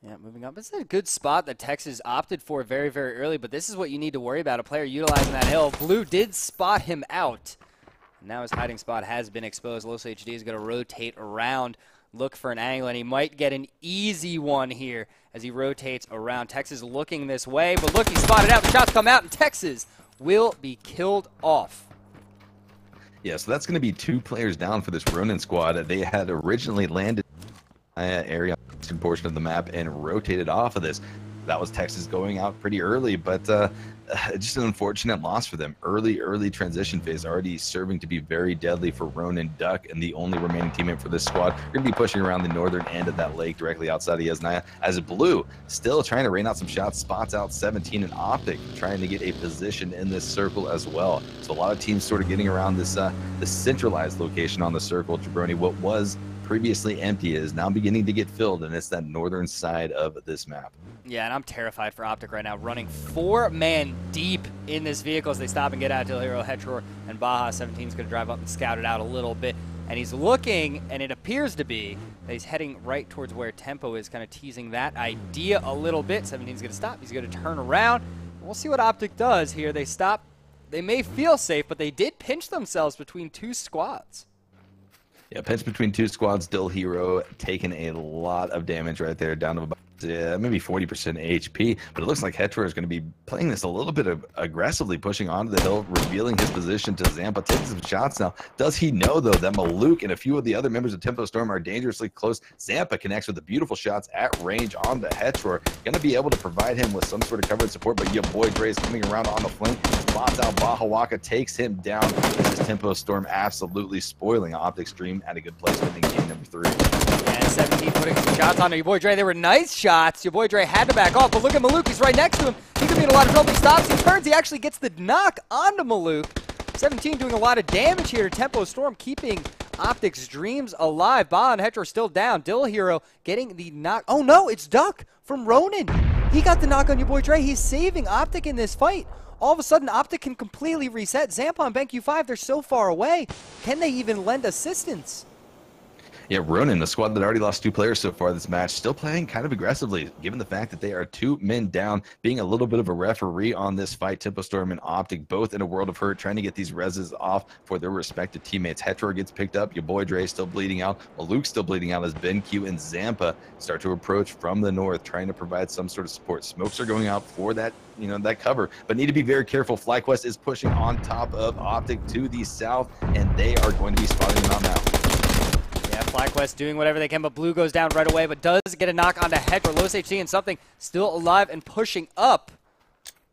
Speaker 1: Yeah, moving up. This is a good spot that Texas opted for very, very early, but this is what you need to worry about, a player utilizing that hill. Blue did spot him out. Now his hiding spot has been exposed. Los HD is going to rotate around look for an angle, and he might get an easy one here as he rotates around. Texas looking this way, but look, he spotted out. The shots come out, and Texas will be killed off.
Speaker 3: Yeah, so that's going to be 2 players down for this Ronin squad. They had originally landed area portion of the map and rotated off of this. That was Texas going out pretty early, but just an unfortunate loss for them. Early transition phase already serving to be very deadly for Ronin Duck, and the only remaining teammate for this squad. We're going to be pushing around the northern end of that lake directly outside of Yesnaya, as Blue still trying to rain out some shots, spots out 17 and Optic trying to get a position in this circle as well. So a lot of teams sort of getting around this centralized location on the circle. Jabroni, what was previously empty is now beginning to get filled, and it's that northern side of this map.
Speaker 1: Yeah, and I'm terrified for Optic right now, running 4-man deep in this vehicle as they stop and get out. Del Hero, Hetror, and Baja. 17's going to drive up and scout it out a little bit, and he's looking, and it appears to be that he's heading right towards where Tempo is, kind of teasing that idea a little bit. 17's going to stop. He's going to turn around. We'll see what Optic does here. They stop. They may feel safe, but they did pinch themselves between 2 squads.
Speaker 3: Yeah, pinch between 2 squads. Dill Hero taking a lot of damage right there, down to about maybe 40% HP. But it looks like Hetror is going to be playing this a little bit aggressively, pushing onto the hill, revealing his position to Zampa, taking some shots now. Does he know, though, that Maluk and a few of the other members of Tempo Storm are dangerously close? Zampa connects with the beautiful shots at range onto Hetror. Going to be able to provide him with some sort of cover and support, but your boy Dre is coming around on the flank. Spots out Baja Waka, takes him down. This is Tempo Storm absolutely spoiling Optic's dream at a good place, winning game number 3.
Speaker 1: And 17 putting some shots on your boy Dre. They were nice shots. Your boy Dre had to back off, but look at Maluk. He's right next to him. He could be in a lot of trouble. He stops. He turns. He actually gets the knock onto Maluk. 17 doing a lot of damage here to Tempo Storm, keeping Optic's dreams alive. Ba and Hetror still down. Dill Hero getting the knock. Oh, no, it's Duck from Ronin. He got the knock on your boy Dre. He's saving Optic in this fight. All of a sudden, Optic can completely reset. Zampa and BenQ5, they're so far away. Can they even lend assistance?
Speaker 3: Yeah, Ronin, the squad that already lost 2 players so far this match, still playing kind of aggressively, given the fact that they are 2 men down, being a little bit of a referee on this fight. Tempo Storm and Optic both in a world of hurt, trying to get these reses off for their respective teammates. Hetror gets picked up, your boy Dre still bleeding out, Luke's still bleeding out as BenQ and Zampa start to approach from the north, trying to provide some sort of support. Smokes are going out for that, that cover, but need to be very careful. FlyQuest is pushing on top of Optic to the south, and they are going to be spotting them out now.
Speaker 1: Yeah, FlyQuest doing whatever they can, but Blue goes down right away, but does get a knock onto Hetror. Los HC and something still alive and pushing up.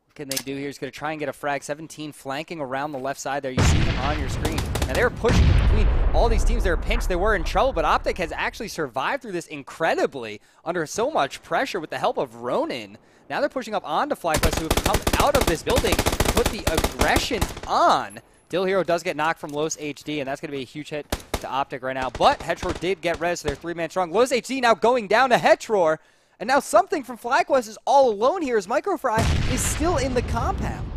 Speaker 1: What can they do here? He's going to try and get a frag. 17 flanking around the left side there. You see him on your screen. Now they were pushing between all these teams. They were pinched. They were in trouble, but Optic has actually survived through this incredibly under so much pressure with the help of Ronin. Now they're pushing up onto FlyQuest, who have come out of this building, put the aggression on. Dill Hero does get knocked from Los HD, and that's going to be a huge hit to Optic right now. But Hetror did get res, so they're 3-man strong. Los HD now going down to Hetror, and now something from FlyQuest is all alone here as Microfry is still in the compound.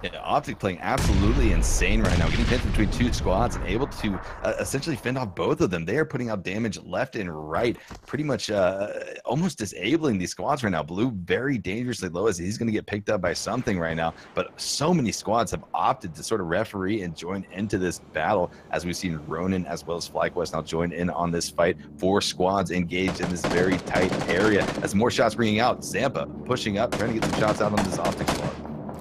Speaker 3: Yeah, Optic playing absolutely insane right now, getting pinned between 2 squads and able to essentially fend off both of them. They are putting out damage left and right, pretty much almost disabling these squads right now. Blue very dangerously low as he's going to get picked up by something right now, but so many squads have opted to sort of referee and join into this battle, as we've seen Ronin as well as FlyQuest now join in on this fight. 4 squads engaged in this very tight area as more shots bringing out. Zampa pushing up, trying to get some shots out on this Optic squad.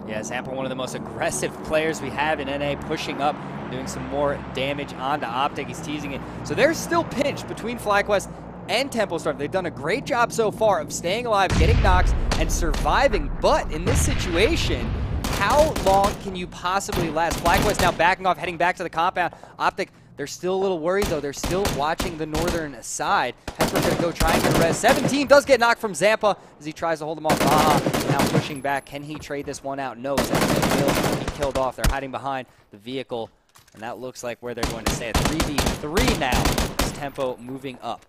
Speaker 1: Yeah, Zampa, one of the most aggressive players we have in NA, pushing up, doing some more damage onto Optic. He's teasing it. So they're still pinched between FlyQuest and Tempo Storm. They've done a great job so far of staying alive, getting knocks, and surviving. But in this situation, how long can you possibly last? FlyQuest now backing off, heading back to the compound. Optic, they're still a little worried, though. They're still watching the northern side. Hetror going to go try and get a res. 17 does get knocked from Zampa as he tries to hold him off. Baja now pushing back. Can he trade this one out? No. 17 will be killed off. They're hiding behind the vehicle, and that looks like where they're going to stay. 3v3 now as Tempo moving up.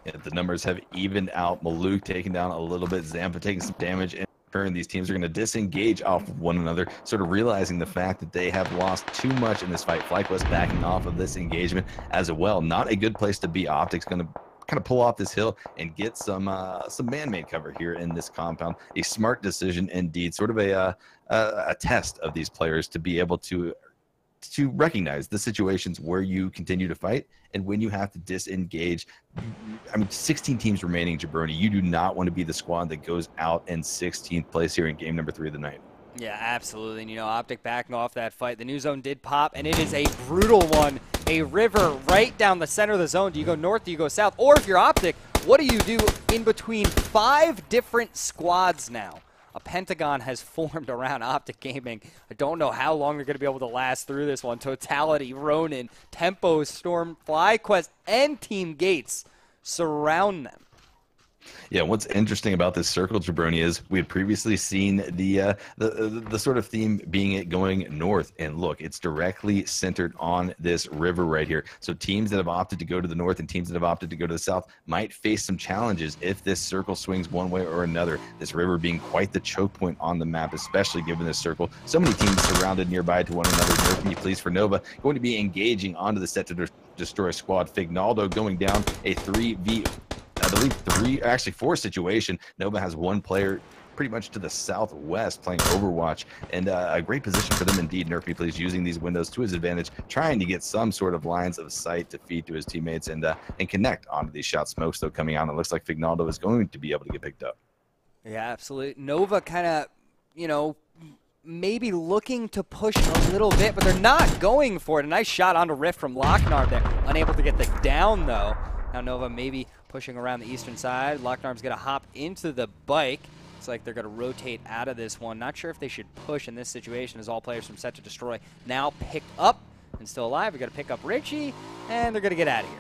Speaker 3: Yeah, the numbers have evened out. Maluk taking down a little bit. Zampa taking some damage. And these teams are going to disengage off of one another, sort of realizing the fact that they have lost too much in this fight. FlyQuest backing off of this engagement as well. Not a good place to be. Optic's going to kind of pull off this hill and get some man-made cover here in this compound. A smart decision indeed. Sort of a test of these players to be able to to recognize the situations where you continue to fight and when you have to disengage. I mean, 16 teams remaining, Jabroni. You do not want to be the squad that goes out in 16th place here in game number 3 of the night.
Speaker 1: Yeah, absolutely. And, Optic backing off that fight. The new zone did pop, and it is a brutal one. A river right down the center of the zone. Do you go north? Do you go south? Or if you're Optic, what do you do in between 5 different squads now? A pentagon has formed around Optic Gaming. I don't know how long they're going to be able to last through this one. Totality, Ronin, Tempo, Storm, FlyQuest, and Team Gates surround them.
Speaker 3: Yeah, what's interesting about this circle, Jabroni, is we had previously seen the sort of theme being it going north, and look, it's directly centered on this river right here. So teams that have opted to go to the north and teams that have opted to go to the south might face some challenges if this circle swings one way or another. This river being quite the choke point on the map, especially given this circle. So many teams surrounded nearby to one another. Nerf me, please, for Nova, going to be engaging onto the set to destroy squad. Fignaldo going down a 3v, I believe 4 situation. Nova has one player pretty much to the southwest playing Overwatch, and a great position for them indeed. Nerf me, please, using these windows to his advantage, trying to get some sort of lines of sight to feed to his teammates and connect onto these shot smokes, though, coming out. It looks like Fignaldo is going to be able to get picked up.
Speaker 1: Yeah, absolutely. Nova kind of, maybe looking to push a little bit, but they're not going for it. A nice shot onto Rift from Lochnar there. Unable to get the down, though. Now Nova maybe pushing around the eastern side. Lochnar's going to hop into the bike. Looks like they're going to rotate out of this one. Not sure if they should push in this situation, as all players from Set to Destroy now picked up and still alive. We got to pick up Richie, and they're going to get out of here.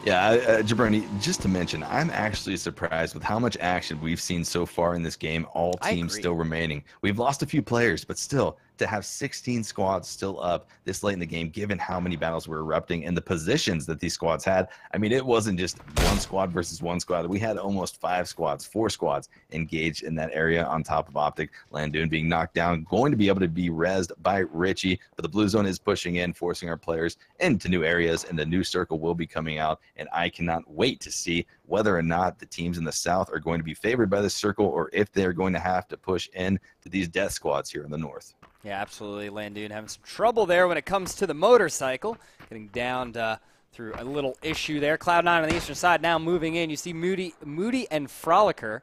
Speaker 3: Yeah, Jabroni, just to mention, I'm actually surprised with how much action we've seen so far in this game, all teams still remaining. We've lost a few players, but still, to have 16 squads still up this late in the game, given how many battles were erupting and the positions that these squads had. I mean, it wasn't just one squad versus one squad. We had almost 4 squads engaged in that area on top of Optic. Landoon being knocked down, going to be able to be rezzed by Richie, but the blue zone is pushing in, forcing our players into new areas, and the new circle will be coming out, and I cannot wait to see whether or not the teams in the south are going to be favored by this circle or if they're going to have to push in to these death squads here in the north.
Speaker 1: Yeah, absolutely. Landoon having some trouble there when it comes to the motorcycle. Getting down through a little issue there. Cloud9 on the eastern side now moving in. You see Moody and Frolicker.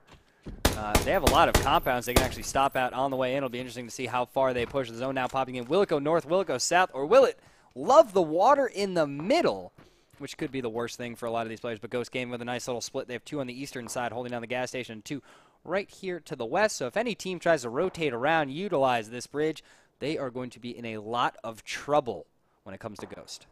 Speaker 1: They have a lot of compounds they can actually stop out on the way in. It'll be interesting to see how far they push. The zone now popping in. Will it go north? Will it go south? Or will it love the water in the middle? Which could be the worst thing for a lot of these players. But Ghost Gaming with a nice little split. They have 2 on the eastern side holding down the gas station and 2 right here to the west. So if any team tries to rotate around, utilize this bridge, they are going to be in a lot of trouble when it comes to Ghost.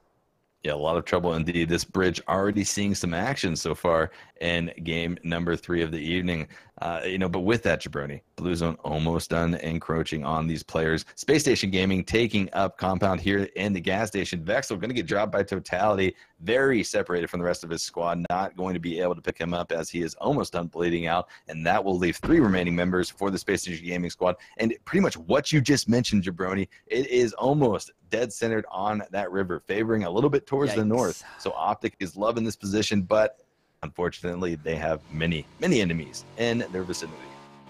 Speaker 3: Yeah, a lot of trouble indeed. This bridge already seeing some action so far in game number 3 of the evening. But with that, Jabroni, Blue Zone almost done encroaching on these players. Space Station Gaming taking up compound here in the gas station. Vexel going to get dropped by Totality. Very separated from the rest of his squad. Not going to be able to pick him up as he is almost done bleeding out. And that will leave 3 remaining members for the Space Station Gaming squad. And pretty much what you just mentioned, Jabroni, it is almost dead centered on that river, favoring a little bit towards the north. So Optic is loving this position, but unfortunately, they have many enemies in their vicinity.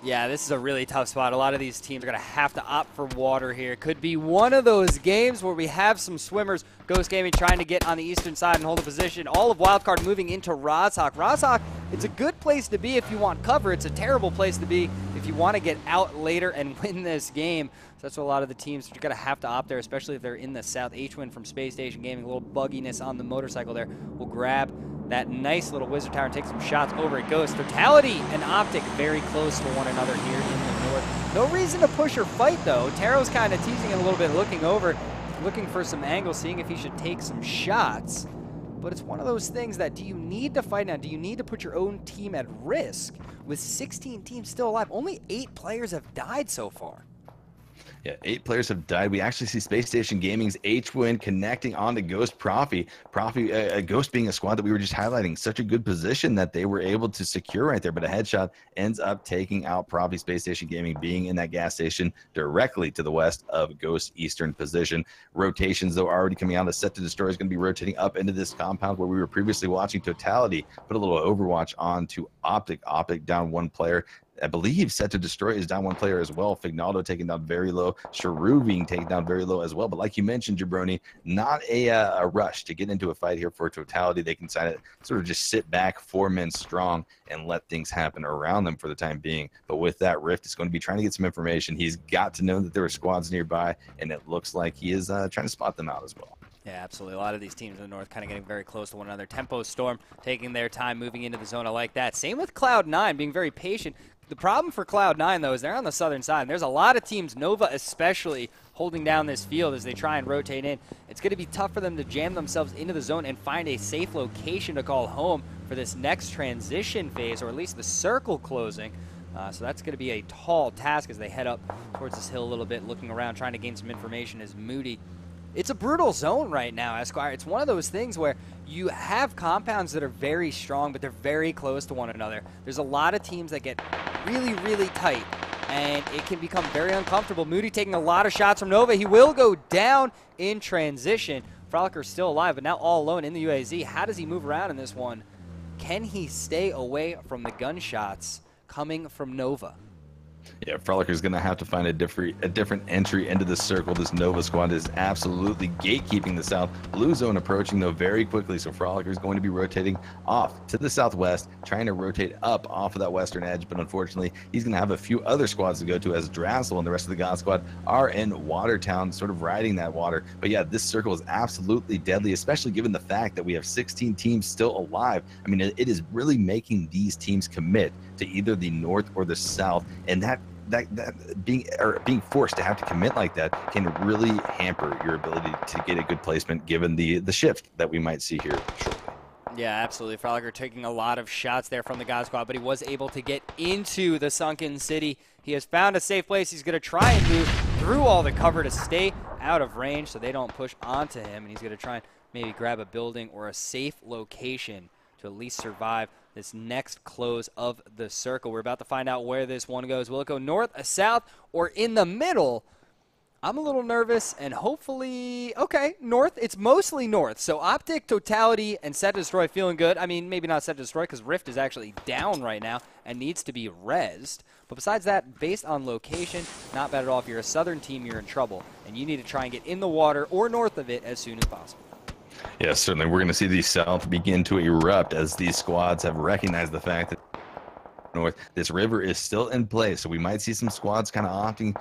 Speaker 1: Yeah, this is a really tough spot. A lot of these teams are going to have to opt for water here. Could be one of those games where we have some swimmers. Ghost Gaming trying to get on the eastern side and hold a position. All of Wildcard moving into Rozhawk. Rozhawk, it's a good place to be if you want cover. It's a terrible place to be if you want to get out later and win this game. So that's what a lot of the teams are going to have to opt there, especially if they're in the south. H-Win from Space Station Gaming, a little bugginess on the motorcycle there. Will grab that nice little Wizard Tower and take some shots over at Ghost. Totality and Optic very close to one another here in the north. No reason to push or fight, though. Taro's kind of teasing it a little bit, looking over, looking for some angles, seeing if he should take some shots. But it's one of those things that, do you need to fight now? Do you need to put your own team at risk? With 16 teams still alive, only 8 players have died so far.
Speaker 3: Yeah, 8 players have died. We actually see Space Station Gaming's H-Win connecting on to Ghost Profi. Ghost being a squad that we were just highlighting. Such a good position that they were able to secure right there. But a headshot ends up taking out Profi. Space Station Gaming being in that gas station directly to the west of Ghost's eastern position. Rotations, though, already coming out. The Set to Destroy is going to be rotating up into this compound where we were previously watching Totality put a little Overwatch on to Optic. Optic down 1 player. I believe Set to Destroy is down one player as well. Fignaldo taken down very low. Sharu being taken down very low as well. But like you mentioned, Jabroni, not a rush to get into a fight here for Totality. They can sort of just sit back 4 men strong and let things happen around them for the time being. But with that, Rift is going to be trying to get some information. He's got to know that there are squads nearby, and it looks like he is trying to spot them out as well.
Speaker 1: Yeah, absolutely. A lot of these teams in the north kind of getting very close to one another. Tempo Storm taking their time moving into the zone. I like that. Same with Cloud9 being very patient. The problem for Cloud9, though, is they're on the southern side. And there's a lot of teams, Nova especially, holding down this field as they try and rotate in. It's going to be tough for them to jam themselves into the zone and find a safe location to call home for this next transition phase, or at least the circle closing. So that's going to be a tall task as they head up towards this hill a little bit, looking around, trying to gain some information as Moody. It's a brutal zone right now, Esquire. It's one of those things where you have compounds that are very strong, but they're very close to one another. There's a lot of teams that get really, really tight, and it can become very uncomfortable. Moody taking a lot of shots from Nova. He will go down in transition. Froliker's still alive, but now all alone in the UAZ. How does he move around in this one? Can he stay away from the gunshots coming from Nova?
Speaker 3: Yeah, Froliker's going to have to find a different entry into the circle. This Nova squad is absolutely gatekeeping the south. Blue zone approaching, though, very quickly, so Froliker's going to be rotating off to the southwest, trying to rotate up off of that western edge, but unfortunately, he's going to have a few other squads to go to as Drassel and the rest of the God Squad are in Watertown, sort of riding that water. But yeah, this circle is absolutely deadly, especially given the fact that we have 16 teams still alive. I mean, it is really making these teams commit to either the north or the south, and that being forced to have to commit like that can really hamper your ability to get a good placement given the shift that we might see here shortly.
Speaker 1: Yeah, absolutely. Froliker taking a lot of shots there from the God Squad, but he was able to get into the sunken city. He has found a safe place. He's going to try and move through all the cover to stay out of range so they don't push onto him, and he's going to try and maybe grab a building or a safe location to at least survive this next close of the circle. We're about to find out where this one goes. Will it go north, south, or in the middle? I'm a little nervous, and hopefully, okay, north. It's mostly north. So Optic, Totality, and Set to Destroy feeling good. I mean, maybe not Set to Destroy because Rift is actually down right now and needs to be rezzed. But besides that, based on location, not bad at all. If you're a southern team, you're in trouble, and you need to try and get in the water or north of it as soon as possible.
Speaker 3: Yes, certainly. We're going to see the South begin to erupt as these squads have recognized the fact that north, this river is still in play. So we might see some squads kind of opting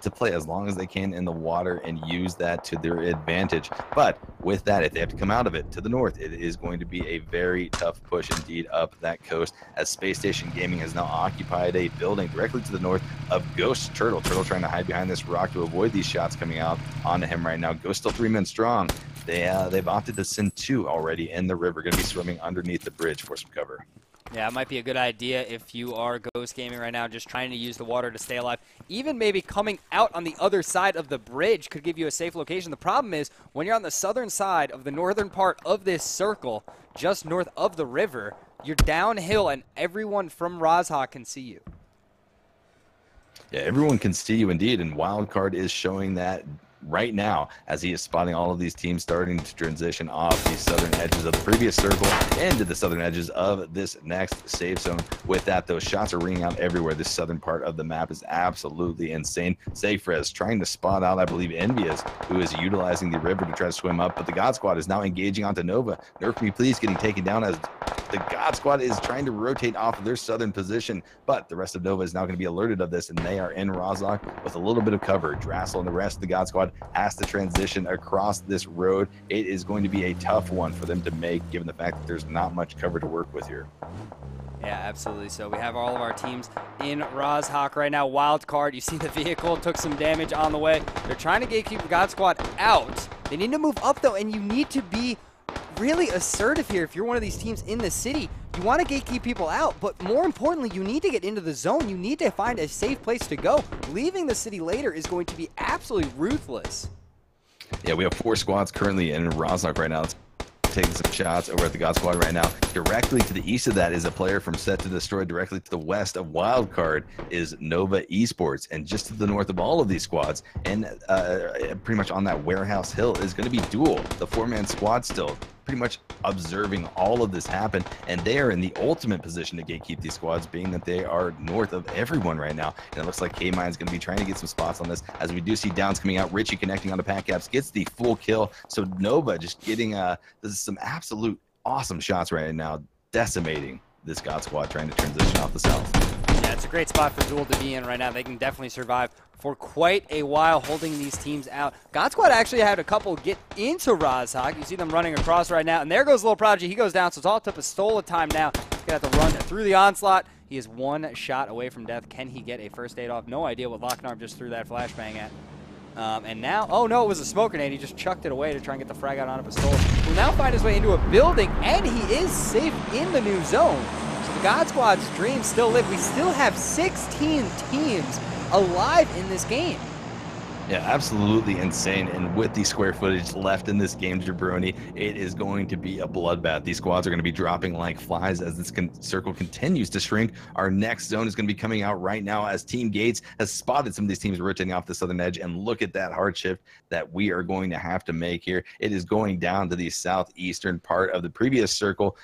Speaker 3: to play as long as they can in the water and use that to their advantage. But with that, if they have to come out of it to the north, it is going to be a very tough push indeed up that coast, as Space Station Gaming has now occupied a building directly to the north of Ghost Turtle. Turtle trying to hide behind this rock to avoid these shots coming out onto him right now. Ghost still 3 men strong. They've opted to send 2 already in the river, going to be swimming underneath the bridge for some cover.
Speaker 1: Yeah, it might be a good idea if you are Ghost Gaming right now, just trying to use the water to stay alive. Even maybe coming out on the other side of the bridge could give you a safe location. The problem is, when you're on the southern side of the northern part of this circle, just north of the river, you're downhill and everyone from Rozhok can see you.
Speaker 3: Yeah, everyone can see you indeed, and Wildcard is showing that right now as he is spotting all of these teams starting to transition off the southern edges of the previous circle into the southern edges of this next safe zone. With that, those shots are ringing out everywhere. This southern part of the map is absolutely insane. Seyfriz trying to spot out, I believe, Envious, who is utilizing the river to try to swim up, but the God Squad is now engaging onto Nova. Nerf me please, getting taken down as the God Squad is trying to rotate off of their southern position, but the rest of Nova is now going to be alerted of this, and they are in Rozhok with a little bit of cover. Drassel and the rest of the God Squad has to transition across this road. It is going to be a tough one for them to make, given the fact that there's not much cover to work with here.
Speaker 1: Yeah, absolutely. So we have all of our teams in Rozhok right now. Wildcard, you see the vehicle took some damage on the way. They're trying to gatekeep the God Squad out. They need to move up, though, and you need to be really assertive here. If you're one of these teams in the city, you want to gatekeep people out, but more importantly, you need to get into the zone. You need to find a safe place to go. Leaving the city later is going to be absolutely ruthless.
Speaker 3: Yeah, we have 4 squads currently in Rozhok right now. Let's taking some shots over at the God Squad right now. Directly to the east of that is a player from Set to Destroy. Directly to the west of Wildcard is Nova Esports. And just to the north of all of these squads, and pretty much on that warehouse hill, is going to be Duel, the 4-man squad still. pretty much observing all of this happen, and they are in the ultimate position to gatekeep these squads, being that they are north of everyone right now. And it looks like K-Mine's going to be trying to get some spots on this, as we do see downs coming out. Richie connecting on the pack caps, gets the full kill. So Nova just getting this is some absolute awesome shots right now, decimating this God Squad trying to transition off the south.
Speaker 1: Yeah, it's a great spot for Duel to be in right now. They can definitely survive for quite a while, holding these teams out. God Squad actually had a couple get into Rozhok. You see them running across right now, and there goes Little Prodigy. He goes down, so it's all up to Pistola time now. He's going to have to run through the onslaught. He is one shot away from death. Can he get a first aid off? No idea what Locknarm just threw that flashbang at. And now, oh no, it was a smoke grenade. He just chucked it away to try and get the frag out on a Pistola. He'll now find his way into a building, and he is safe in the new zone. So the God Squad's dreams still live. We still have 16 teams alive in this game.
Speaker 3: Yeah, absolutely insane. And with the square footage left in this game, Jabroni, it is going to be a bloodbath. These squads are going to be dropping like flies as this circle continues to shrink. Our next zone is going to be coming out right now as Team Gates has spotted some of these teams rotating off the southern edge. And look at that hard shift that we are going to have to make here. It is going down to the southeastern part of the previous circle.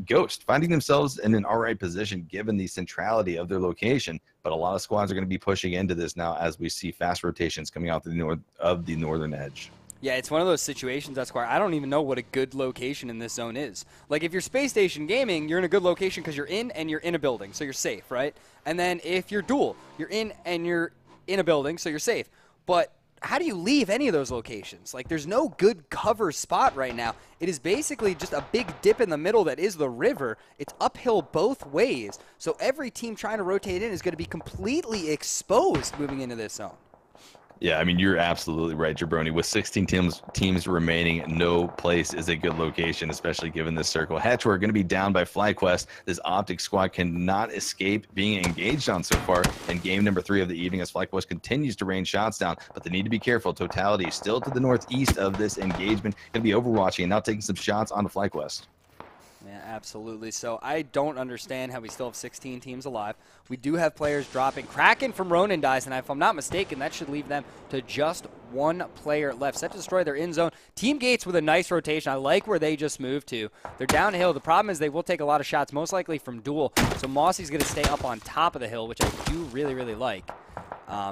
Speaker 3: Ghost finding themselves in an all right position given the centrality of their location. But a lot of squads are going to be pushing into this now as we see fast rotations coming out the northern edge.
Speaker 1: Yeah, it's one of those situations, that's why I don't even know what a good location in this zone is. Like, if you're Space Station Gaming, you're in a good location because you're in and you're in a building, so you're safe, right? And then if you're Duel, you're in and you're in a building, so you're safe. But how do you leave any of those locations? Like, there's no good cover spot right now. It is basically just a big dip in the middle that is the river. It's uphill both ways. So every team trying to rotate in is going to be completely exposed moving into this zone.
Speaker 3: Yeah, I mean, you're absolutely right, Jabroni. With 16 teams remaining, no place is a good location, especially given this circle. Hetch, we're going to be down by FlyQuest. This Optic squad cannot escape being engaged on so far in game number 3 of the evening as FlyQuest continues to rain shots down, but they need to be careful. Totality is still to the northeast of this engagement. Going to be overwatching and now taking some shots onto FlyQuest.
Speaker 1: Yeah, absolutely. So I don't understand how we still have 16 teams alive. We do have players dropping. Kraken from Ronin dies, and if I'm not mistaken, that should leave them to just one player left. Set to destroy their end zone. Team Gates with a nice rotation. I like where they just moved to. They're downhill. The problem is they will take a lot of shots, most likely from Duel. So Mossy's going to stay up on top of the hill, which I do really, really like.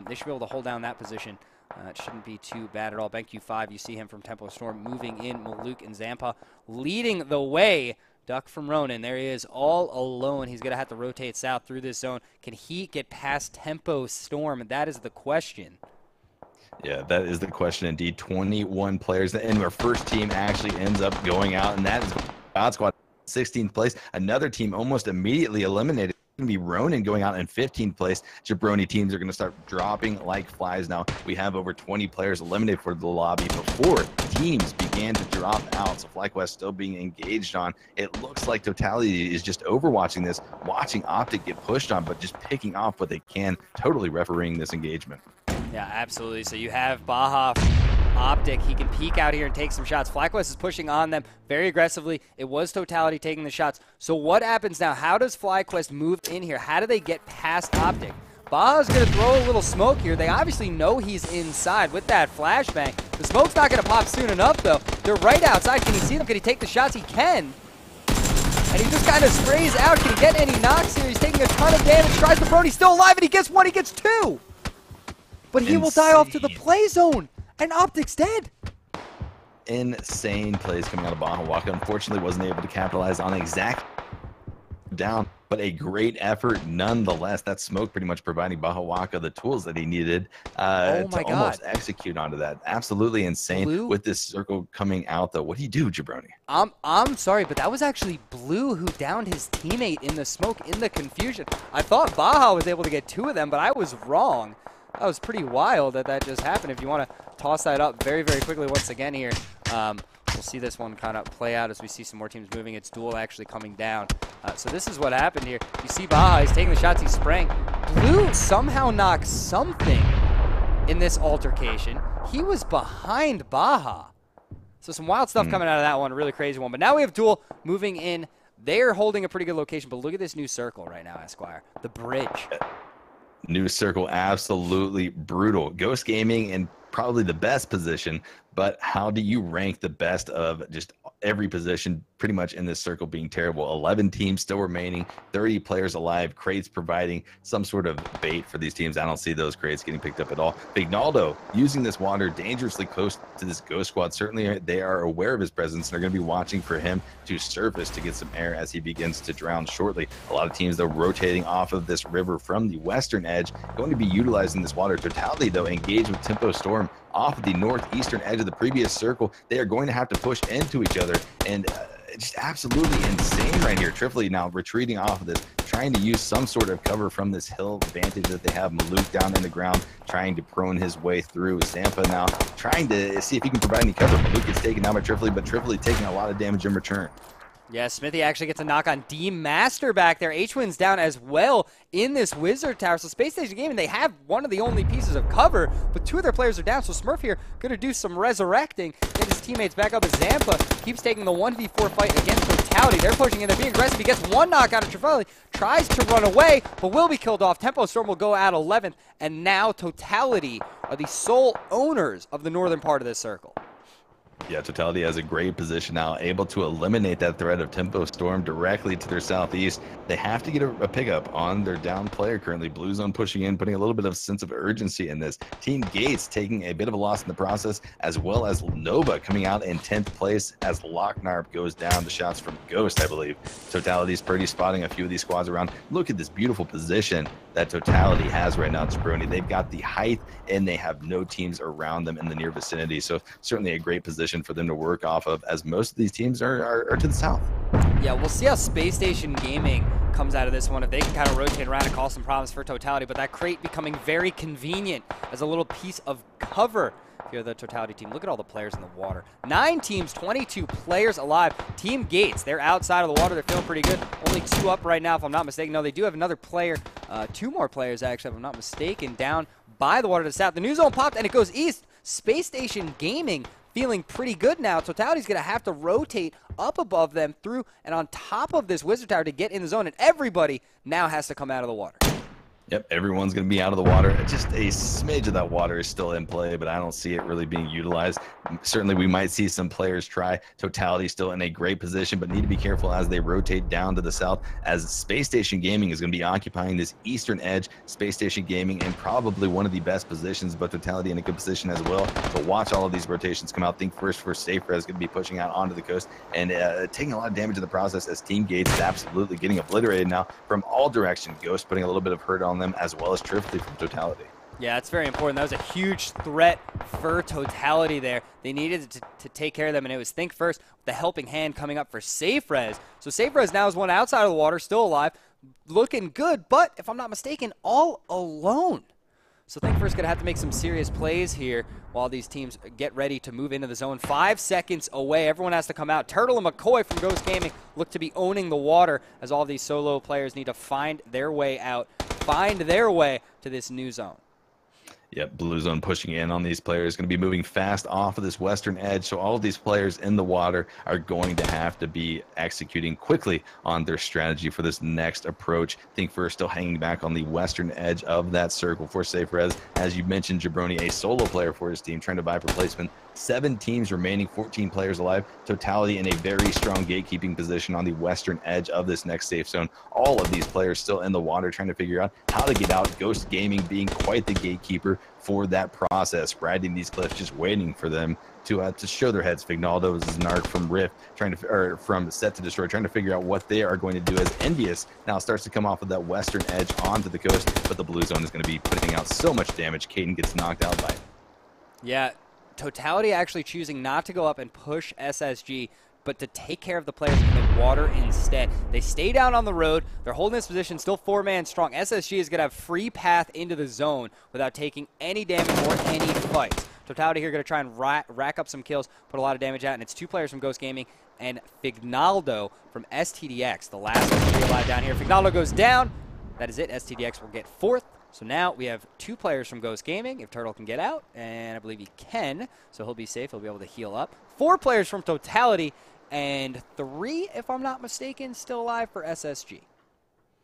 Speaker 1: They should be able to hold down that position. It shouldn't be too bad at all. BenQ 5, you see him from Tempo Storm moving in. Maluk and Zampa leading the way. Duck from Ronin. There he is all alone. He's going to have to rotate south through this zone. Can he get past Tempo Storm? That is the question.
Speaker 3: Yeah, that is the question indeed. 21 players. And our first team actually ends up going out, and that is God Squad, 16th place. Another team almost immediately eliminated. Going to be Ronin going out in 15th place. Jabroni teams are going to start dropping like flies now. We have over 20 players eliminated for the lobby before teams began to drop out. So FlyQuest still being engaged on. It looks like Totality is just overwatching this, watching Optic get pushed on, but just picking off what they can, totally refereeing this engagement.
Speaker 1: Yeah, absolutely. So you have Baja, Optic. He can peek out here and take some shots. FlyQuest is pushing on them very aggressively. It was Totality taking the shots. So what happens now? How does FlyQuest move in here? How do they get past Optic? Baja's going to throw a little smoke here. They obviously know he's inside with that flashbang. The smoke's not going to pop soon enough, though. They're right outside. Can he see them? Can he take the shots? He can. And he just kind of sprays out. Can he get any knocks here? He's taking a ton of damage. Tries the Brody. He's still alive, and he gets one. He gets two. But he will die off to the play zone. And Optic's dead.
Speaker 3: Insane plays coming out of Baja Waka. Unfortunately, wasn't able to capitalize on exact down, but a great effort nonetheless. That smoke pretty much providing Baja Waka the tools that he needed to almost execute onto that. Absolutely insane. Blue? With this circle coming out, though. What do you do, Jabroni?
Speaker 1: I'm sorry, but that was actually Blue who downed his teammate in the smoke, in the confusion. I thought Baja was able to get two of them, but I was wrong. That was pretty wild that just happened. If you want to toss that up very, very quickly once again here, we'll see this one kind of play out as we see some more teams moving. It's Duel actually coming down. So this is what happened here. You see Baja, he's taking the shots, he's spraying. Blue somehow knocked something in this altercation. He was behind Baja. So some wild stuff coming out of that one, a really crazy one. But now we have Duel moving in. They're holding a pretty good location, but look at this new circle right now, Esquire. The bridge.
Speaker 3: New circle, absolutely brutal. Ghost Gaming in probably the best position, but how do you rank the best of just every position pretty much in this circle being terrible. 11 teams still remaining, 30 players alive, crates providing some sort of bait for these teams. I don't see those crates getting picked up at all. Fignaldo using this water dangerously close to this Ghost Squad. Certainly they are aware of his presence, and they're going to be watching for him to surface to get some air as he begins to drown shortly. A lot of teams, though, rotating off of this river from the western edge, going to be utilizing this water. Totality, though, engaged with Tempo Storm off of the northeastern edge of the previous circle. They are going to have to push into each other, and just absolutely insane right here. Trifly now retreating off of this, trying to use some sort of cover from this hill vantage that they have. Maluk down in the ground, trying to prone his way through. Zampa now trying to see if he can provide any cover. Maluk gets taken down by Trifly, but Trifly taking a lot of damage in return.
Speaker 1: Yeah, Smithy actually gets a knock on D-Master back there. H-Win's down as well in this Wizard Tower. So Space Station Gaming, they have one of the only pieces of cover, but two of their players are down. So Smurf here going to do some resurrecting, get his teammates back up as Zampa keeps taking the 1v4 fight against Totality. They're pushing in, they're being aggressive. He gets one knock out of Trifly, tries to run away, but will be killed off. Tempo Storm will go out 11th, and now Totality are the sole owners of the northern part of this circle.
Speaker 3: Yeah, Totality has a great position now, able to eliminate that threat of Tempo Storm directly to their southeast. They have to get a pickup on their down player currently. Blue Zone pushing in, putting a little bit of sense of urgency in this. Team Gates taking a bit of a loss in the process, as well as Nova coming out in 10th place as Locknarp goes down. The shots from Ghost, I believe. Totality's pretty spotting a few of these squads around. Look at this beautiful position that Totality has right now, Jabroni. They've got the height, and they have no teams around them in the near vicinity. So certainly a great position for them to work off of, as most of these teams are to the south.
Speaker 1: Yeah, we'll see how Space Station Gaming comes out of this one, if they can kind of rotate around and cause some problems for Totality, but that crate becoming very convenient as a little piece of cover here, the Totality team. Look at all the players in the water. 9 teams, 22 players alive. Team Gates, they're outside of the water. They're feeling pretty good. Only 2 up right now, if I'm not mistaken. No, they do have another player, 2 more players, actually, if I'm not mistaken, down by the water to the south. The new zone popped, and it goes east. Space Station Gaming feeling pretty good now. Totality's going to have to rotate up above them through and on top of this Wizard Tower to get in the zone, and everybody now has to come out of the water.
Speaker 3: Yep, everyone's going to be out of the water. Just a smidge of that water is still in play, but I don't see it really being utilized. Certainly, we might see some players try. Totality still in a great position, but need to be careful as they rotate down to the south, as Space Station Gaming is going to be occupying this eastern edge. Space Station Gaming in probably one of the best positions, but Totality in a good position as well. So watch all of these rotations come out. Think first for Safer is going to be pushing out onto the coast and taking a lot of damage in the process, as Team Gates is absolutely getting obliterated now from all directions. Ghost putting a little bit of hurt on them, as well as Trifly from Totality.
Speaker 1: Yeah, that's very important. That was a huge threat for Totality there. They needed to take care of them, and it was Think First with the helping hand coming up for Safe Res. So Safe Res now is one outside of the water, still alive, looking good, but if I'm not mistaken, all alone. So Think First going to have to make some serious plays here while these teams get ready to move into the zone. 5 seconds away. Everyone has to come out. Turtle and McCoy from Ghost Gaming look to be owning the water, as all these solo players need to find their way out, find their way to this new zone.
Speaker 3: Yep, Blue Zone pushing in on these players, going to be moving fast off of this western edge. So all of these players in the water are going to have to be executing quickly on their strategy for this next approach. Think First still hanging back on the western edge of that circle for Safe Res. As you mentioned, Jabroni, a solo player for his team, trying to buy replacement. 7 teams remaining, 14 players alive. Totality in a very strong gatekeeping position on the western edge of this next safe zone. All of these players still in the water, trying to figure out how to get out. Ghost Gaming being quite the gatekeeper for that process, riding these cliffs, just waiting for them to show their heads. Fignaldo is Narc from Rift, from Set to Destroy, trying to figure out what they are going to do, as Envious now starts to come off of that western edge onto the coast, but the Blue Zone is going to be putting out so much damage. Caden gets knocked out by it.
Speaker 1: Yeah, Totality actually choosing not to go up and push SSG, but to take care of the players in the water instead. They stay down on the road. They're holding this position, still 4-man strong. SSG is going to have free path into the zone without taking any damage or any fights. Totality here going to try and rack up some kills, put a lot of damage out, and it's 2 players from Ghost Gaming and Fignaldo from STDX, the last SSG alive down here. Fignaldo goes down. That is it. STDX will get 4th. So now we have 2 players from Ghost Gaming, if Turtle can get out, and I believe he can, so he'll be safe. He'll be able to heal up. 4 players from Totality, and 3, if I'm not mistaken, still alive for SSG.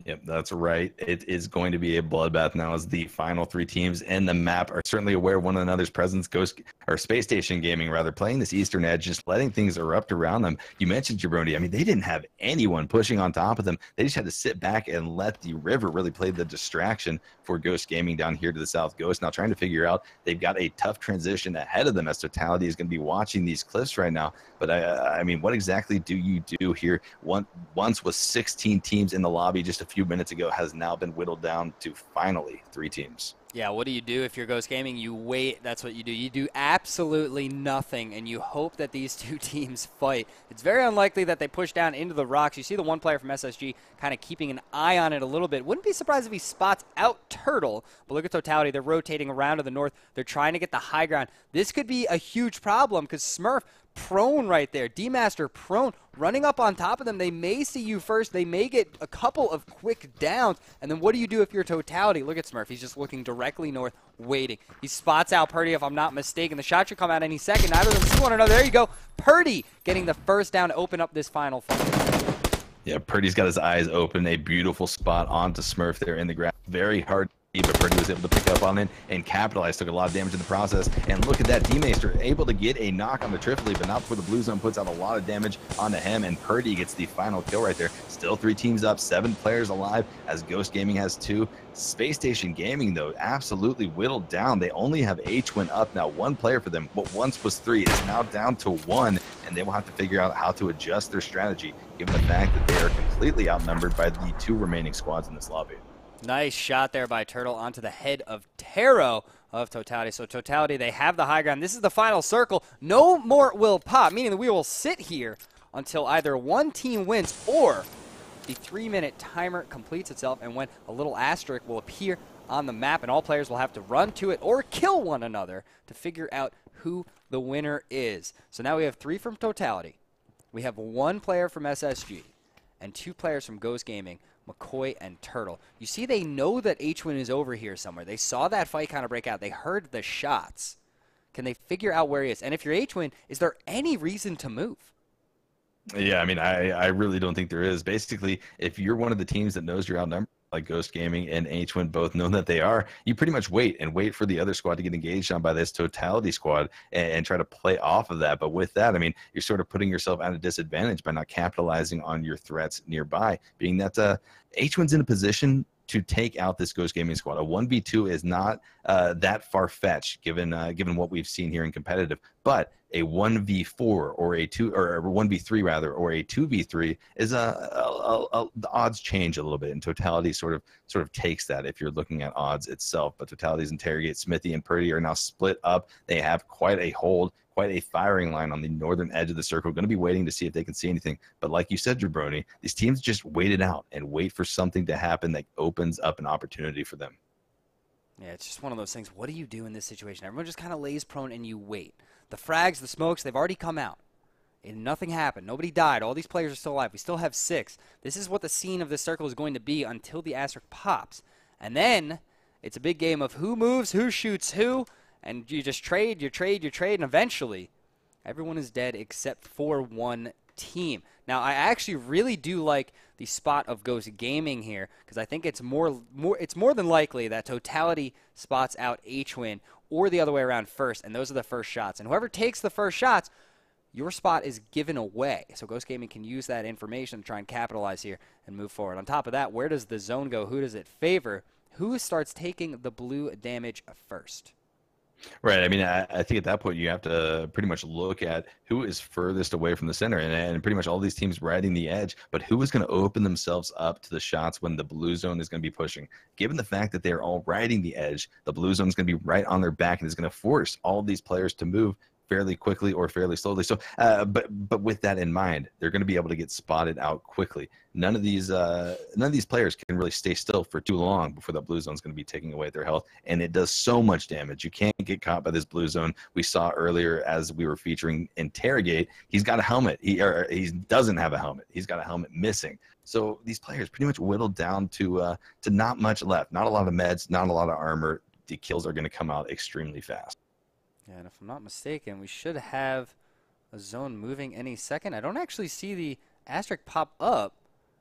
Speaker 3: Yep, that's right. It is going to be a bloodbath now as the final three teams in the map are certainly aware of one another's presence. Ghost or Space Station Gaming, rather, playing this Eastern Edge, just letting things erupt around them. You mentioned Jabroni. I mean, they didn't have anyone pushing on top of them. They just had to sit back and let the river really play the distraction for Ghost Gaming down here to the South Ghost. Now trying to figure out, they've got a tough transition ahead of them as Totality is going to be watching these cliffs right now. But I mean, what exactly do you do here? Once was 16 teams in the lobby just a few minutes ago, has now been whittled down to finally 3 teams.
Speaker 1: Yeah, what do you do if you're Ghost Gaming? You wait. That's what you do. You do absolutely nothing, and you hope that these two teams fight. It's very unlikely that they push down into the rocks. You see the one player from SSG kind of keeping an eye on it a little bit. Wouldn't be surprised if he spots out Turtle. But look at Totality. They're rotating around to the north. They're trying to get the high ground. This could be a huge problem because Smurf prone right there. D-Master prone, running up on top of them. They may see you first. They may get a couple of quick downs. And then what do you do if you're Totality? Look at Smurf. He's just looking directly north, waiting. He spots out Purdy, if I'm not mistaken. The shot should come out any second. Neither of them see one another. There you go. Purdy getting the first down to open up this final fight.
Speaker 3: Yeah, Purdy's got his eyes open. A beautiful spot onto Smurf there in the ground. Very hard, but Purdy was able to pick up on it and capitalize. Took a lot of damage in the process. And look at that, D-Master able to get a knock on the Trifly, but not before the Blue Zone puts out a lot of damage onto him. And Purdy gets the final kill right there. Still 3 teams up, 7 players alive, as Ghost Gaming has 2. Space Station Gaming, though, absolutely whittled down. They only have H-Win up now. 1 player for them. What once was 3 is now down to 1, and they will have to figure out how to adjust their strategy, given the fact that they are completely outnumbered by the 2 remaining squads in this lobby.
Speaker 1: Nice shot there by Turtle onto the head of Taro of Totality. So Totality, they have the high ground. This is the final circle. No more will pop, meaning that we will sit here until either one team wins or the 3-minute timer completes itself, and when a little asterisk will appear on the map, and all players will have to run to it or kill one another to figure out who the winner is. So now we have 3 from Totality. We have 1 player from SSG and 2 players from Ghost Gaming, McCoy and Turtle. You see, they know that H-Win is over here somewhere. They saw that fight kind of break out. They heard the shots. Can they figure out where he is? And if you're H-Win, is there any reason to move?
Speaker 3: Yeah, I mean, I really don't think there is. Basically, if you're one of the teams that knows you're outnumbered, like Ghost Gaming and H-Win both know that they are, you pretty much wait for the other squad to get engaged on by this Totality squad and try to play off of that. But with that, I mean, you're sort of putting yourself at a disadvantage by not capitalizing on your threats nearby, being that H-Win's in a position to take out this Ghost Gaming squad. A 1v2 is not that far-fetched given what we've seen here in competitive, but a 1v4 or a 1v3 rather, or a 2v3 is the odds change a little bit, and Totality sort of takes that if you're looking at odds itself. But Totality's Interrogate, Smithy, and Purdy are now split up. They have quite a hold, quite a firing line on the northern edge of the circle. Going to be waiting to see if they can see anything. But like you said, Jabroni, these teams just wait it out and wait for something to happen that opens up an opportunity for them.
Speaker 1: Yeah, it's just one of those things. What do you do in this situation? Everyone just kind of lays prone and you wait. The frags, the smokes, they've already come out. And nothing happened. Nobody died. All these players are still alive. We still have 6. This is what the scene of this circle is going to be until the asterisk pops. And then it's a big game of who moves, who shoots who, and you just trade, you trade, you trade, and eventually everyone is dead except for 1 team. Now, I actually really do like the spot of Ghost Gaming here, because I think it's more than likely that Totality spots out H-Win or the other way around first, and those are the first shots. And whoever takes the first shots, your spot is given away. So Ghost Gaming can use that information to try and capitalize here and move forward. On top of that, where does the zone go? Who does it favor? Who starts taking the blue damage first?
Speaker 3: Right. I mean, I think at that point you have to pretty much look at who is furthest away from the center, and pretty much all these teams riding the edge, but who is going to open themselves up to the shots when the blue zone is going to be pushing. Given the fact that they're all riding the edge, the blue zone is going to be right on their back and is going to force all of these players to move fairly quickly or fairly slowly. So, but with that in mind, they're going to be able to get spotted out quickly. None of these players can really stay still for too long before that blue zone is going to be taking away their health, and it does so much damage. You can't get caught by this blue zone. We saw earlier as we were featuring Interrogate, he's got a helmet. He doesn't have a helmet. He's got a helmet missing. So these players pretty much whittled down to not much left. Not a lot of meds, not a lot of armor. The kills are going to come out extremely fast.
Speaker 1: Yeah, and if I'm not mistaken, we should have a zone moving any second. I don't actually see the asterisk pop up.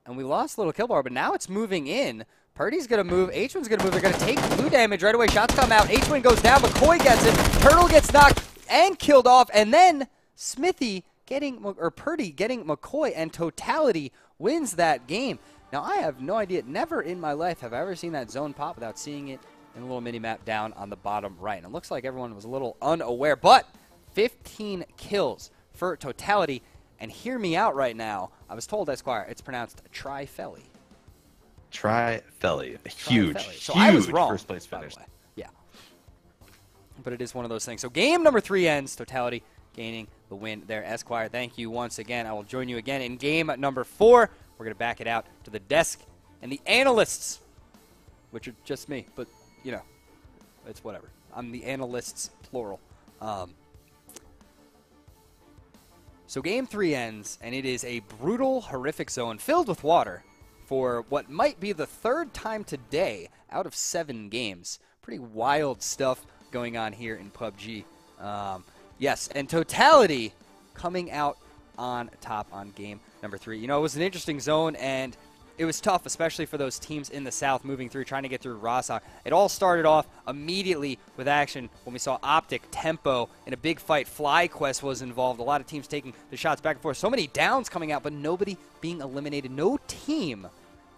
Speaker 1: and we lost a little kill bar, but now it's moving in. Purdy's going to move. H1's going to move. They're going to take blue damage right away. Shots come out. H1 goes down. McCoy gets it. Turtle gets knocked and killed off. And then Purdy getting McCoy, and Totality wins that game. Now, I have no idea. Never in my life have I ever seen that zone pop without seeing it in a little mini-map down on the bottom right. And it looks like everyone was a little unaware. But 15 kills for Totality. And hear me out right now. I was told, Esquire, it's pronounced Tri-Felly.
Speaker 3: Tri-Felly. Huge,
Speaker 1: so I was
Speaker 3: huge
Speaker 1: wrong,
Speaker 3: first place finish.
Speaker 1: Yeah. But it is one of those things. So game number 3 ends. Totality gaining the win there. Esquire, thank you once again. I will join you again in game number 4. We're going to back it out to the desk and the analysts, which are just me. But, you know, it's whatever. I'm the analysts, plural. So game 3 ends, and it is a brutal, horrific zone filled with water for what might be the 3rd time today out of 7 games. Pretty wild stuff going on here in PUBG. Yes, and Totality coming out on top on game number 3. You know, it was an interesting zone, and it was tough, especially for those teams in the south moving through, trying to get through Rossau. It all started off immediately with action when we saw Optic, Tempo, in a big fight. FlyQuest was involved. A lot of teams taking the shots back and forth. So many downs coming out, but nobody being eliminated. No team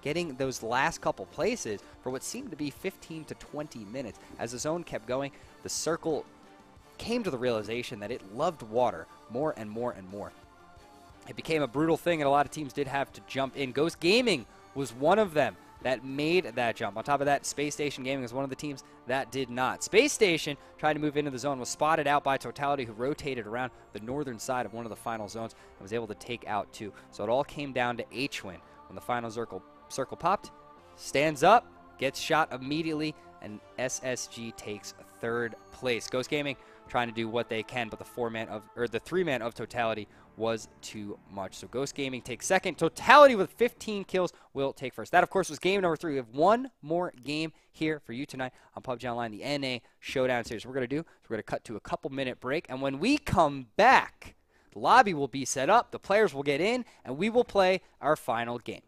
Speaker 1: getting those last couple places for what seemed to be 15 to 20 minutes. As the zone kept going, the circle came to the realization that it loved water more and more and more. It became a brutal thing, and a lot of teams did have to jump in. Ghost Gaming was one of them that made that jump. On top of that, Space Station Gaming was one of the teams that did not. Space Station, trying to move into the zone, was spotted out by Totality, who rotated around the northern side of one of the final zones and was able to take out 2. So it all came down to H-Win. When the final circle popped, stands up, gets shot immediately, and SSG takes 3rd place. Ghost Gaming trying to do what they can, but the 3-man of Totality was too much. So Ghost Gaming takes 2nd. Totality with 15 kills will take 1st. That, of course, was game number 3. We have one more game here for you tonight on PUBG Online, the NA Showdown series. What we're going to do is we're going to cut to a couple-minute break, and when we come back, the lobby will be set up, the players will get in, and we will play our final game.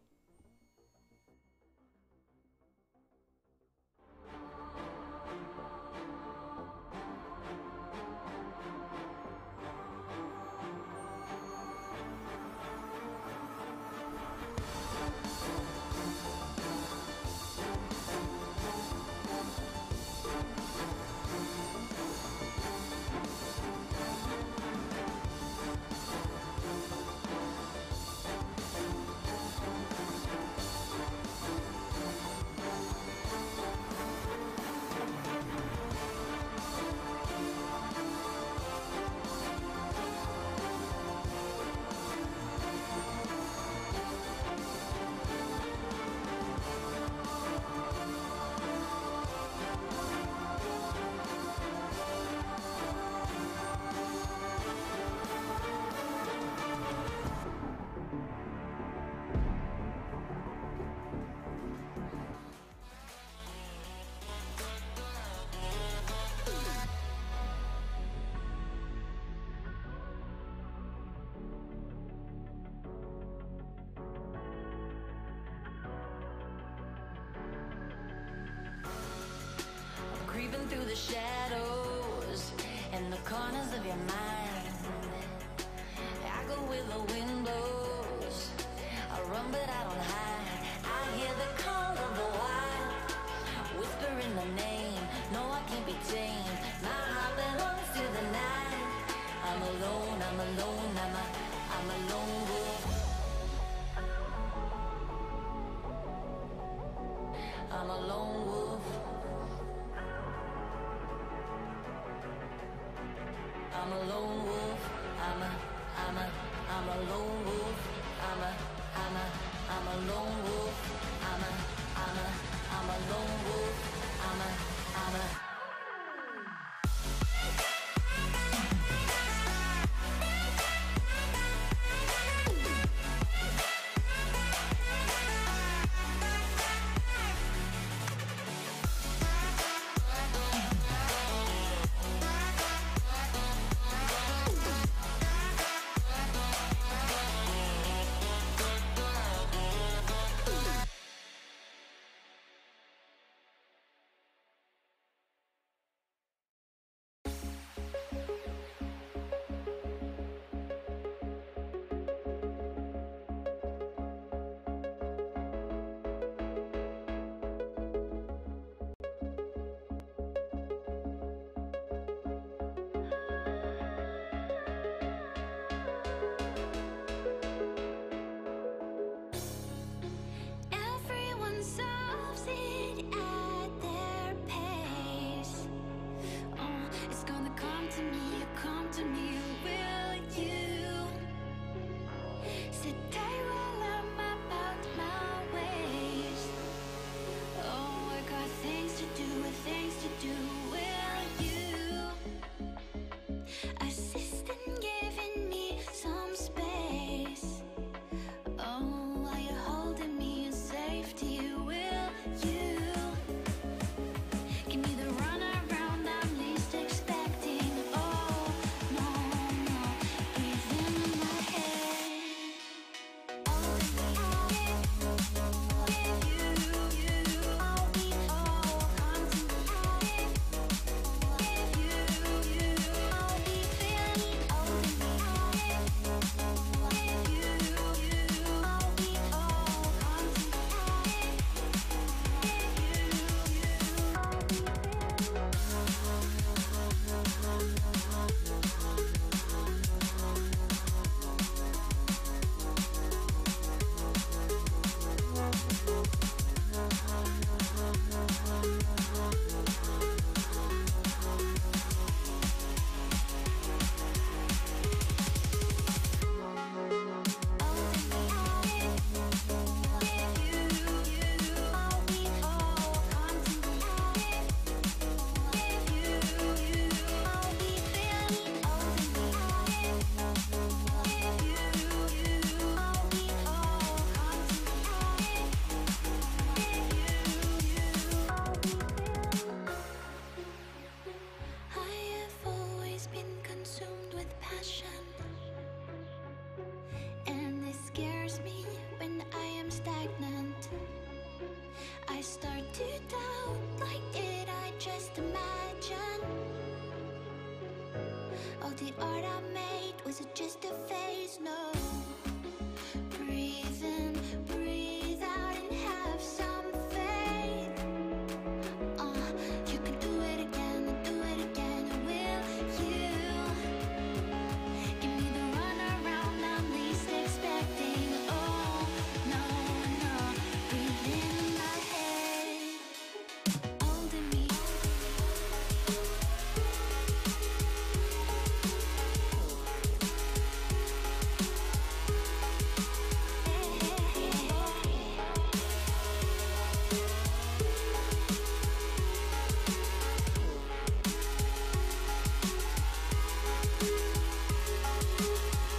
Speaker 5: Creeping through the shadows and the corners of your mind. I go where the wind blows. I run but I don't hide. I hear the call of the wild, whispering the name. No, I can't be tamed. My heart belongs to the night. I'm alone, I'm alone, I'm a lone wolf. I'm a lone wolf. I'm a lone wolf. I'm a lone wolf. I'm a lone wolf. I'm a lone wolf.
Speaker 2: Sit tight while I'm about my ways. Oh, I got things to do, will you assist in giving me some space? Oh, while you're holding me in safety, will you give me the run around I'm least expecting? Oh, no, no, breathe in my head. Oh, with you, I'll be all contemplated. With you, I'll be feeling open. With you, I'll be all I have always been consumed with passion, and it scares me when I am stagnant. I start to doubt, like, did I just imagine? Oh, the art I made, was it just a phase? No. Breathe in, breathe out, and have some faith. You can do it again, will you? Give me the run around I'm least expecting. Oh, no, no, breathe in my head. Holding me.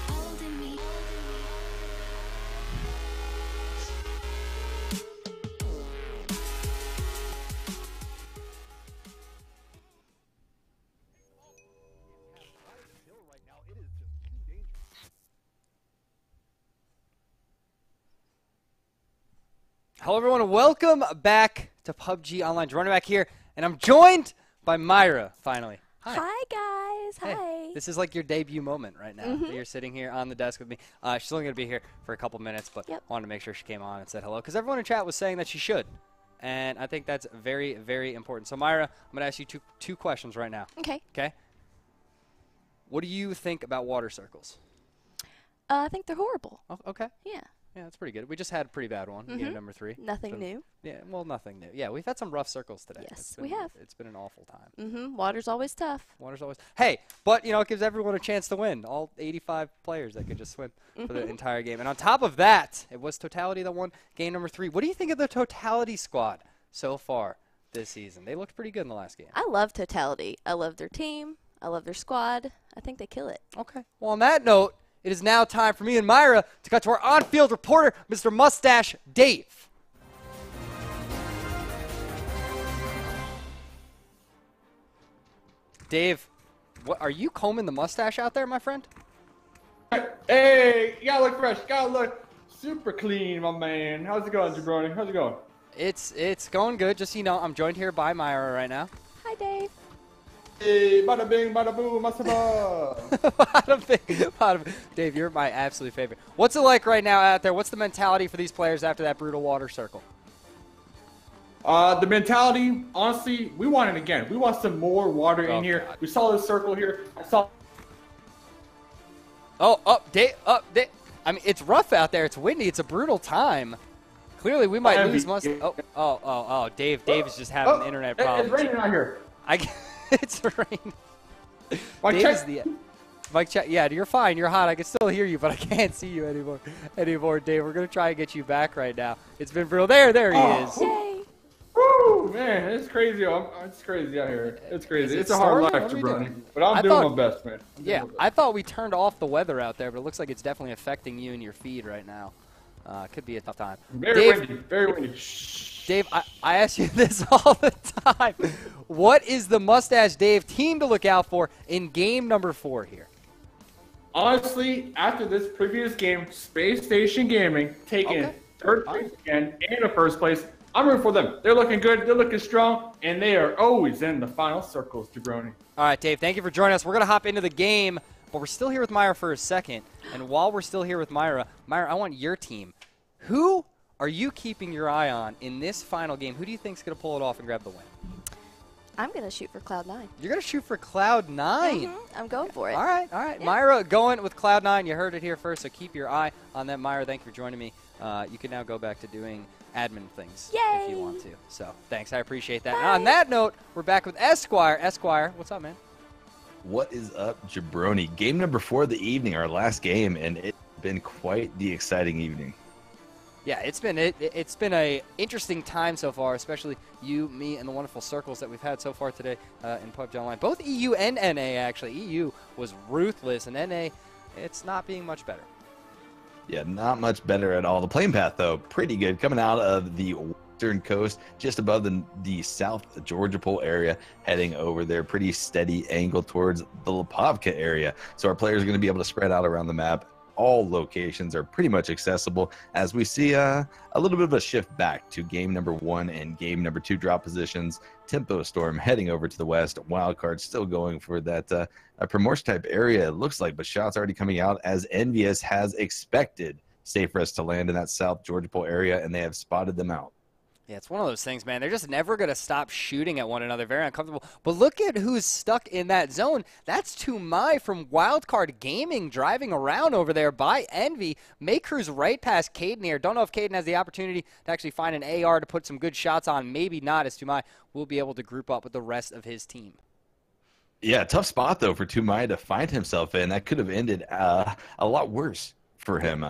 Speaker 2: Holding me.
Speaker 1: Hello, everyone. Welcome back to PUBG Online. Running back here, and I'm joined by Myra, finally. Hi.
Speaker 6: Hi guys.
Speaker 1: Hey,
Speaker 6: Hi.
Speaker 1: this is like your debut moment right now. That you're sitting here on the desk with me. She's only going to be here for a couple minutes, but
Speaker 6: Yep.
Speaker 1: wanted to make sure she came on and said hello, because everyone in chat was saying that she should. And I think that's very, very important. So, Myra, I'm going to ask you two questions right now.
Speaker 6: Okay.
Speaker 1: Okay? What do you think about water circles?
Speaker 6: I think they're horrible.
Speaker 1: Oh, okay.
Speaker 6: Yeah.
Speaker 1: Yeah, that's pretty good. We just had a pretty bad one. Game number 3.
Speaker 6: Nothing
Speaker 1: So-
Speaker 6: new.
Speaker 1: Yeah, well, nothing new. Yeah, we've had some rough circles today.
Speaker 6: Yes, we have.
Speaker 1: It's been an awful time.
Speaker 6: Water's always tough.
Speaker 1: Water's always. Hey, but it gives everyone a chance to win. All 85 players that could just swim for the entire game. And on top of that, it was Totality that won game number 3. What do you think of the Totality squad so far this season? They looked pretty good in the last game.
Speaker 6: I love Totality. I love their team. I love their squad. I think they kill it.
Speaker 1: Okay. Well, on that note, it is now time for me and Myra to cut to our on-field reporter, Mr. Mustache Dave. Dave, what are you combing the mustache out there, my friend?
Speaker 4: Hey, you gotta look fresh. You gotta look super clean, my man. How's it going, Jabroni? How's it going?
Speaker 1: It's going good. Just so you know, I'm joined here by Myra right now.
Speaker 6: Hi, Dave.
Speaker 4: Hey, bada bing, bada boom, masaba.
Speaker 1: Bada bing. Dave, you're my absolute favorite. What's it like right now out there? What's the mentality for these players after that brutal water circle?
Speaker 4: The mentality, honestly, we want it again. We want some more water in here.
Speaker 1: God.
Speaker 4: We saw this circle here. I saw.
Speaker 1: Dave. I mean, it's rough out there. It's windy. It's a brutal time. Clearly, we might lose Mustang. Dave is just having internet problems.
Speaker 4: It's raining out here.
Speaker 1: It's raining.
Speaker 4: My
Speaker 1: Dave
Speaker 4: check-
Speaker 1: is the Mike check. Yeah, you're fine. You're hot. I can still hear you, but I can't see you anymore, Dave. We're gonna try and get you back right now. It's been real. There he is.
Speaker 6: Yay!
Speaker 4: Woo, man, it's crazy. It's crazy out here. It's crazy.
Speaker 1: Is it
Speaker 4: It's a hard
Speaker 1: storming?
Speaker 4: life,
Speaker 1: What are we
Speaker 4: jabroni.
Speaker 1: doing?
Speaker 4: But I'm doing my best, man.
Speaker 1: Yeah, I thought we turned off the weather out there, but it looks like it's definitely affecting you and your feed right now. Could be a tough time.
Speaker 4: Very windy. Very windy.
Speaker 1: Dave, I ask you this all the time. What is the Mustache Dave team to look out for in game number 4 here?
Speaker 4: Honestly, after this previous game, Space Station Gaming taking
Speaker 1: Okay.
Speaker 4: third place again and a first place. I'm rooting for them. They're looking good. They're looking strong, and they are always in the final circles, jabroni.
Speaker 1: All right, Dave, thank you for joining us. We're going to hop into the game, but we're still here with Myra for a second. And while we're still here with Myra, I want your team. Who are you keeping your eye on in this final game? Who do you think is going to pull it off and grab the win?
Speaker 6: I'm going to shoot for Cloud9.
Speaker 1: You're going to shoot for Cloud9.
Speaker 6: I'm going for it.
Speaker 1: All right.
Speaker 6: Yeah.
Speaker 1: Myra going with Cloud9. You heard it here first, so keep your eye on that. Myra, thank you for joining me. You can now go back to doing admin things if you
Speaker 6: Yay.
Speaker 1: want to. So thanks. I appreciate that. And on that note, we're back with Esquire. Esquire, what's up, man?
Speaker 3: What is up, jabroni? Game number 4 of the evening, our last game, and it's been quite the exciting evening.
Speaker 1: Yeah, it's been a interesting time so far, especially you, me, and the wonderful circles that we've had so far today in PUBG Online. Both EU and NA, actually. EU was ruthless, and NA, it's not being much better.
Speaker 3: Yeah, not much better at all. The playing path, though, pretty good. Coming out of the western coast, just above the South Georgia Pole area, heading over there. Pretty steady angle towards the Lipovka area. So our players are going to be able to spread out around the map. All locations are pretty much accessible as we see a little bit of a shift back to game number 1 and game number 2 drop positions. Tempo Storm heading over to the west. Wildcard still going for that a promotion type area, it looks like, but shots already coming out as Envious has expected Safe Rest to land in that South Georgia Pole area, and they have spotted them out.
Speaker 1: Yeah, it's one of those things, man. They're just never going to stop shooting at one another. Very uncomfortable. But look at who's stuck in that zone. That's Tumai from Wildcard Gaming driving around over there by Envy. May cruise right past Caden here. Don't know if Caden has the opportunity to actually find an AR to put some good shots on. Maybe not, as Tumai will be able to group up with the rest of his team.
Speaker 3: Yeah, tough spot, though, for Tumai to find himself in. That could have ended a lot worse for him,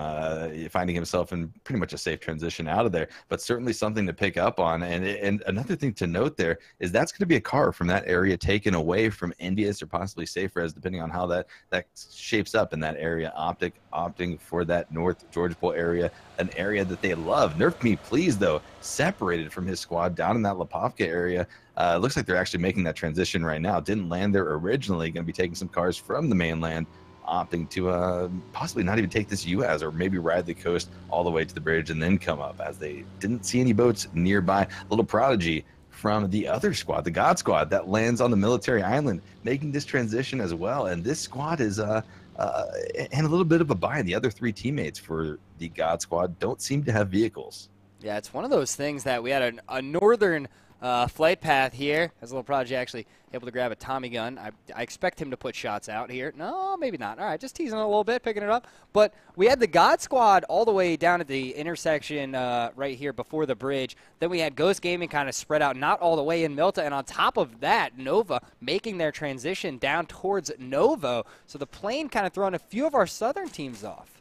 Speaker 3: finding himself in pretty much a safe transition out of there, but certainly something to pick up on. And another thing to note there is that's going to be a car from that area taken away from Envious or possibly Safe Res, depending on how that shapes up in that area. Opting for that North Georgia Pole area, an area that they love. Nerf Me Please, though, separated from his squad down in that Lipovka area. Looks like they're actually making that transition right now. Didn't land there originally. Going to be taking some cars from the mainland, opting to possibly not even take this UAS or maybe ride the coast all the way to the bridge and then come up, as they didn't see any boats nearby. Little Prodigy from the other squad, the God Squad, that lands on the military island, making this transition as well. And this squad is in a little bit of a bind. The other 3 teammates for the God Squad don't seem to have vehicles.
Speaker 1: Yeah, it's one of those things that we had a northern flight path here, as Little Prodigy actually able to grab a Tommy gun. I expect him to put shots out here. No, maybe not. All right, just teasing a little bit, picking it up. But we had the God Squad all the way down at the intersection right here before the bridge. Then we had Ghost Gaming kind of spread out, not all the way in Milta. And on top of that, Nova making their transition down towards Novo. So the plane kind of throwing a few of our southern teams off.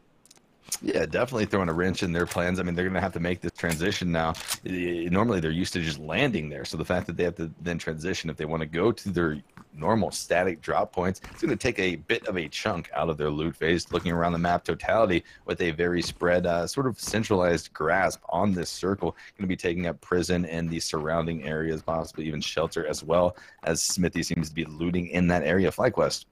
Speaker 3: Yeah, definitely throwing a wrench in their plans. I mean, they're going to have to make this transition now. Normally, they're used to just landing there. So the fact that they have to then transition, if they want to go to their normal static drop points, it's going to take a bit of a chunk out of their loot phase. Looking around the map totality with a very spread, sort of centralized grasp on this circle. Going to be taking up prison and the surrounding areas, possibly even shelter, as well as Smithy seems to be looting in that area. FlyQuest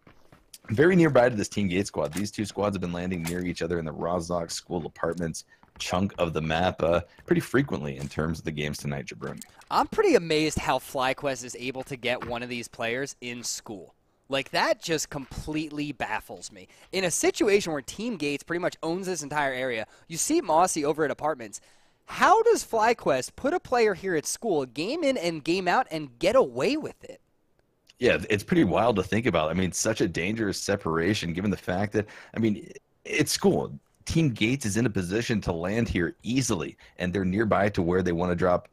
Speaker 3: very nearby to this Team Gate squad. These 2 squads have been landing near each other in the Rozok School Apartments chunk of the map pretty frequently in terms of the games tonight, Jabroni.
Speaker 1: I'm pretty amazed how FlyQuest is able to get one of these players in school. Like, that just completely baffles me. In a situation where Team Gates pretty much owns this entire area, you see Mossy over at Apartments. How does FlyQuest put a player here at school, game in and game out, and get away with it?
Speaker 3: Yeah, it's pretty wild to think about. I mean, such a dangerous separation given the fact that, I mean, it's school. Team Gates is in a position to land here easily, and they're nearby to where they want to drop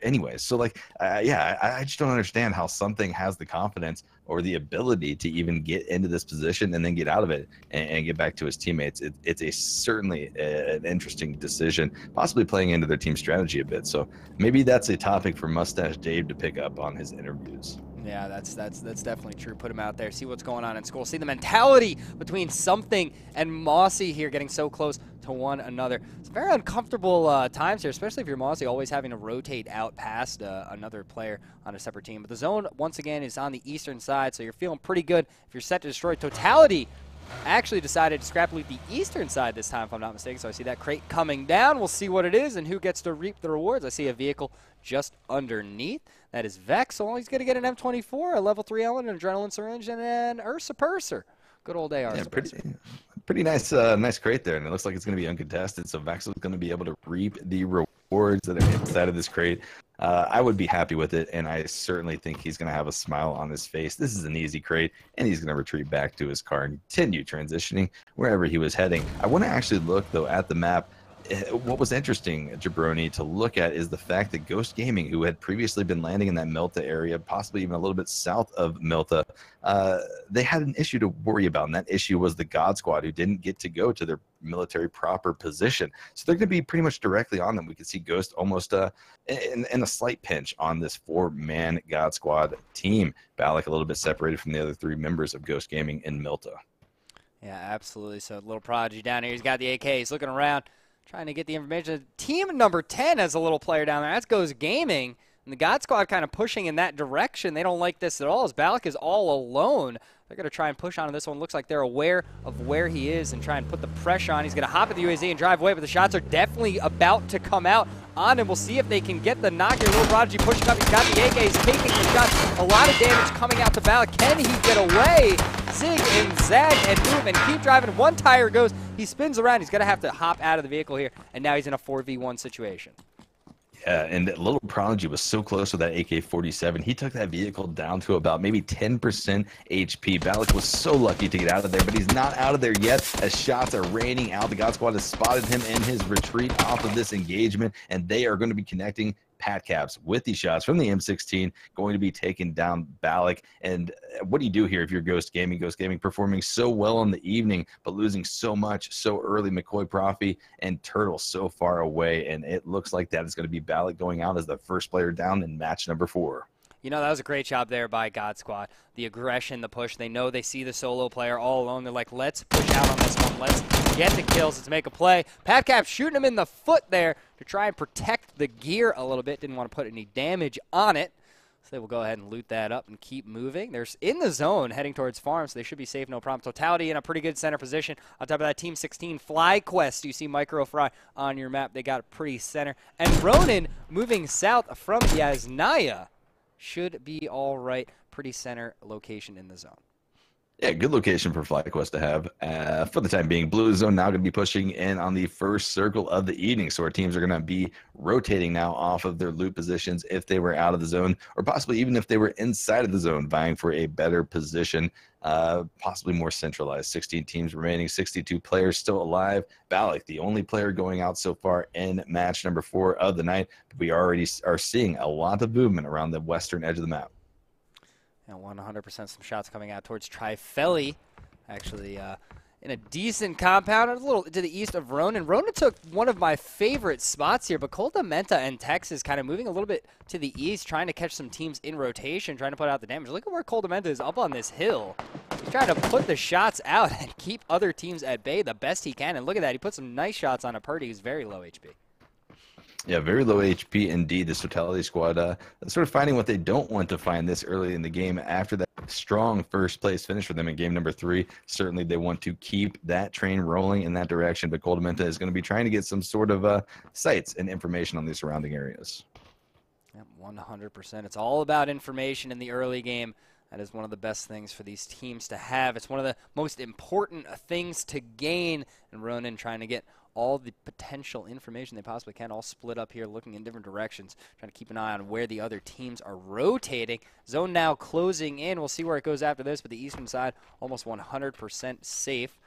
Speaker 3: anyways. So, like, yeah, I just don't understand how something has the confidence or the ability to even get into this position and then get out of it and get back to his teammates. It's a certainly an interesting decision, possibly playing into their team strategy a bit. So maybe that's a topic for Mustache Dave to pick up on his interviews.
Speaker 1: Yeah, that's definitely true. Put him out there, see what's going on in school, see the mentality between Something and Mossy here getting so close to one another. It's very uncomfortable times here, especially if you're Mossy, always having to rotate out past another player on a separate team. But the zone, once again, is on the eastern side, so you're feeling pretty good if you're set to destroy. Totality actually decided to scrap loot the eastern side this time, if I'm not mistaken. So I see that crate coming down. We'll see what it is and who gets to reap the rewards. I see a vehicle just underneath. That is Vex. So he's going to get an M24, a level 3 Ellen, an adrenaline syringe, and an Ursa Purser. Good old AR.
Speaker 3: Yeah, pretty nice, nice crate there, and it looks like it's going to be uncontested. So Vex is going to be able to reap the rewards that are inside of this crate. I would be happy with it, and I certainly think he's going to have a smile on his face. This is an easy crate, and he's going to retreat back to his car and continue transitioning wherever he was heading. I want to actually look, though, at the map. What was interesting, Jabroni, to look at is the fact that Ghost Gaming, who had previously been landing in that Milta area, possibly even a little bit south of Milta, they had an issue to worry about, and that issue was the God Squad, who didn't get to go to their military proper position. So they're going to be pretty much directly on them. We could see Ghost almost in a slight pinch on this 4-man God Squad team. Balak a little bit separated from the other 3 members of Ghost Gaming in Milta.
Speaker 1: Yeah, absolutely. So little Prodigy down here. He's got the AK. He's looking around, trying to get the information. Team number 10 has a little player down there. That's Ghost Gaming. And the God Squad kind of pushing in that direction. They don't like this at all, as Balak is all alone. They're going to try and push onto this one. Looks like they're aware of where he is and try and put the pressure on. He's going to hop at the UAZ and drive away, but the shots are definitely about to come out on him. We'll see if they can get the knock here. Little Prodigy pushing up. He's got the AK. He's taking the shots. A lot of damage coming out to Balak. Can he get away? Zig and zag and move and keep driving. One tire goes. He spins around. He's going to have to hop out of the vehicle here, and now he's in a 4v1 situation.
Speaker 3: Yeah, and little Prodigy was so close with that AK-47. He took that vehicle down to about maybe 10% HP. Balak was so lucky to get out of there, but he's not out of there yet as shots are raining out. The God Squad has spotted him in his retreat off of this engagement, and they are going to be connecting Pat caps with these shots from the M16, going to be taking down Balak. And what do you do here if you're Ghost Gaming? Ghost Gaming performing so well in the evening, but losing so much so early. McCoy, Profi, and Turtle so far away, and it looks like that is going to be Balak going out as the first player down in match number 4.
Speaker 1: You know, that was a great job there by God Squad. The aggression, the push. They know they see the solo player all alone. They're like, let's push out on this one. Let's get the kills. Let's make a play. Patcap shooting him in the foot there to try and protect the gear a little bit. Didn't want to put any damage on it. So they will go ahead and loot that up and keep moving. They're in the zone heading towards farm, so they should be safe, no problem. Totality in a pretty good center position. On top of that, Team 16 Fly Quest. You see Micro Fry on your map. They got a pretty center. And Ronin moving south from Yasnaya. Should be all right. Pretty center location in the zone.
Speaker 3: Yeah, good location for FlyQuest to have. For the time being, Blue Zone now going to be pushing in on the first circle of the evening. So our teams are going to be rotating now off of their loot positions if they were out of the zone, or possibly even if they were inside of the zone, vying for a better position, possibly more centralized. 16 teams remaining, 62 players still alive. Balak, the only player going out so far in match number 4 of the night. We already are seeing a lot of movement around the western edge of the map.
Speaker 1: And 100% some shots coming out towards Trifelli. Actually, in a decent compound, a little to the east of Ronin. Ronin took one of my favorite spots here, but Colta Menta and Texas kind of moving a little bit to the east, trying to catch some teams in rotation, trying to put out the damage. Look at where Colta Menta is up on this hill. He's trying to put the shots out and keep other teams at bay the best he can. And look at that. He put some nice shots on a Purdy who's very low HP.
Speaker 3: Yeah, very low HP indeed. This Totality squad sort of finding what they don't want to find this early in the game after that strong first place finish for them in game number 3. Certainly they want to keep that train rolling in that direction, but Coldamenta is going to be trying to get some sort of sights and information on the surrounding areas.
Speaker 1: Yep, 100%. It's all about information in the early game. That is one of the best things for these teams to have. It's one of the most important things to gain, and Ronin trying to get all the potential information they possibly can, all split up here, looking in different directions, trying to keep an eye on where the other teams are rotating. Zone now closing in. We'll see where it goes after this, but the eastern side almost 100% safe.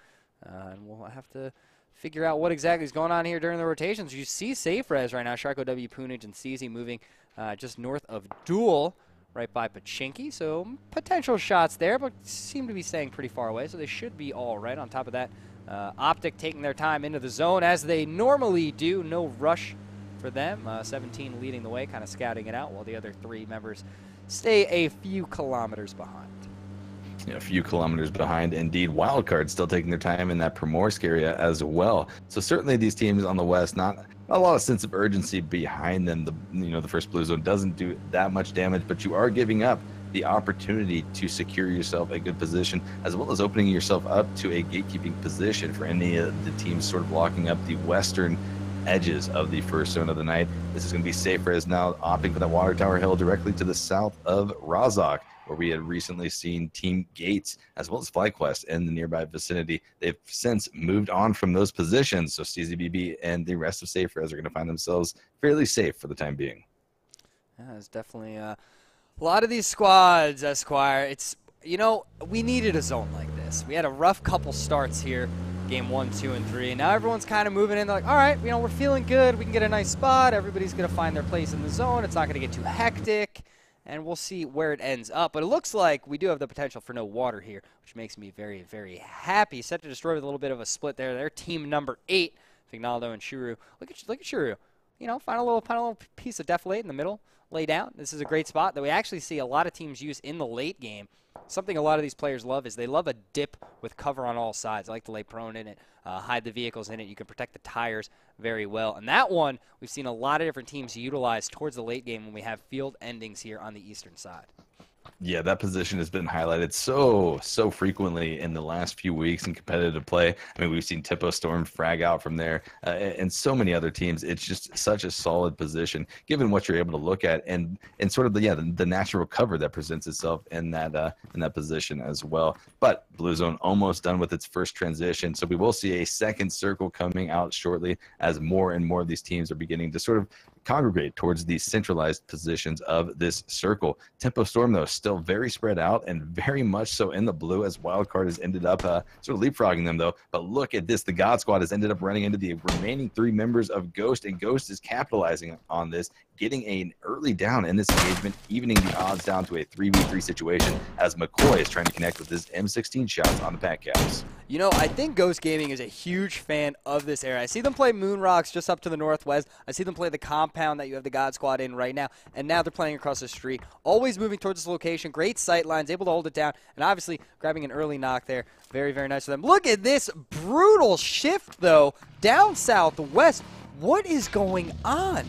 Speaker 1: And we'll have to figure out what exactly is going on here during the rotations. You see safe res right now. Sharko W, Poonage, and CZ moving just north of Duel, right by Pachinki. So potential shots there, but seem to be staying pretty far away, so they should be all right. On top of that, Optic taking their time into the zone as they normally do. No rush for them. 17 leading the way, kind of scouting it out, while the other 3 members stay a few kilometers behind.
Speaker 3: A few kilometers behind, indeed. Wildcard still taking their time in that Primorsk area as well. So certainly these teams on the west, not a lot of sense of urgency behind them. The first blue zone doesn't do that much damage, but you are giving up the opportunity to secure yourself a good position, as well as opening yourself up to a gatekeeping position for any of the teams sort of locking up the western edges of the first zone of the night. This is going to be safer as now opting for that water tower hill directly to the south of Razak, where we had recently seen Team Gates as well as FlyQuest in the nearby vicinity. They've since moved on from those positions, so CZBB and the rest of Safer as are going to find themselves fairly safe for the time being.
Speaker 1: Yeah, it's definitely a lot of these squads, Esquire. It's, we needed a zone like this. We had a rough couple starts here, game 1, 2, and 3. Now everyone's kind of moving in. They're like, all right, we're feeling good. We can get a nice spot. Everybody's going to find their place in the zone. It's not going to get too hectic. And we'll see where it ends up. But it looks like we do have the potential for no water here, which makes me very, very happy. Set to destroy with a little bit of a split there. They're team number 8, Fignaldo and Shuru. Look at Shuru. Find a little piece of deflate in the middle, lay down. This is a great spot that we actually see a lot of teams use in the late game. Something a lot of these players love is they love a dip with cover on all sides. I like to lay prone in it, hide the vehicles in it. You can protect the tires very well. And that one, we've seen a lot of different teams utilize towards the late game when we have field endings here on the eastern side.
Speaker 3: Yeah, that position has been highlighted so frequently in the last few weeks in competitive play. I mean, we've seen Tipo Storm frag out from there, and so many other teams. It's just such a solid position, given what you're able to look at, and sort of the natural cover that presents itself in that position as well. But Blue Zone almost done with its first transition, so we will see a second circle coming out shortly as more and more of these teams are beginning to sort of congregate towards the centralized positions of this circle. Tempo Storm, though, still very spread out and very much so in the blue, as Wildcard has ended up sort of leapfrogging them, though. But look at this. The God Squad has ended up running into the remaining 3 members of Ghost, and Ghost is capitalizing on this, getting an early down in this engagement, evening the odds down to a 3v3 situation as McCoy is trying to connect with his M16 shots on the pack caps.
Speaker 1: I think Ghost Gaming is a huge fan of this area. I see them play Moon Rocks just up to the northwest. I see them play the compound that you have the God Squad in right now, and now they're playing across the street. Always moving towards this location. Great sight lines, able to hold it down, and obviously grabbing an early knock there. Very, very nice for them. Look at this brutal shift, though, down southwest. What is going on?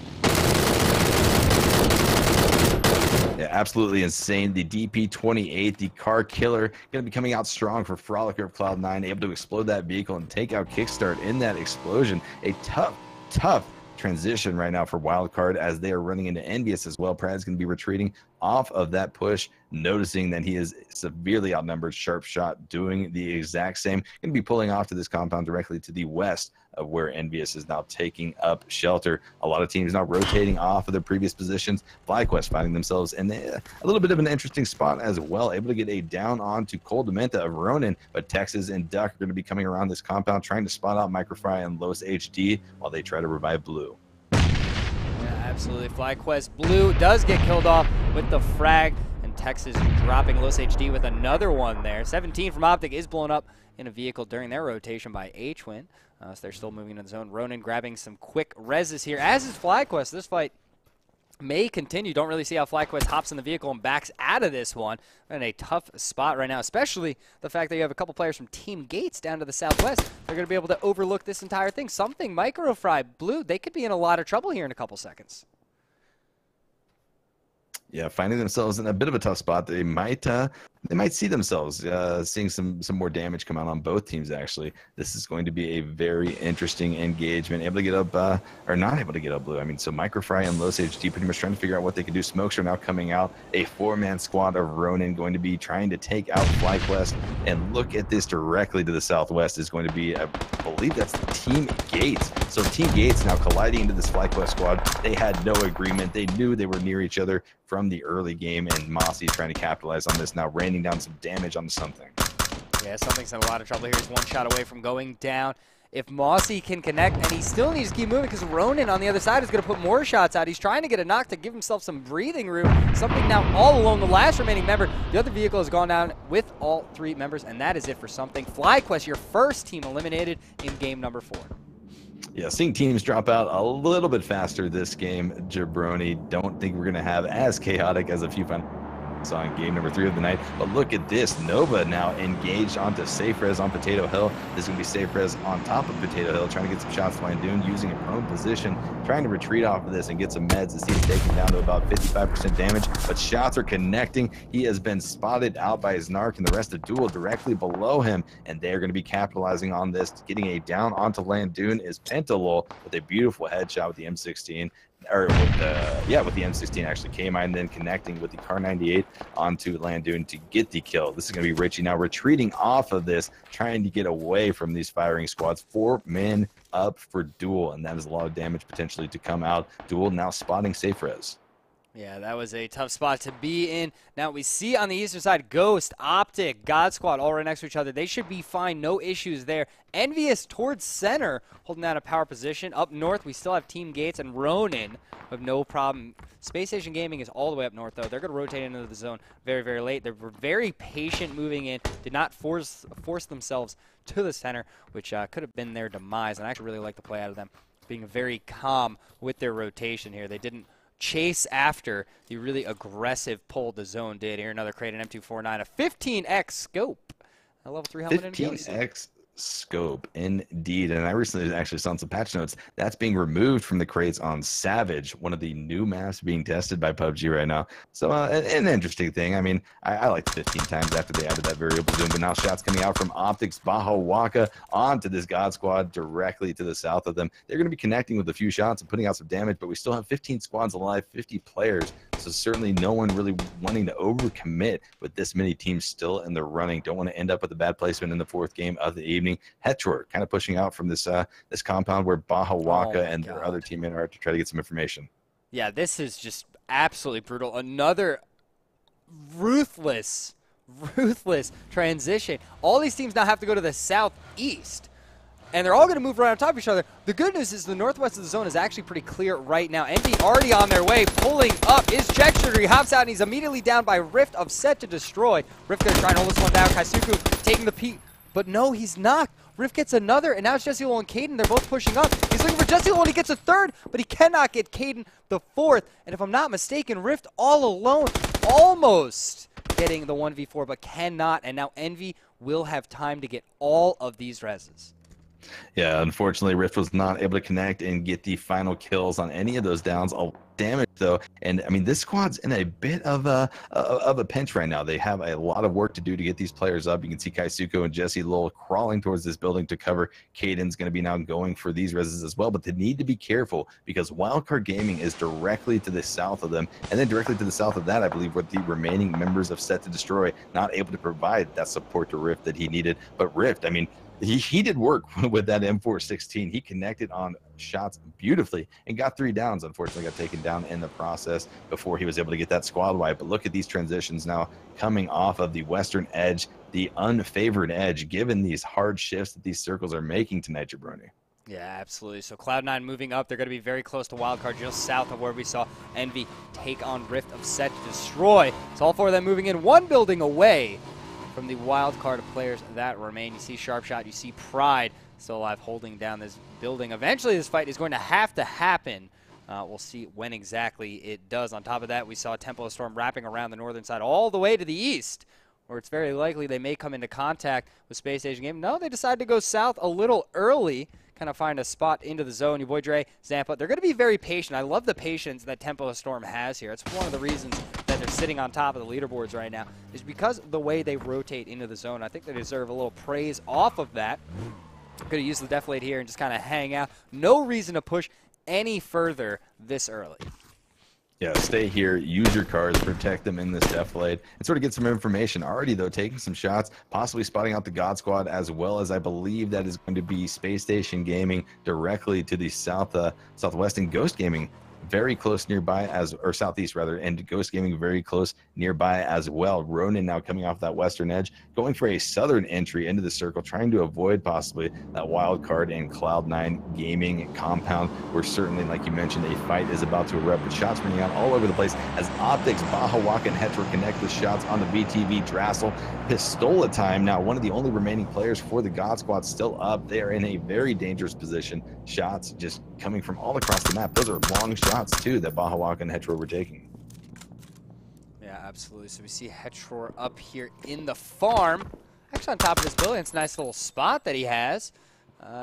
Speaker 3: Yeah, absolutely insane. The DP-28, the car killer, going to be coming out strong for Frolicker of Cloud9, able to explode that vehicle and take out Kickstart in that explosion. A tough transition right now for Wildcard as they are running into Envious as well. Prad's going to be retreating off of that push, noticing that he is severely outnumbered. Sharp Shot doing the exact same. Going to be pulling off to this compound directly to the west of where Envious is now taking up shelter. A lot of teams now rotating off of their previous positions. FlyQuest finding themselves in a little bit of an interesting spot as well, able to get a down on to Cole Dementa of Ronin, but Texas and Duck are going to be coming around this compound trying to spot out Microfry and Los HD while they try to revive Blue.
Speaker 1: Yeah, absolutely. FlyQuest Blue does get killed off with the frag, and Texas dropping Los HD with another one there. 17 from Optic is blown up in a vehicle during their rotation by H-Win. So they're still moving in the zone. Ronin grabbing some quick reses here, as is FlyQuest. This fight may continue. Don't really see how FlyQuest hops in the vehicle and backs out of this one. In a tough spot right now, especially the fact that you have a couple players from Team Gates down to the southwest. They're going to be able to overlook this entire thing. Something Microfry Blue, they could be in a lot of trouble here in a couple seconds.
Speaker 3: Yeah, finding themselves in a bit of a tough spot. They might see themselves seeing some more damage come out on both teams, actually. This is going to be a very interesting engagement. Able to get up, or not able to get up Blue. I mean, so Microfry and Los HD pretty much trying to figure out what they can do. Smokes are now coming out. A 4-man squad of Ronin going to be trying to take out FlyQuest. And look at this directly to the southwest is going to be, I believe that's Team Gates. So Team Gates now colliding into this FlyQuest squad. They had no agreement. They knew they were near each other from the early game, and Mossy trying to capitalize on this now, raining down some damage onto something.
Speaker 1: Yeah, something's in a lot of trouble here. He's one shot away from going down. If Mossy can connect, and he still needs to keep moving because Ronan on the other side is going to put more shots out. He's trying to get a knock to give himself some breathing room. Something now all alone. The last remaining member, the other vehicle has gone down with all 3 members, and that is it for something. FlyQuest, your first team eliminated in game number 4.
Speaker 3: Yeah, seeing teams drop out a little bit faster this game, Jabroni. Don't think we're going to have as chaotic as a few final saw in game number 3 of the night. But look at this. Nova now engaged onto Safe Res on Potato Hill. This is going to be Safe Res on top of Potato Hill, trying to get some shots to Landoon, using a prone position, trying to retreat off of this and get some meds as he's taken down to about 55% damage. But shots are connecting. He has been spotted out by his Narc and the rest of Duel directly below him, and they're going to be capitalizing on this. Getting a down onto Landoon is Pentalol with a beautiful headshot with the M16. Or with the M16 actually. K-Mine then connecting with the Car 98 onto Landoon to get the kill. This is going to be Richie now retreating off of this, trying to get away from these firing squads. 4 men up for Duel, and that is a lot of damage potentially to come out. Duel now spotting Safe Res.
Speaker 1: Yeah, that was a tough spot to be in. Now we see on the eastern side, Ghost, Optic, God Squad all right next to each other. They should be fine, no issues there. Envious towards center, holding down a power position. Up north, we still have Team Gates and Ronin with no problem. Space Station Gaming is all the way up north, though. They're going to rotate into the zone very, very late. They were very patient moving in, did not force themselves to the center, which could have been their demise. And I actually really like the play out of them, being very calm with their rotation here. They didn't chase after the really aggressive pull the zone did. Here another crate, an M249, a 15x scope, a level 3 helmet.
Speaker 3: 15x scope, indeed. And I recently actually saw some patch notes that's being removed from the crates on Savage, one of the new maps being tested by PUBG right now. So an interesting thing. I mean, I liked 15 times after they added that variable zoom, but now shots coming out from Optics Baja Waka onto this God Squad directly to the south of them. They're going to be connecting with a few shots and putting out some damage, but we still have 15 squads alive, 50 players. So certainly no one really wanting to overcommit with this many teams still in the running. Don't want to end up with a bad placement in the 4th game of the evening. Hetror kind of pushing out from this this compound where Baja Waka and their other teammate are to try to get some information.
Speaker 1: Yeah, this is just absolutely brutal. Another ruthless transition. All these teams now have to go to the southeast, and they're all going to move right on top of each other. The good news is the northwest of the zone is actually pretty clear right now. Envy already on their way, pulling up his check shooter. He hops out, and he's immediately down by Rift of Set to destroy. Rift going to try and hold this one down. Kaisuku taking the peek, but no, he's knocked. Rift gets another, and now it's Jesse Lowell and Caden. They're both pushing up. He's looking for Jesse Lowell, and he gets a 3rd, but he cannot get Caden the 4th. And if I'm not mistaken, Rift all alone, almost getting the 1v4, but cannot. And now Envy will have time to get all of these reses.
Speaker 3: Yeah, unfortunately, Rift was not able to connect and get the final kills on any of those downs. All damage, though. And, I mean, this squad's in a bit of a pinch right now. They have a lot of work to do to get these players up. You can see Kaisuko and Jesse Lowell crawling towards this building to cover. Caden's going to be now going for these reses as well, but they need to be careful because Wildcard Gaming is directly to the south of them. And then directly to the south of that, I believe, were the remaining members of Set to Destroy, not able to provide that support to Rift that he needed. But Rift, I mean, he did work with that M416. He connected on shots beautifully and got 3 downs. Unfortunately, got taken down in the process before he was able to get that squad wipe. But look at these transitions now coming off of the western edge, the unfavored edge, given these hard shifts that these circles are making tonight, Jabroni.
Speaker 1: Yeah, absolutely. So Cloud9 moving up. They're going to be very close to Wildcard, just south of where we saw Envy take on Rift of Set to Destroy. So all 4 of them moving in, 1 building away from the wild card players that remain. You see Sharpshot, you see Pride still alive holding down this building. Eventually this fight is going to have to happen. We'll see when exactly it does. On top of that, we saw Tempo Storm wrapping around the northern side all the way to the east, where it's very likely they may come into contact with Space Station Game. No, they decided to go south a little early, kind of find a spot into the zone. Your boy Dre, Zampa, they're going to be very patient. I love the patience that Tempo Storm has here. It's one of the reasons that they're sitting on top of the leaderboards right now, is because of the way they rotate into the zone. I think they deserve a little praise off of that. Going to use the Deflate here and just kind of hang out. No reason to push any further this early.
Speaker 3: Yeah, stay here, use your cars, protect them in this Deflate, and sort of get some information. Already, though, taking some shots, possibly spotting out the God Squad, as well as I believe that is going to be Space Station Gaming directly to the southwest, and Ghost Gaming very close nearby or southeast rather, and Ghost Gaming very close nearby as well. Ronin now coming off that western edge, going for a southern entry into the circle, trying to avoid possibly that wild card in Cloud9 Gaming compound, where certainly, like you mentioned, a fight is about to erupt, with shots ringing out all over the place as Optics, Baja Waka, and Hetro connect with shots on the VTV Drassel. Pistola time now, one of the only remaining players for the God Squad still up. They are in a very dangerous position. Shots just coming from all across the map. Those are long shots too that Baja Waka and Hetro were taking.
Speaker 1: Yeah, absolutely. So we see Hetro up here in the farm. Actually on top of this building. It's a nice little spot that he has.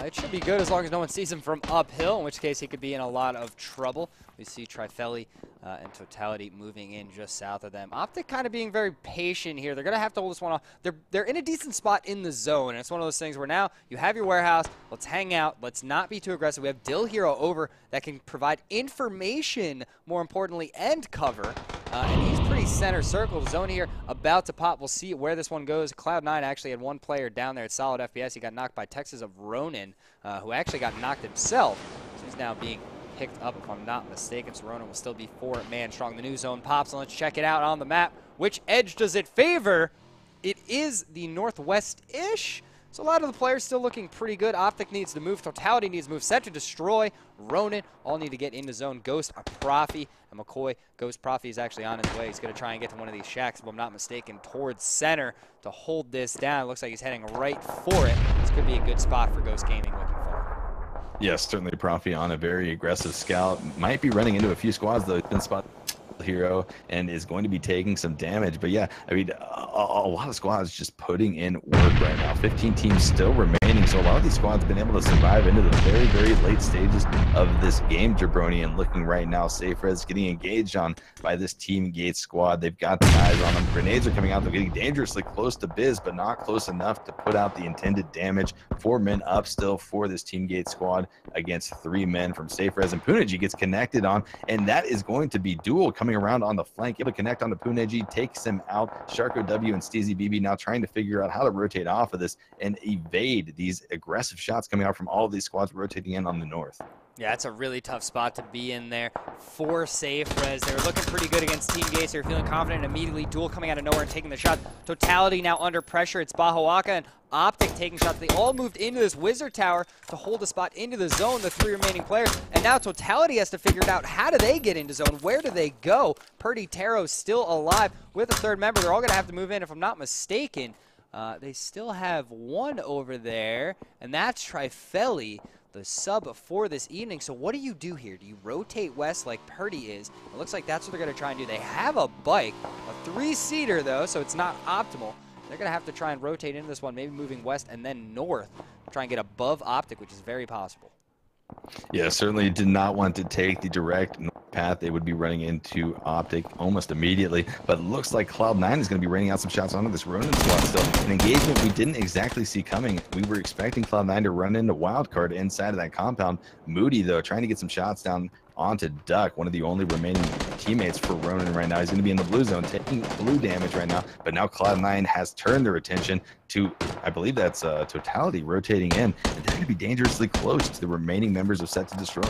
Speaker 1: It should be good as long as no one sees him from uphill, in which case he could be in a lot of trouble. We see Trifelli and Totality moving in just south of them. Optic kind of being very patient here. They're going to have to hold this one off. They're in a decent spot in the zone, and it's one of those things where now you have your warehouse. Let's hang out. Let's not be too aggressive. We have Dill Hero over that can provide information, more importantly, and cover. And he's pretty center circle. The zone here about to pop. We'll see where this one goes. Cloud9 actually had one player down there at solid FPS. He got knocked by Texas of Ronin, who actually got knocked himself. So he's now being picked up, if I'm not mistaken. So Ronin will still be 4-man strong. The new zone pops, and let's check it out on the map. Which edge does it favor? It is the northwest-ish. So a lot of the players still looking pretty good. Optic needs to move. Totality needs to move. Set to destroy. Ronin all need to get into zone. Ghost, a Profi, and McCoy. Ghost Profi is actually on his way. He's going to try and get to one of these shacks, if I'm not mistaken, towards center to hold this down. It looks like he's heading right for it. This could be a good spot for Ghost Gaming looking forward.
Speaker 3: Yes, certainly Profi on a very aggressive scout. Might be running into a few squads, though. He's been spotted hero and is going to be taking some damage. But yeah, I mean, a lot of squads just putting in work right now. 15 teams still remaining, so a lot of these squads been able to survive into the very, very late stages of this game, Jabroni. And looking right now, SafeRez getting engaged on by this Team Gate squad. They've got the eyes on them. Grenades are coming out. They're getting dangerously close to Biz, but not close enough to put out the intended damage. 4 men up still for this Team Gate squad against 3 men from SafeRez. And Punaji gets connected on, and that is going to be dual coming around on the flank, able to connect on the Punaji, takes him out. Sharko W and Steezy BB now trying to figure out how to rotate off of this and evade these aggressive shots coming out from all of these squads rotating in on the north.
Speaker 1: Yeah, it's a really tough spot to be in there for SafeRez. They were looking pretty good against Team Gates. They were feeling confident. Immediately, Duel coming out of nowhere and taking the shot. Totality now under pressure. It's Baja Waka and Optic taking shots. They all moved into this Wizard Tower to hold the spot into the zone, the 3 remaining players. And now Totality has to figure it out. How do they get into zone? Where do they go? Purdy Taro still alive with a 3rd member. They're all going to have to move in, if I'm not mistaken. They still have one over there, and that's Trifelli, the sub for this evening. So what do you do here? Do you rotate west like Purdy is? It looks like that's what they're going to try and do. They have a bike, a 3-seater though, so it's not optimal. They're going to have to try and rotate into this one, maybe moving west and then north, try and get above Optic, which is very possible.
Speaker 3: Yeah, certainly did not want to take the direct path. They would be running into Optic almost immediately, but it looks like Cloud9 is going to be raining out some shots onto this Ronin squad still. An engagement we didn't exactly see coming. We were expecting Cloud9 to run into Wildcard inside of that compound. Moody, though, trying to get some shots down onto Duck, one of the only remaining teammates for Ronin right now. He's going to be in the blue zone, taking blue damage right now, but now Cloud9 has turned their attention to, I believe that's Totality rotating in, and they're going to be dangerously close to the remaining members of Set to Destroy.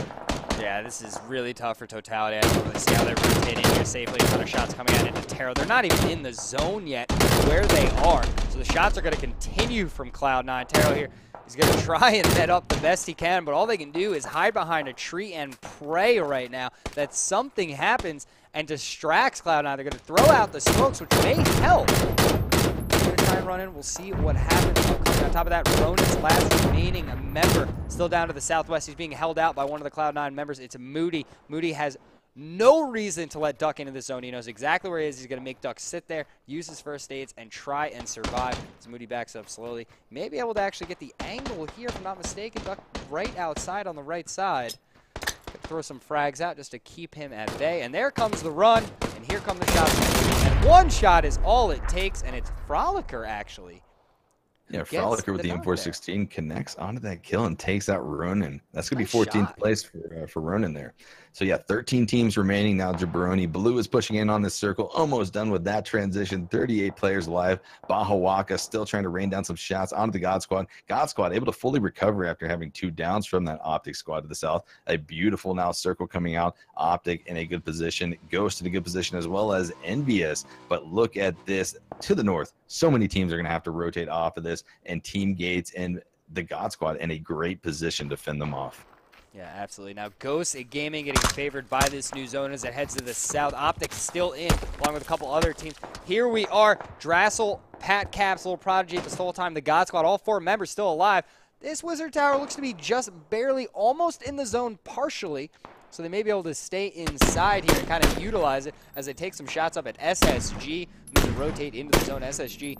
Speaker 1: Yeah, this is really tough for Totality. I don't really see how they're rotating here safely. A ton of shots coming out into Taro. They're not even in the zone yet where they are, so the shots are going to continue from Cloud9. Taro here, he's going to try and set up the best he can, but all they can do is hide behind a tree and pray right now that something happens and distracts Cloud9. They're going to throw out the smokes, which may help. They're going to try and run in. We'll see what happens. On top of that, Ronin's last remaining member still down to the southwest. He's being held out by one of the Cloud9 members. It's Moody. Moody has no reason to let Duck into the zone. He knows exactly where he is. He's going to make Duck sit there, use his first aids, and try and survive. As Moody backs up slowly, may be able to actually get the angle here, if I'm not mistaken. Duck right outside on the right side. Throw some frags out just to keep him at bay. And there comes the run, and here come the shots. And one shot is all it takes, and it's Frolicker, actually,
Speaker 3: Yeah,
Speaker 1: gets
Speaker 3: Frolicker with the
Speaker 1: knock there.
Speaker 3: M416 connects onto that kill and takes out Ronin. That's going to
Speaker 1: Nice
Speaker 3: be 14th
Speaker 1: shot.
Speaker 3: place for Ronin there. So, yeah, 13 teams remaining now. Jabroni. Blue is pushing in on this circle. Almost done with that transition. 38 players alive. Bahawaka still trying to rain down some shots onto the God Squad. God Squad able to fully recover after having 2 downs from that Optic squad to the south. A beautiful now circle coming out. Optic in a good position. Ghost in a good position as well as Envious. But look at this to the north. So many teams are going to have to rotate off of this, and Team Gates and the God Squad in a great position to fend them off.
Speaker 1: Yeah, absolutely. Now, Ghost Gaming getting favored by this new zone as it heads to the south. Optic still in, along with a couple other teams. Here we are. Drassel, Pat Caps, Little Prodigy at this whole time. The God Squad, all 4 members still alive. This Wizard Tower looks to be just barely, almost in the zone partially. So they may be able to stay inside here and kind of utilize it as they take some shots up at SSG. Move to rotate into the zone. SSG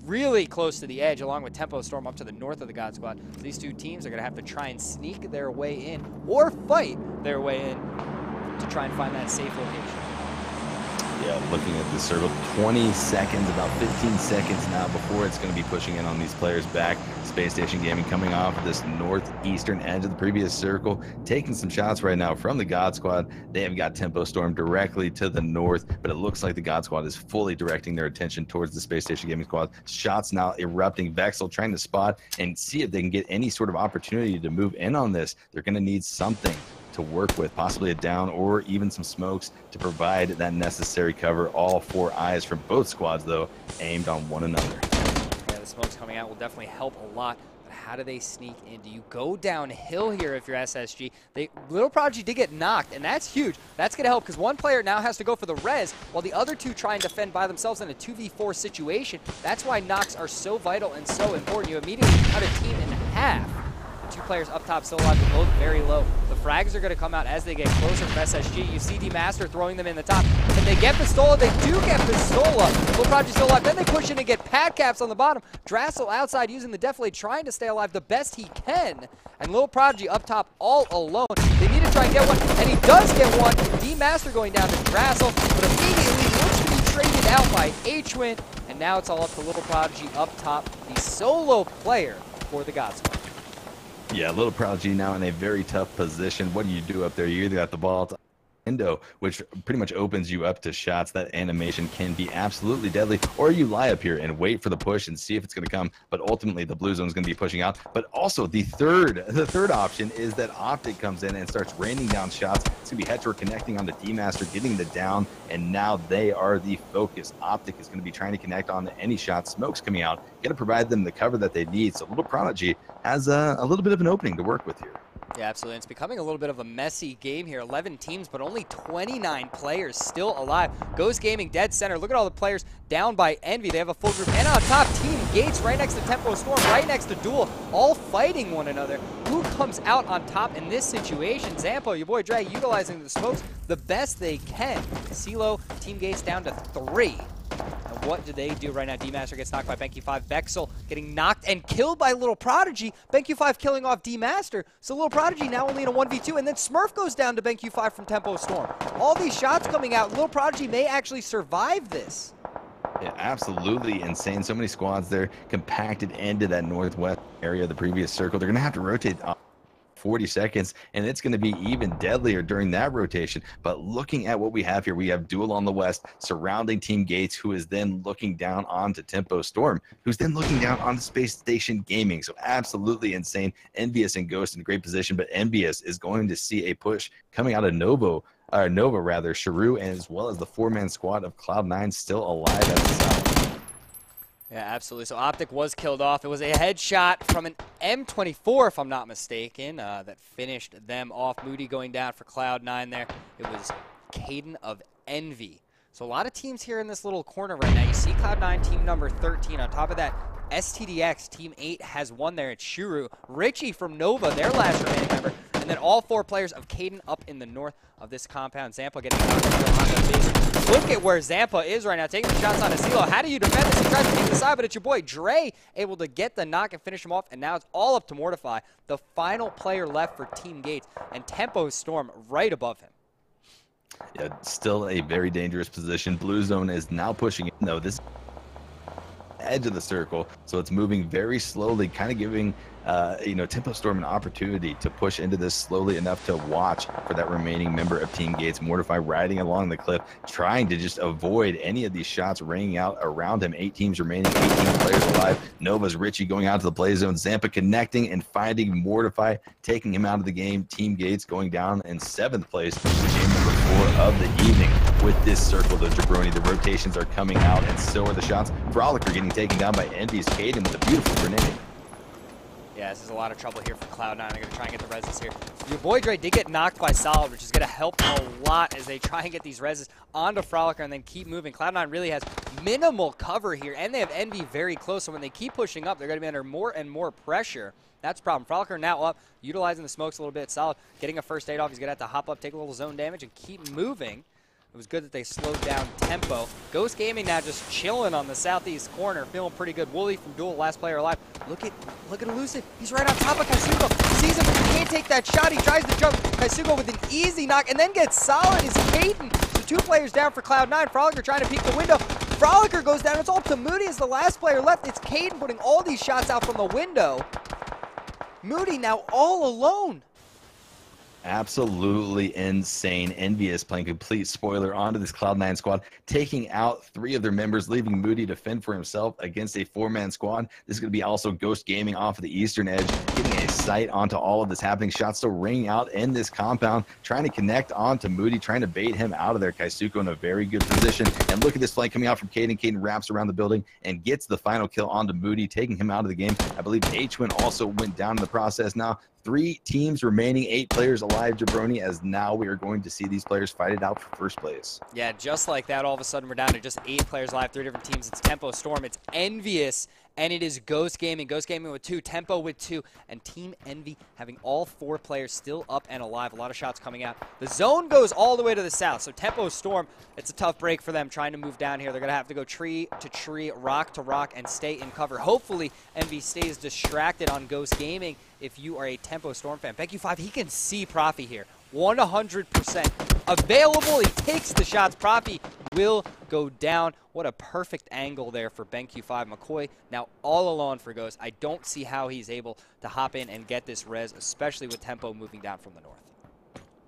Speaker 1: really close to the edge, along with Tempo Storm up to the north of the God Squad. So these 2 teams are going to have to try and sneak their way in or fight their way in to try and find that safe location.
Speaker 3: Yeah, looking at the circle, 20 seconds, about 15 seconds now before it's going to be pushing in on these players back. Space Station Gaming coming off of this northeastern edge of the previous circle, taking some shots right now from the God Squad. They have got Tempo Storm directly to the north, but it looks like the God Squad is fully directing their attention towards the Space Station Gaming Squad. Shots now erupting. Vexel trying to spot and see if they can get any sort of opportunity to move in on this. They're going to need something to work with, possibly a down or even some smokes to provide that necessary cover. All 4 eyes from both squads, though, aimed on one another.
Speaker 1: Yeah, the smokes coming out will definitely help a lot. But how do they sneak in? Do you go downhill here if you're SSG? Little Prodigy did get knocked, and that's huge. That's going to help because one player now has to go for the res while the other 2 try and defend by themselves in a 2v4 situation. That's why knocks are so vital and so important. You immediately cut a team in half. 2 players up top still alive, but both very low. The frags are going to come out as they get closer from SSG. You see D-Master throwing them in the top. Can they get Pistola? They do get Pistola. Little Prodigy still alive. Then they push in and get Pat Caps on the bottom. Drassel outside using the Deflate, trying to stay alive the best he can. And Little Prodigy up top all alone. They need to try and get one, and he does get one. D-Master going down to Drassel, but immediately looks to be traded out by H-Win. And now it's all up to Little Prodigy up top, the solo player for the God Squad.
Speaker 3: Yeah, Little Prodigy now in a very tough position. What do you do up there? You either got the ball to window, which pretty much opens you up to shots. That animation can be absolutely deadly, or you lie up here and wait for the push and see if it's going to come, but ultimately the blue zone is going to be pushing out. But also the third option is that Optic comes in and starts raining down shots. It's going to be Hetra connecting on the D-Master, getting the down, and now they are the focus. Optic is going to be trying to connect on any shot. Smoke's coming out, going to provide them the cover that they need. So Little Prodigy has a little bit of an opening to work with here.
Speaker 1: Yeah, absolutely. It's becoming a little bit of a messy game here. 11 teams, but only 29 players still alive. Ghost Gaming dead center. Look at all the players down by Envy. They have a full group. And on top, Team Gates right next to Tempo Storm, right next to Duel, all fighting one another. Who comes out on top in this situation? Zampo, your boy Dre, utilizing the smokes the best they can. CeeLo, Team Gates down to 3. And what do they do right now? D-Master gets knocked by BenQ5. Vexel getting knocked and killed by Little Prodigy. BenQ5 killing off D-Master. So Little Prodigy now only in a 1v2. And then Smurf goes down to BenQ5 from Tempo Storm. All these shots coming out. Little Prodigy may actually survive this.
Speaker 3: Yeah, absolutely insane. So many squads there compacted into that northwest area of the previous circle. They're going to have to rotate 40 seconds, and it's going to be even deadlier during that rotation. But looking at what we have here, we have Duel on the west surrounding Team Gates, who is then looking down onto Tempo Storm, who's then looking down on the Space Station Gaming. So absolutely insane. Envious and Ghost in great position, but Envious is going to see a push coming out of Nova, Sharu, as well as the 4-man squad of Cloud9 still alive at the south.
Speaker 1: Yeah, absolutely. So Optic was killed off. It was a headshot from an M24, if I'm not mistaken, that finished them off. Moody going down for Cloud9 there. It was Caden of Envy. So a lot of teams here in this little corner right now. You see Cloud9 team number 13. On top of that, STDX team 8 has one there. It's Shuru. Richie from Nova, their last remaining member. And then all 4 players of Caden up in the north of this compound. Zampa getting knocked on the base. Look at where Zampa is right now, taking the shots on CeeLo. How do you defend this? He tries to take the side, but it's your boy Dre able to get the knock and finish him off. And now it's all up to Mortify, the final player left for Team Gates, and Tempo Storm right above him.
Speaker 3: Yeah, still a very dangerous position. Blue zone is now pushing in, though. This edge of the circle. So it's moving very slowly, kind of giving Tempo Storm an opportunity to push into this slowly enough to watch for that remaining member of Team Gates. Mortify riding along the cliff, trying to just avoid any of these shots ringing out around him. 8 teams remaining, 18 players alive. Nova's Richie going out to the play zone. Zampa connecting and finding Mortify, taking him out of the game. Team Gates going down in 7th place. Game number 4 of the evening. With this circle, the Jabroni, the rotations are coming out, and so are the shots. Frolicker getting taken down by Envy's Caden with a beautiful grenade.
Speaker 1: Yeah, this is a lot of trouble here for Cloud9. They're going to try and get the reses here. Your boy Dre did get knocked by Solid, which is going to help a lot as they try and get these reses onto Frolicker and then keep moving. Cloud9 really has minimal cover here, and they have Envy very close. So when they keep pushing up, they're going to be under more and more pressure. That's the problem. Frolicker now up, utilizing the smokes a little bit. Solid getting a first aid off. He's going to have to hop up, take a little zone damage, and keep moving. It was good that they slowed down tempo. Ghost Gaming now just chilling on the southeast corner, feeling pretty good. Wooly from Duel, last player alive. Look at Elusive. He's right on top of Kaisuko. Sees him, but he can't take that shot. He tries to jump. Kaisuko with an easy knock, and then gets Solid is Caden. So 2 players down for Cloud9. Frolicker trying to peek the window. Frolicker goes down. It's all up to Moody as the last player left. It's Caden putting all these shots out from the window. Moody now all alone.
Speaker 3: Absolutely insane. Envious playing complete spoiler onto this Cloud9 squad, taking out 3 of their members, leaving Moody to fend for himself against a 4-man squad. This is going to be also Ghost Gaming off of the eastern edge, getting a sight onto all of this happening. Shots still ringing out in this compound, trying to connect onto Moody, trying to bait him out of there. Kaisuko in a very good position. And look at this flank coming out from Caden. Caden wraps around the building and gets the final kill onto Moody, taking him out of the game. I believe H-Win also went down in the process. Now 3 teams remaining, 8 players alive, Jabroni, as now we are going to see these players fight it out for first place.
Speaker 1: Yeah, just like that, all of a sudden we're down to just 8 players alive, 3 different teams. It's Tempo Storm, it's Envious, and it is Ghost Gaming. Ghost Gaming with 2, Tempo with 2, and Team Envy having all 4 players still up and alive. A lot of shots coming out. The zone goes all the way to the south, so Tempo Storm, it's a tough break for them trying to move down here. They're going to have to go tree to tree, rock to rock, and stay in cover. Hopefully, Envy stays distracted on Ghost Gaming. If you are a Tempo Storm fan, BenQ5, he can see Profi here. 100% available. He takes the shots. Profi will go down. What a perfect angle there for BenQ5. McCoy now all alone for Ghost. I don't see how he's able to hop in and get this res, especially with Tempo moving down from the north.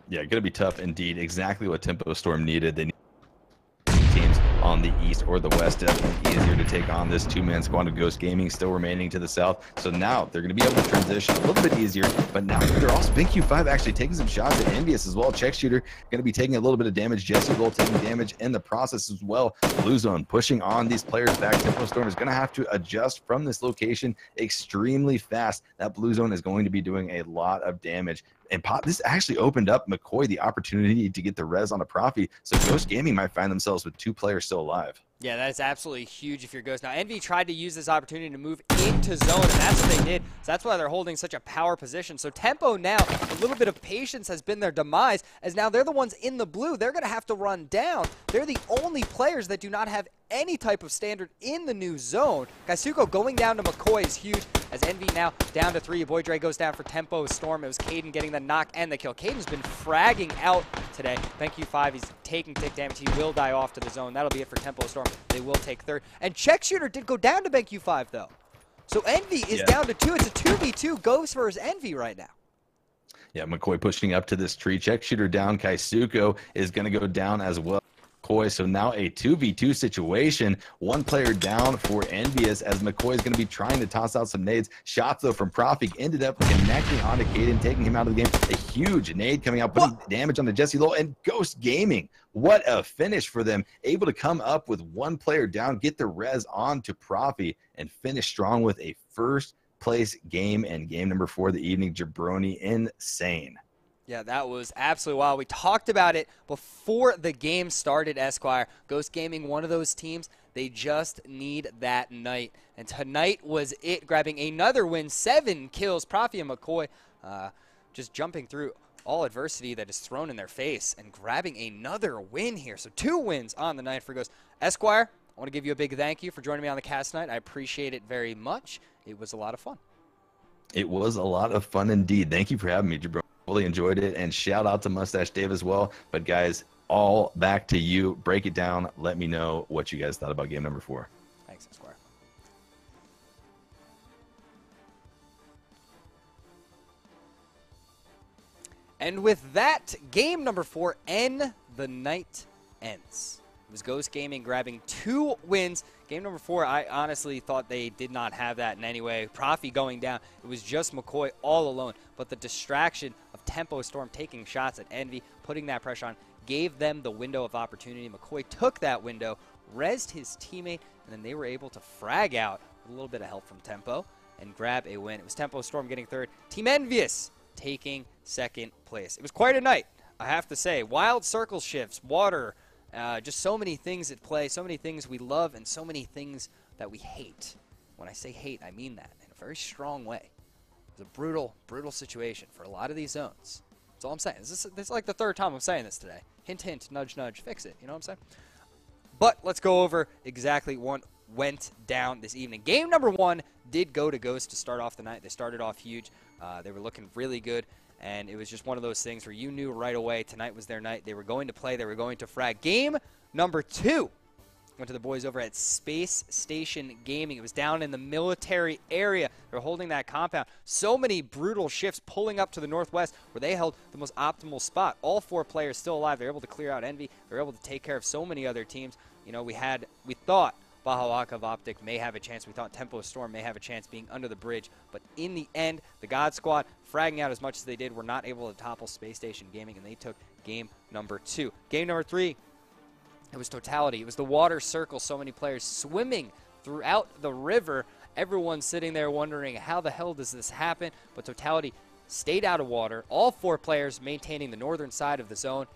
Speaker 3: Yeah, going to be tough indeed. Exactly what Tempo Storm needed. They need teams on the east or the west. Definitely easier to take on this 2-man squad of Ghost Gaming still remaining to the south. So now they're going to be able to transition a little bit easier, but now they're also BenQ5 actually taking some shots at Envious as well. Check Shooter going to be taking a little bit of damage. Jesse Lowell taking damage in the process as well. Blue Zone pushing on these players back. Tempo Storm is going to have to adjust from this location extremely fast. That Blue Zone is going to be doing a lot of damage. And this actually opened up McCoy the opportunity to get the res on a Profi, so Ghost Gaming might find themselves with 2 players still alive.
Speaker 1: Yeah, that is absolutely huge if you're Ghost. Now, Envy tried to use this opportunity to move into zone, and that's what they did. So that's why they're holding such a power position. So Tempo now, a little bit of patience has been their demise, as now they're the ones in the blue. They're going to have to run down. They're the only players that do not have any type of standard in the new zone. Kaisuko going down to McCoy is huge, as Envy now down to 3. Your boy Dre goes down for Tempo Storm. It was Caden getting the knock and the kill. Caden's been fragging out today. BenQ5, he's taking tick damage. He will die off to the zone. That'll be it for Tempo Storm. They will take 3rd. And Check Shooter did go down to BenQ5, though. So Envy is down to 2. It's a 2v2 Ghost versus Envy right now.
Speaker 3: Yeah, McCoy pushing up to this tree. Check Shooter down. Kaisuko is going to go down as well. So now a 2v2 situation. 1 player down for Envious, as McCoy is going to be trying to toss out some nades. Shots, though, from Profi ended up connecting onto Caden, taking him out of the game. A huge nade coming out, putting damage on the Jesse Lowell. And Ghost Gaming, what a finish for them. Able to come up with 1 player down, get the res on to Profi, and finish strong with a first place game and game number 4 of the evening. Jabroni, insane.
Speaker 1: Yeah, that was absolutely wild. We talked about it before the game started, Esquire. Ghost Gaming, one of those teams, they just need that night. And tonight was it, grabbing another win, 7 kills. Profi and McCoy just jumping through all adversity that is thrown in their face and grabbing another win here. So 2 wins on the night for Ghost. Esquire, I want to give you a big thank you for joining me on the cast tonight. I appreciate it very much. It was a lot of fun.
Speaker 3: It was a lot of fun indeed. Thank you for having me, Jabroni. Really enjoyed it, and shout out to Mustache Dave as well. But guys, all back to you. Break it down. Let me know what you guys thought about game number 4.
Speaker 1: Thanks, Esquire. And with that, game number 4, and the night ends. It was Ghost Gaming grabbing 2 wins. Game number 4, I honestly thought they did not have that in any way. Profi going down. It was just McCoy all alone. But the distraction of Tempo Storm taking shots at Envy, putting that pressure on, gave them the window of opportunity. McCoy took that window, rezzed his teammate, and then they were able to frag out with a little bit of help from Tempo and grab a win. It was Tempo Storm getting 3rd. Team Envious taking 2nd place. It was quite a night, I have to say. Wild circle shifts, water, just so many things at play, so many things we love, and so many things that we hate. When I say hate, I mean that in a very strong way. It was a brutal, brutal situation for a lot of these zones. That's all I'm saying. This is like the 3rd time I'm saying this today. Hint, hint, nudge, nudge, fix it. You know what I'm saying? But let's go over exactly what went down this evening. Game number 1 did go to Ghost to start off the night. They started off huge. They were looking really good, and it was just one of those things where you knew right away tonight was their night. They were going to play. They were going to frag. Game number 2 went to the boys over at Space Station Gaming. It was down in the military area. They were holding that compound. So many brutal shifts pulling up to the northwest where they held the most optimal spot. All 4 players still alive. They were able to clear out Envy. They were able to take care of so many other teams. You know, we thought Bahawak of Optic may have a chance. We thought Tempo Storm may have a chance being under the bridge. But in the end, the God Squad, fragging out as much as they did, were not able to topple Space Station Gaming, and they took game number 2. Game number 3, it was Totality. It was the water circle. So many players swimming throughout the river. Everyone sitting there wondering, how the hell does this happen? But Totality stayed out of water. All 4 players maintaining the northern side of the zone.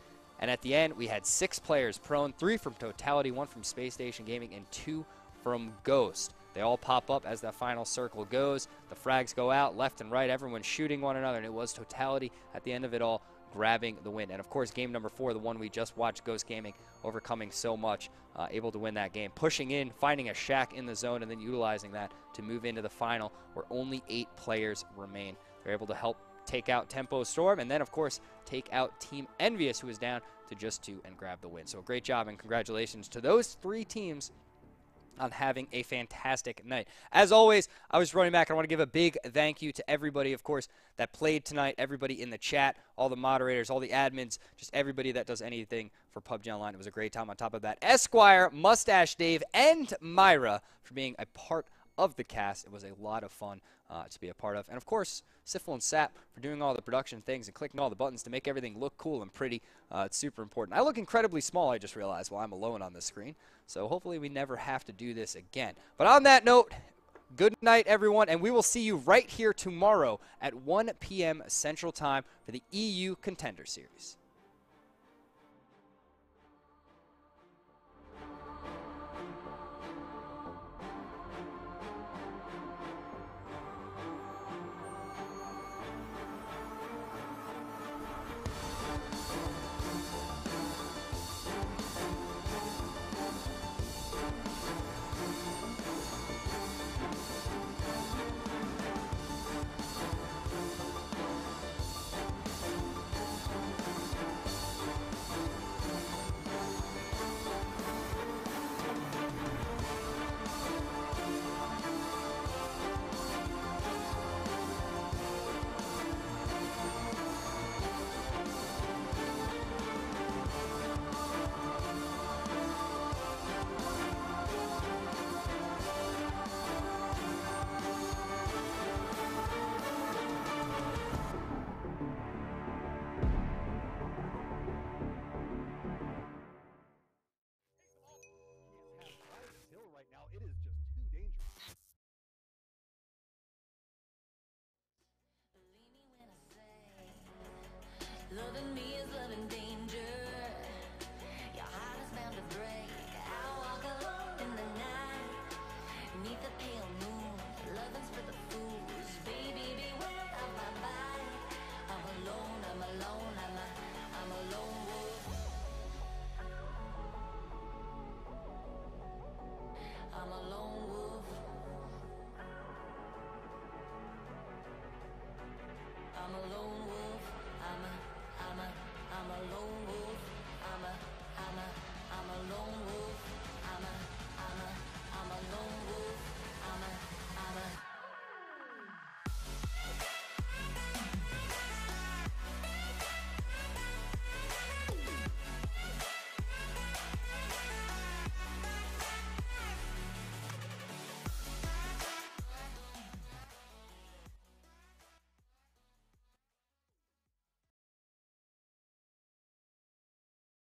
Speaker 1: And at the end, we had 6 players prone, 3 from Totality, 1 from Space Station Gaming, and 2 from Ghost. They all pop up as that final circle goes. The frags go out left and right. Everyone's shooting one another, and it was Totality at the end of it all grabbing the win. And, of course, game number 4, the one we just watched, Ghost Gaming overcoming so much, able to win that game. Pushing in, finding a shack in the zone, and then utilizing that to move into the final where only 8 players remain. They're able to help take out Tempo Storm, and then, of course, take out Team Envious, who is down to just 2 and grab the win. So great job and congratulations to those 3 teams on having a fantastic night. As always, I was running back. I want to give a big thank you to everybody, of course, that played tonight, everybody in the chat, all the moderators, all the admins, just everybody that does anything for PUBG Online. It was a great time. On top of that, Esquire, Mustache Dave, and Myra for being a part of the cast. It was a lot of fun to be a part of. And, of course, Sifl and Sap for doing all the production things and clicking all the buttons to make everything look cool and pretty. It's super important. I look incredibly small, I just realized, while I'm alone on the screen. So hopefully we never have to do this again. But on that note, good night, everyone, and we will see you right here tomorrow at 1 p.m. Central Time for the EU Contender Series.